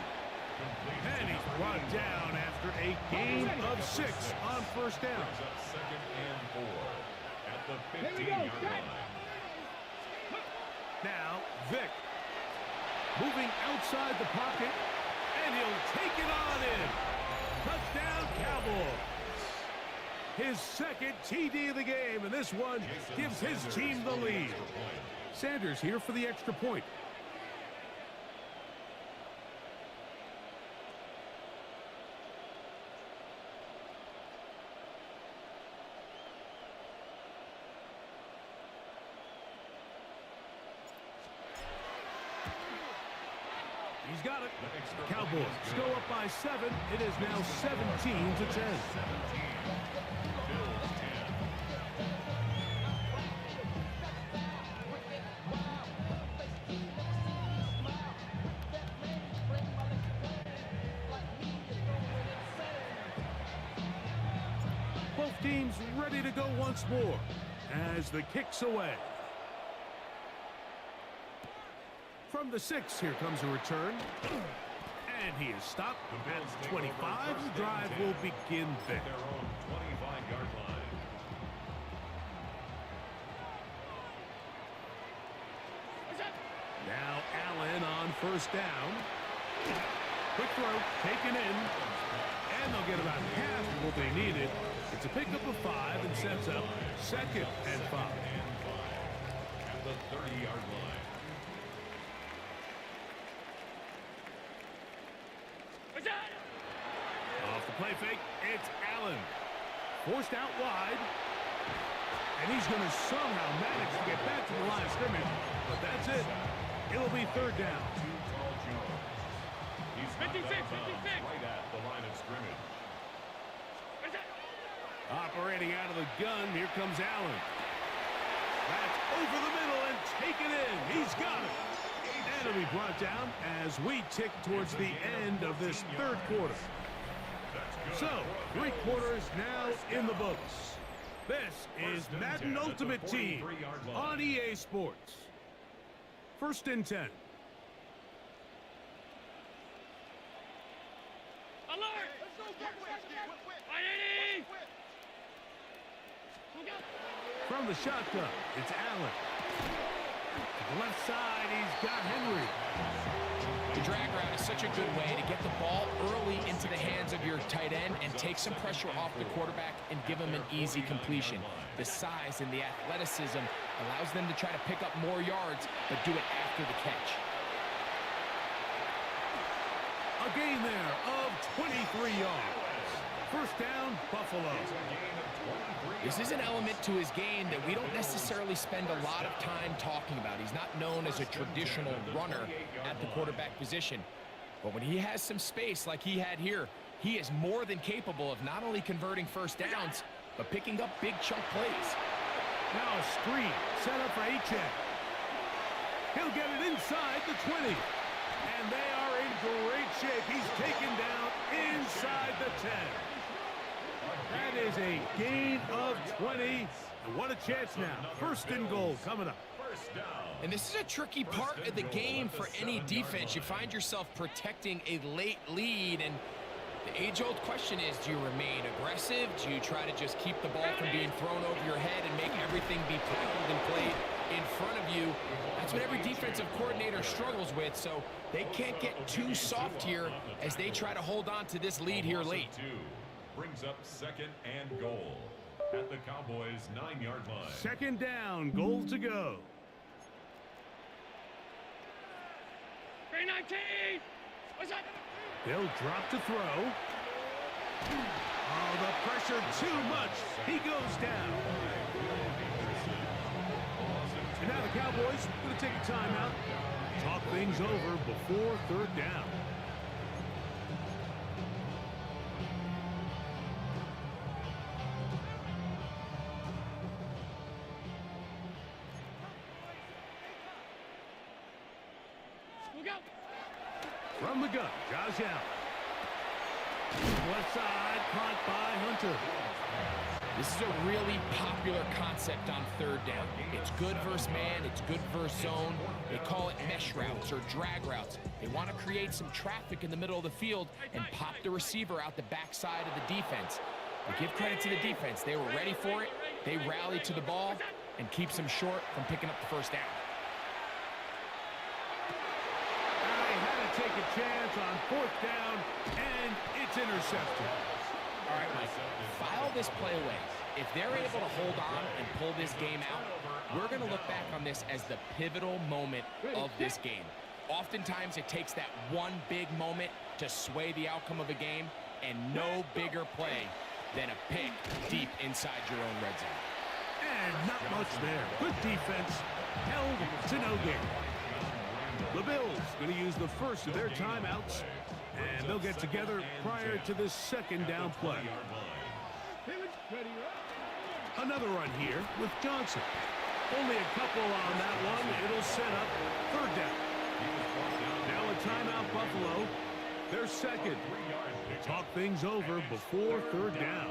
And he's brought down after a gain of 6 on first down. Brings up second and 4 at the Here we go, 15-yard set. line. Now, Vick. Moving outside the pocket. And he'll take it on in. Touchdown, Cowboys. His second TD of the game, and this one gives his team the lead. Sanders here for the extra point. He's got it. Cowboys go up by 7. It is now 17-10. 17. Bills 10. Both teams ready to go once more as the kick's away. From the 6, here comes a return. And he is stopped at 25. The drive will begin there. Their own 25-yard line. Now Allen on first down. Quick throw, taken in. And they'll get about half of what they needed. It's a pickup of 5 and sets up second and 5. At the 30-yard line. Off the play fake, it's Allen. Forced out wide. And he's going to somehow manage to get back to the line of scrimmage. But that's it. It'll be third down. Too tall Jones. He's 56, 56. Right at the line of scrimmage. Operating out of the gun, here comes Allen. That's over the middle and taken in. He's got it. And it'll be brought down as we tick towards the end of this third quarter. So, 3 quarters now in the books. This is Madden Ultimate Team on EA Sports. First and 10. Alert! Let's go, From the shotgun, it's Allen. To the left side, he's got Henry. The drag route is such a good way to get the ball early into the hands of your tight end and take some pressure off the quarterback and give him an easy completion. The size and the athleticism allows them to try to pick up more yards, but do it after the catch. A gain there of 23 yards. First down, Buffalo. This is an element to his game that we don't necessarily spend a lot of time talking about. He's not known as a traditional runner at the quarterback position. But when he has some space like he had here, he is more than capable of not only converting first downs, but picking up big chunk plays. Now a screen set up for Achek. He'll get it inside the 20. And they are in great shape. He's taken down inside the 10. That is a gain of 20. And what a chance now. First and goal coming up. And this is a tricky part of the game for any defense. You find yourself protecting a late lead, and the age-old question is, do you remain aggressive? Do you try to just keep the ball from being thrown over your head and make everything be tackled and played in front of you? That's what every defensive coordinator struggles with, so they can't get too soft here as they try to hold on to this lead here late. Brings up second and goal at the Cowboys' 9-yard line. Second down, goal to go. 319! What's that? They'll drop to throw. Oh, the pressure too much. He goes down. And now the Cowboys going to take a timeout. Talk things over before third down. From the gun, Josh Allen. Left side, caught by Hunter. This is a really popular concept on third down. It's good versus man, it's good versus zone. They call it mesh routes or drag routes. They want to create some traffic in the middle of the field and pop the receiver out the backside of the defense. But give credit to the defense. They were ready for it. They rallied to the ball and keeps them short from picking up the first down. Take a chance on fourth down, and it's intercepted. All right, Mike, file this play away. If they're able to hold on and pull this game out, we're going to look back on this as the pivotal moment of this game. Oftentimes, it takes that one big moment to sway the outcome of a game, and no bigger play than a pick deep inside your own red zone. And not much there. Good defense, held to no gain. The Bills going to use the first of their timeouts, and they'll get together prior to this second down play. Another run here with Johnson. Only a couple on that one. It'll set up third down. Now a timeout, Buffalo. Their second. Talk things over before third down.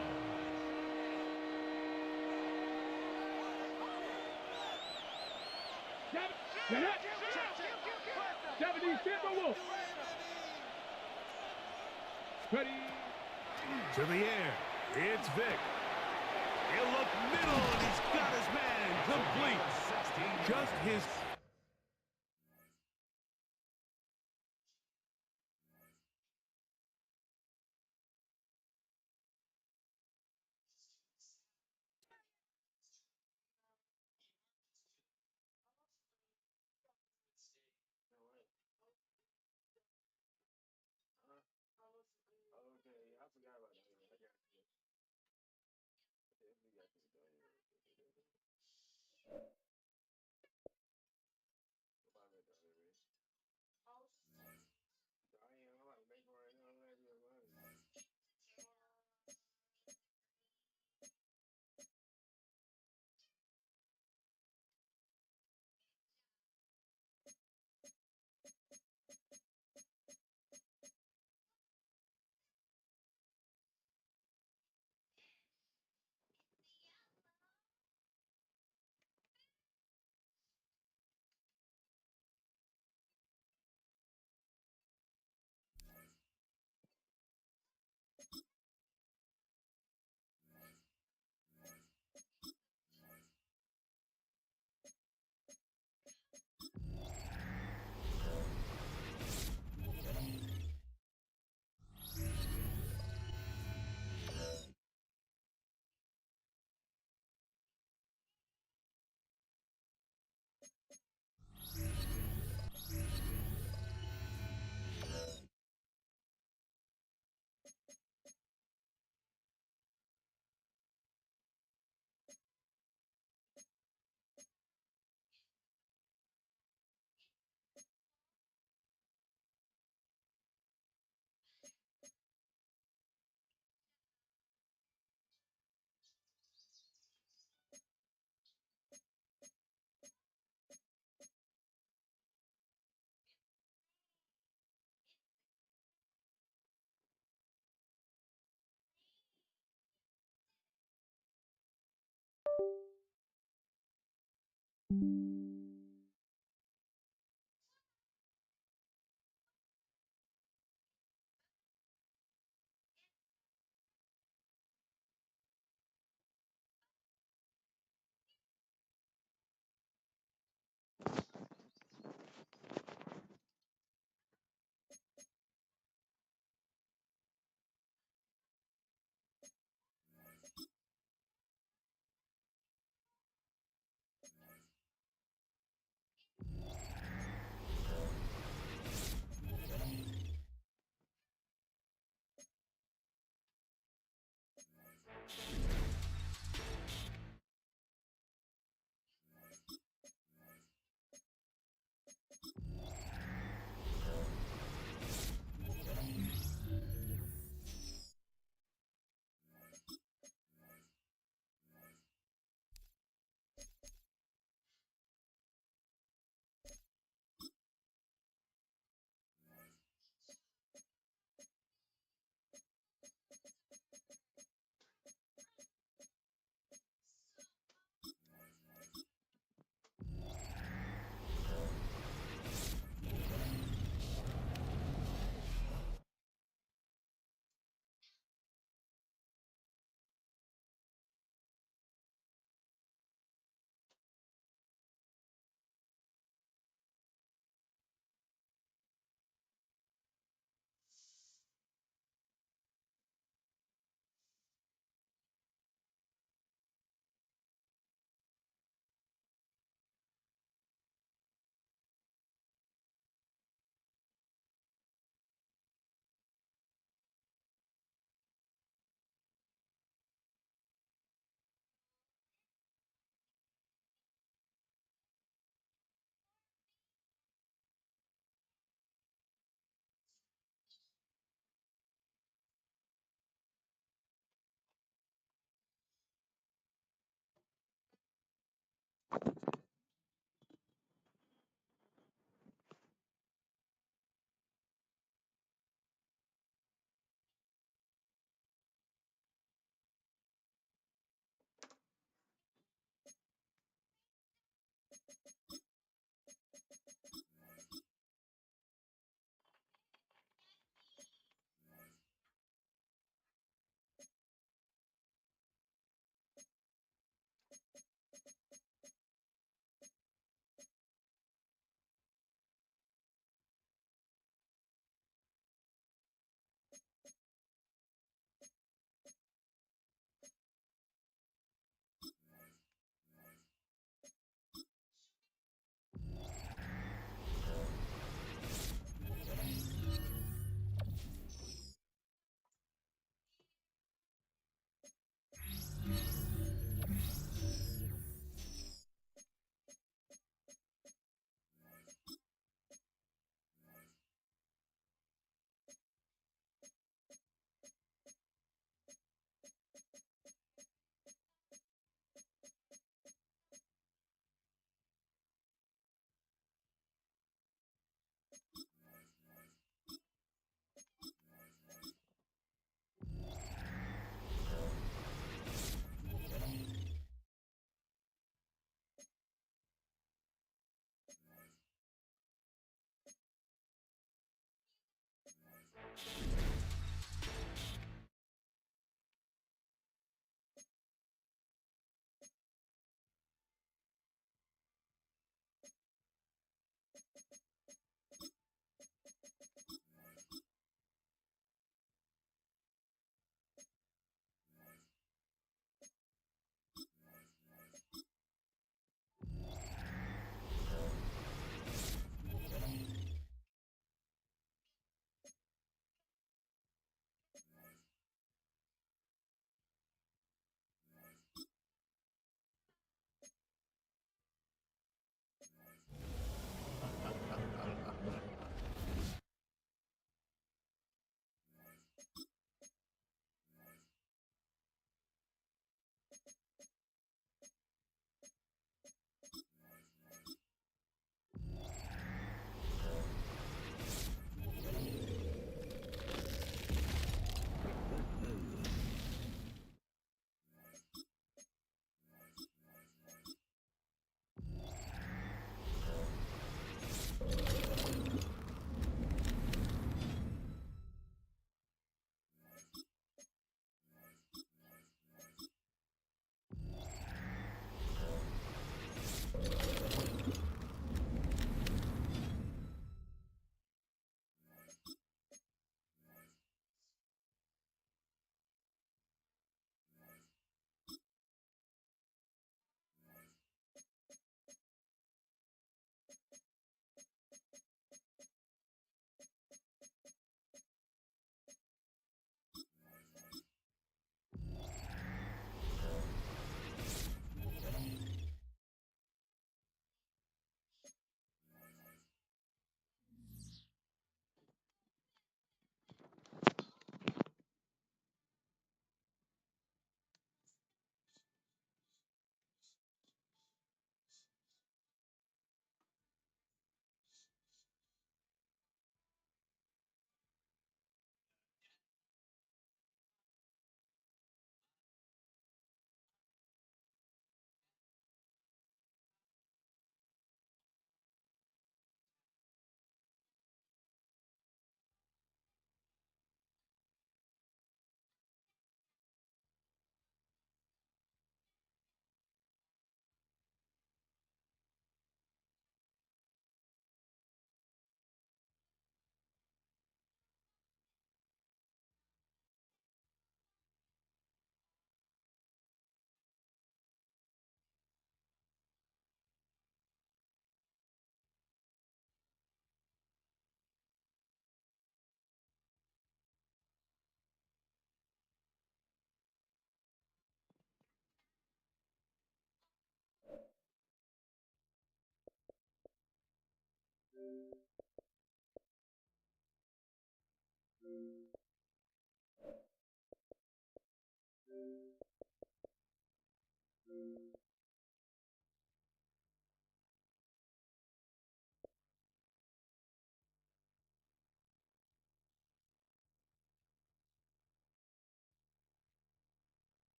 Ready. To the air. It's Vic. He'll look middle, and he's got his man complete. Just his...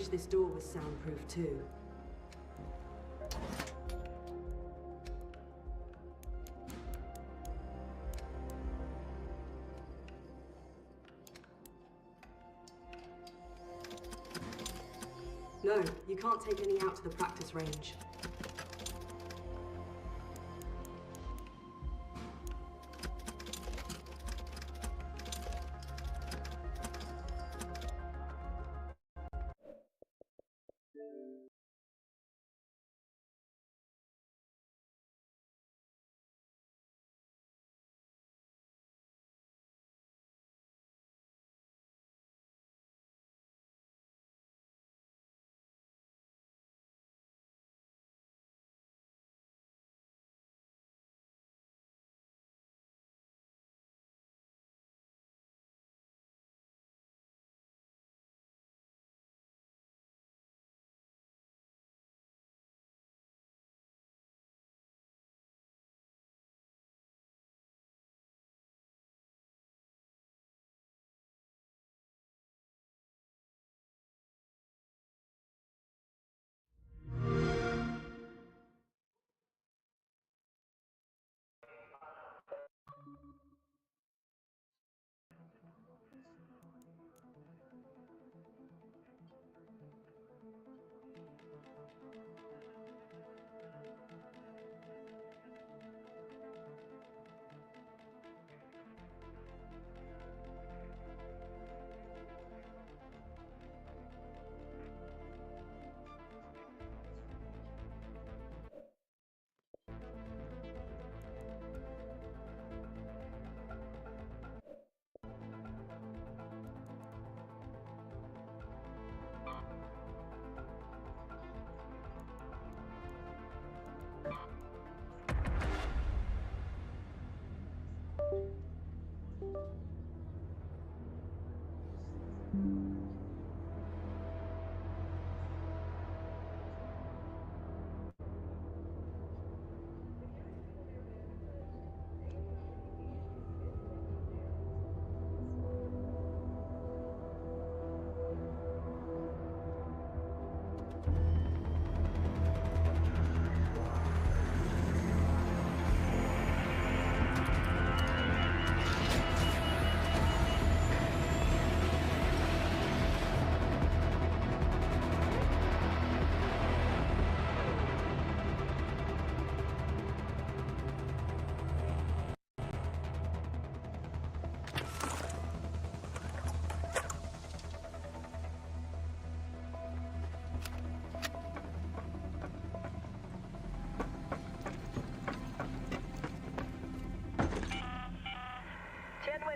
wish this door was soundproof too. No, you can't take any out to the practice range.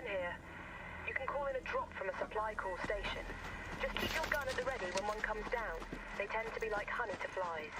Here. You can call in a drop from a supply call station. Just keep your gun at the ready when one comes down. They tend to be like honey to flies.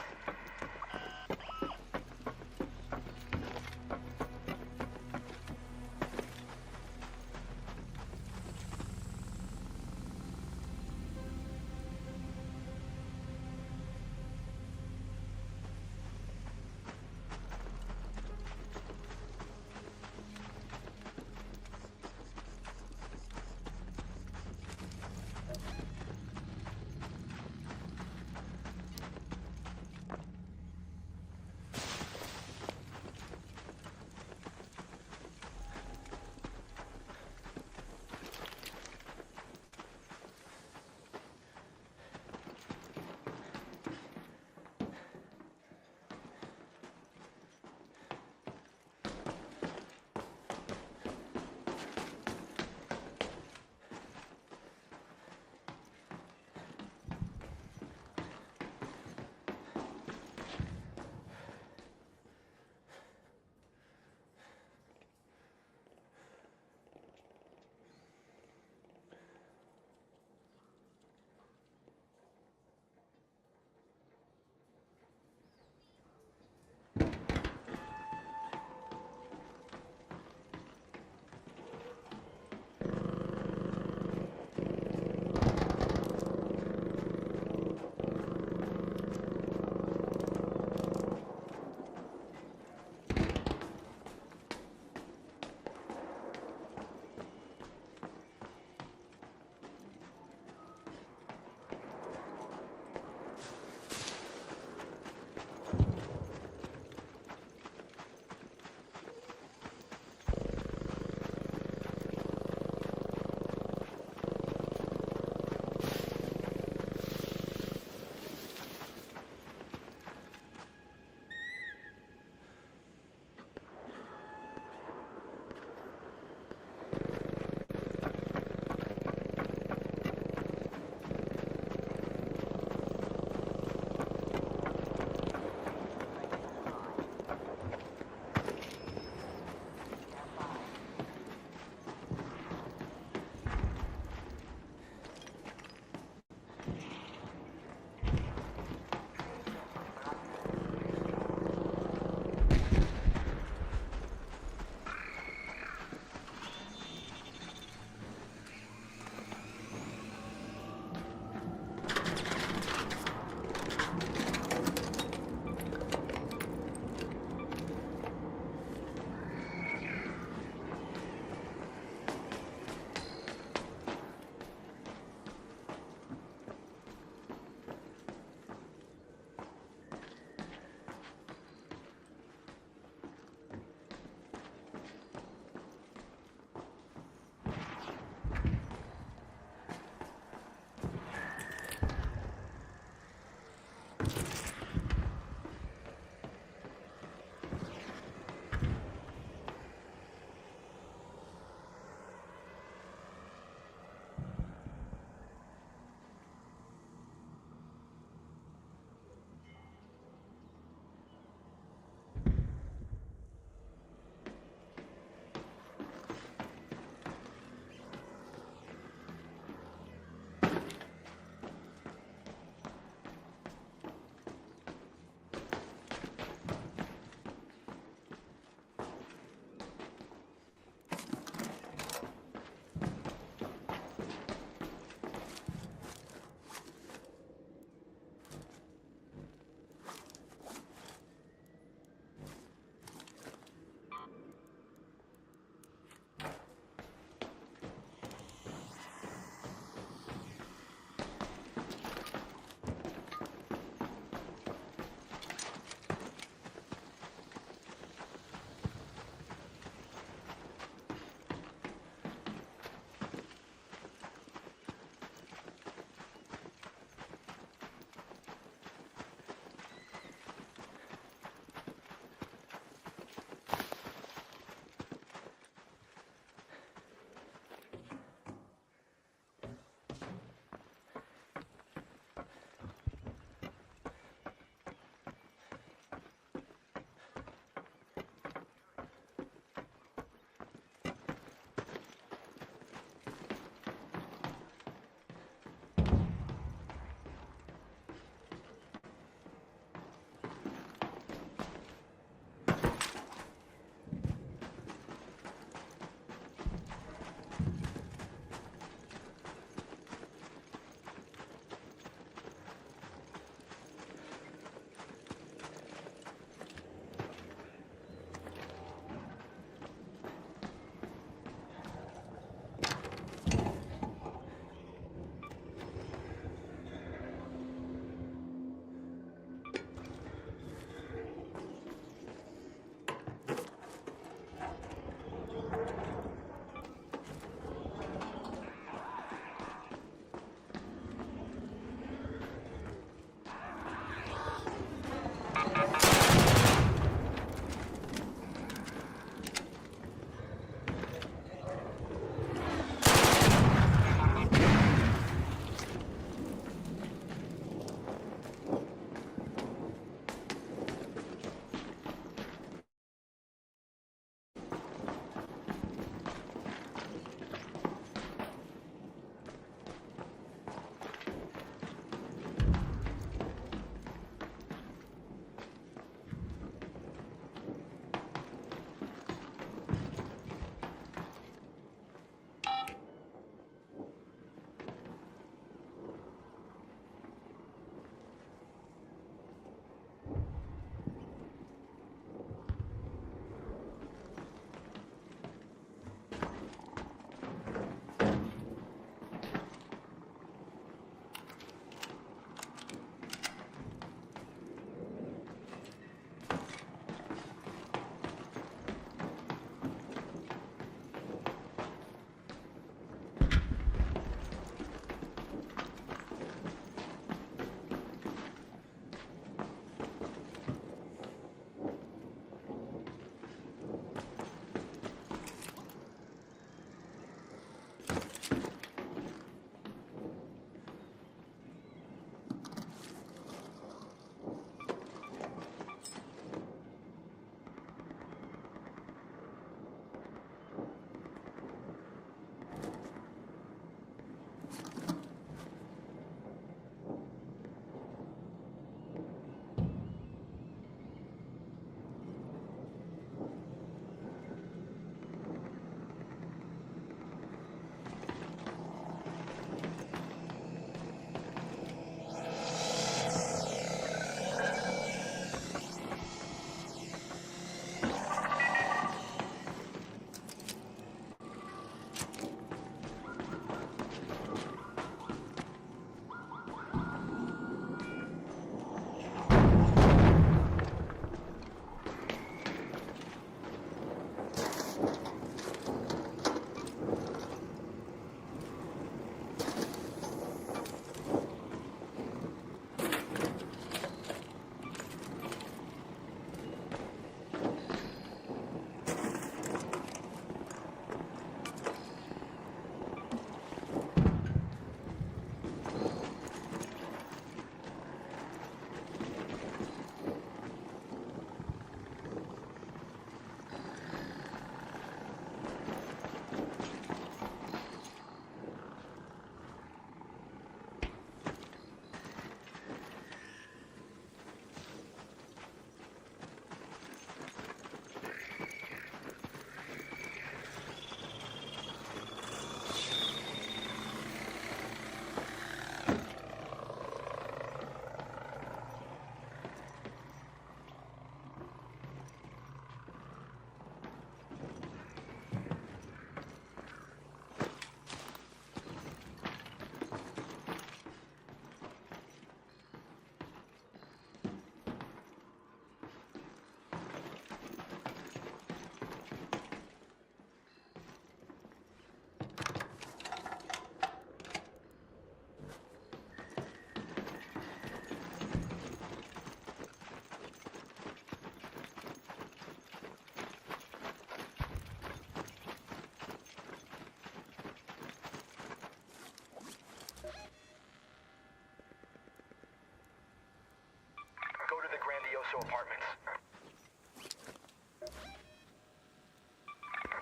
Grandioso Apartments.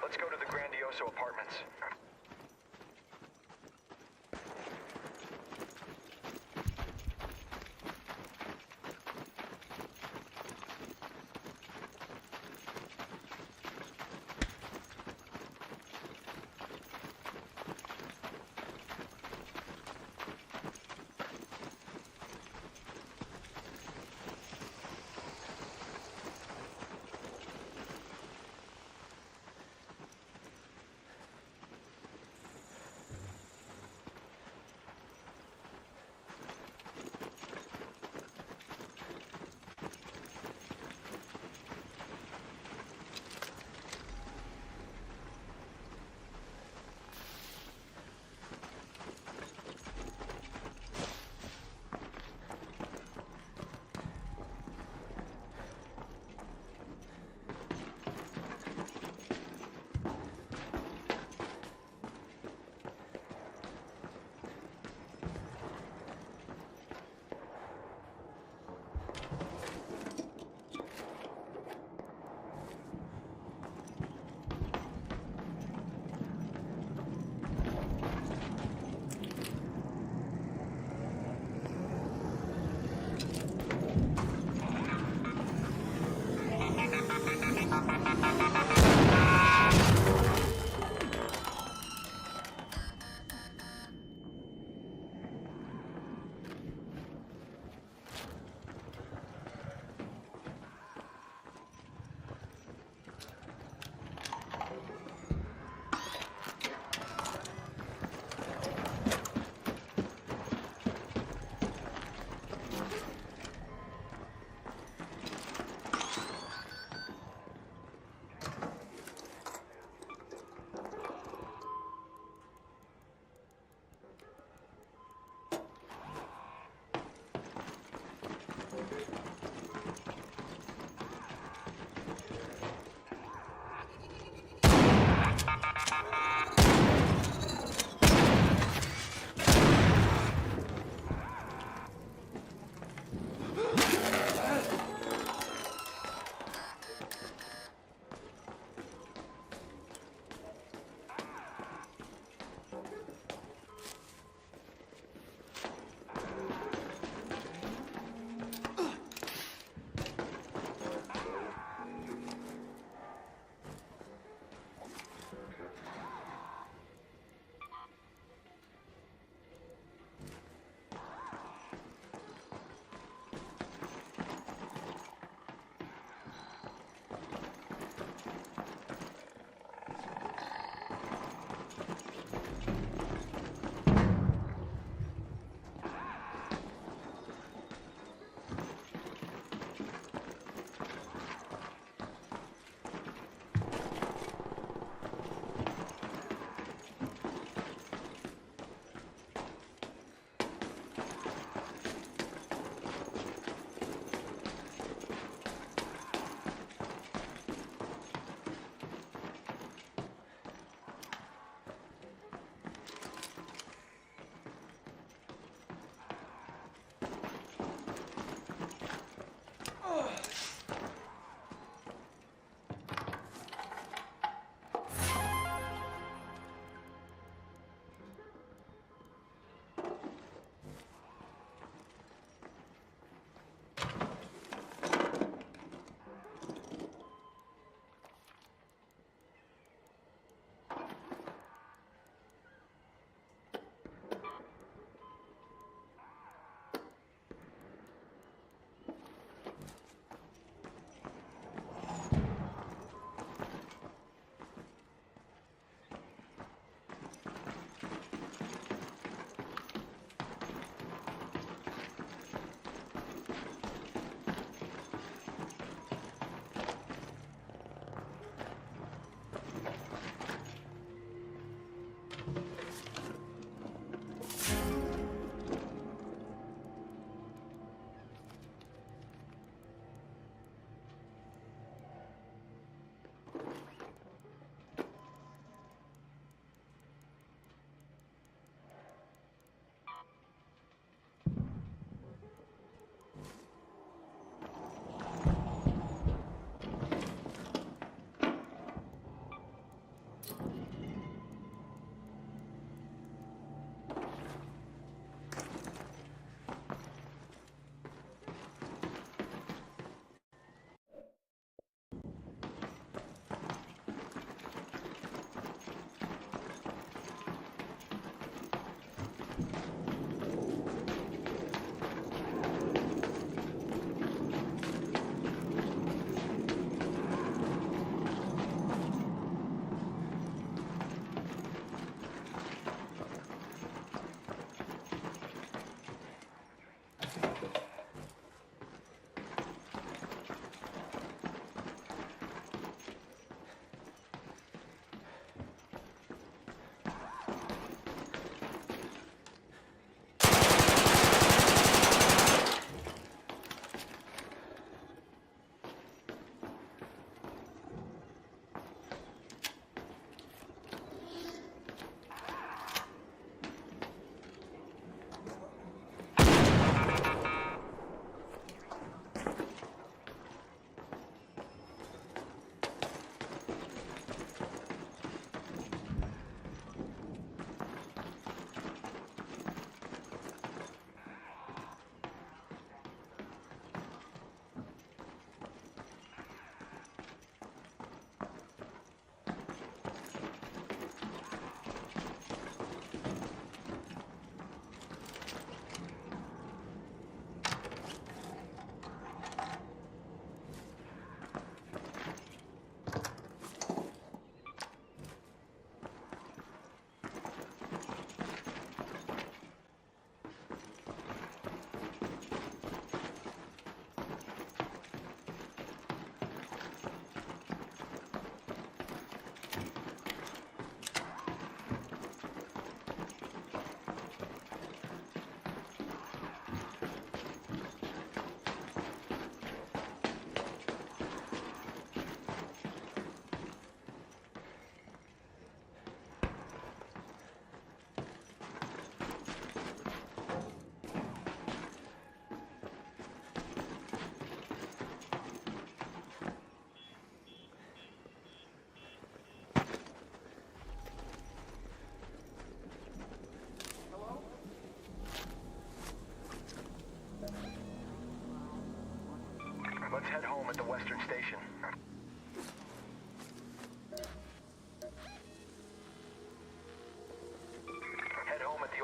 Let's go to the Grandioso Apartments.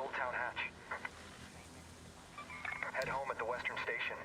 Old Town Hatch. Head home at the Western Station.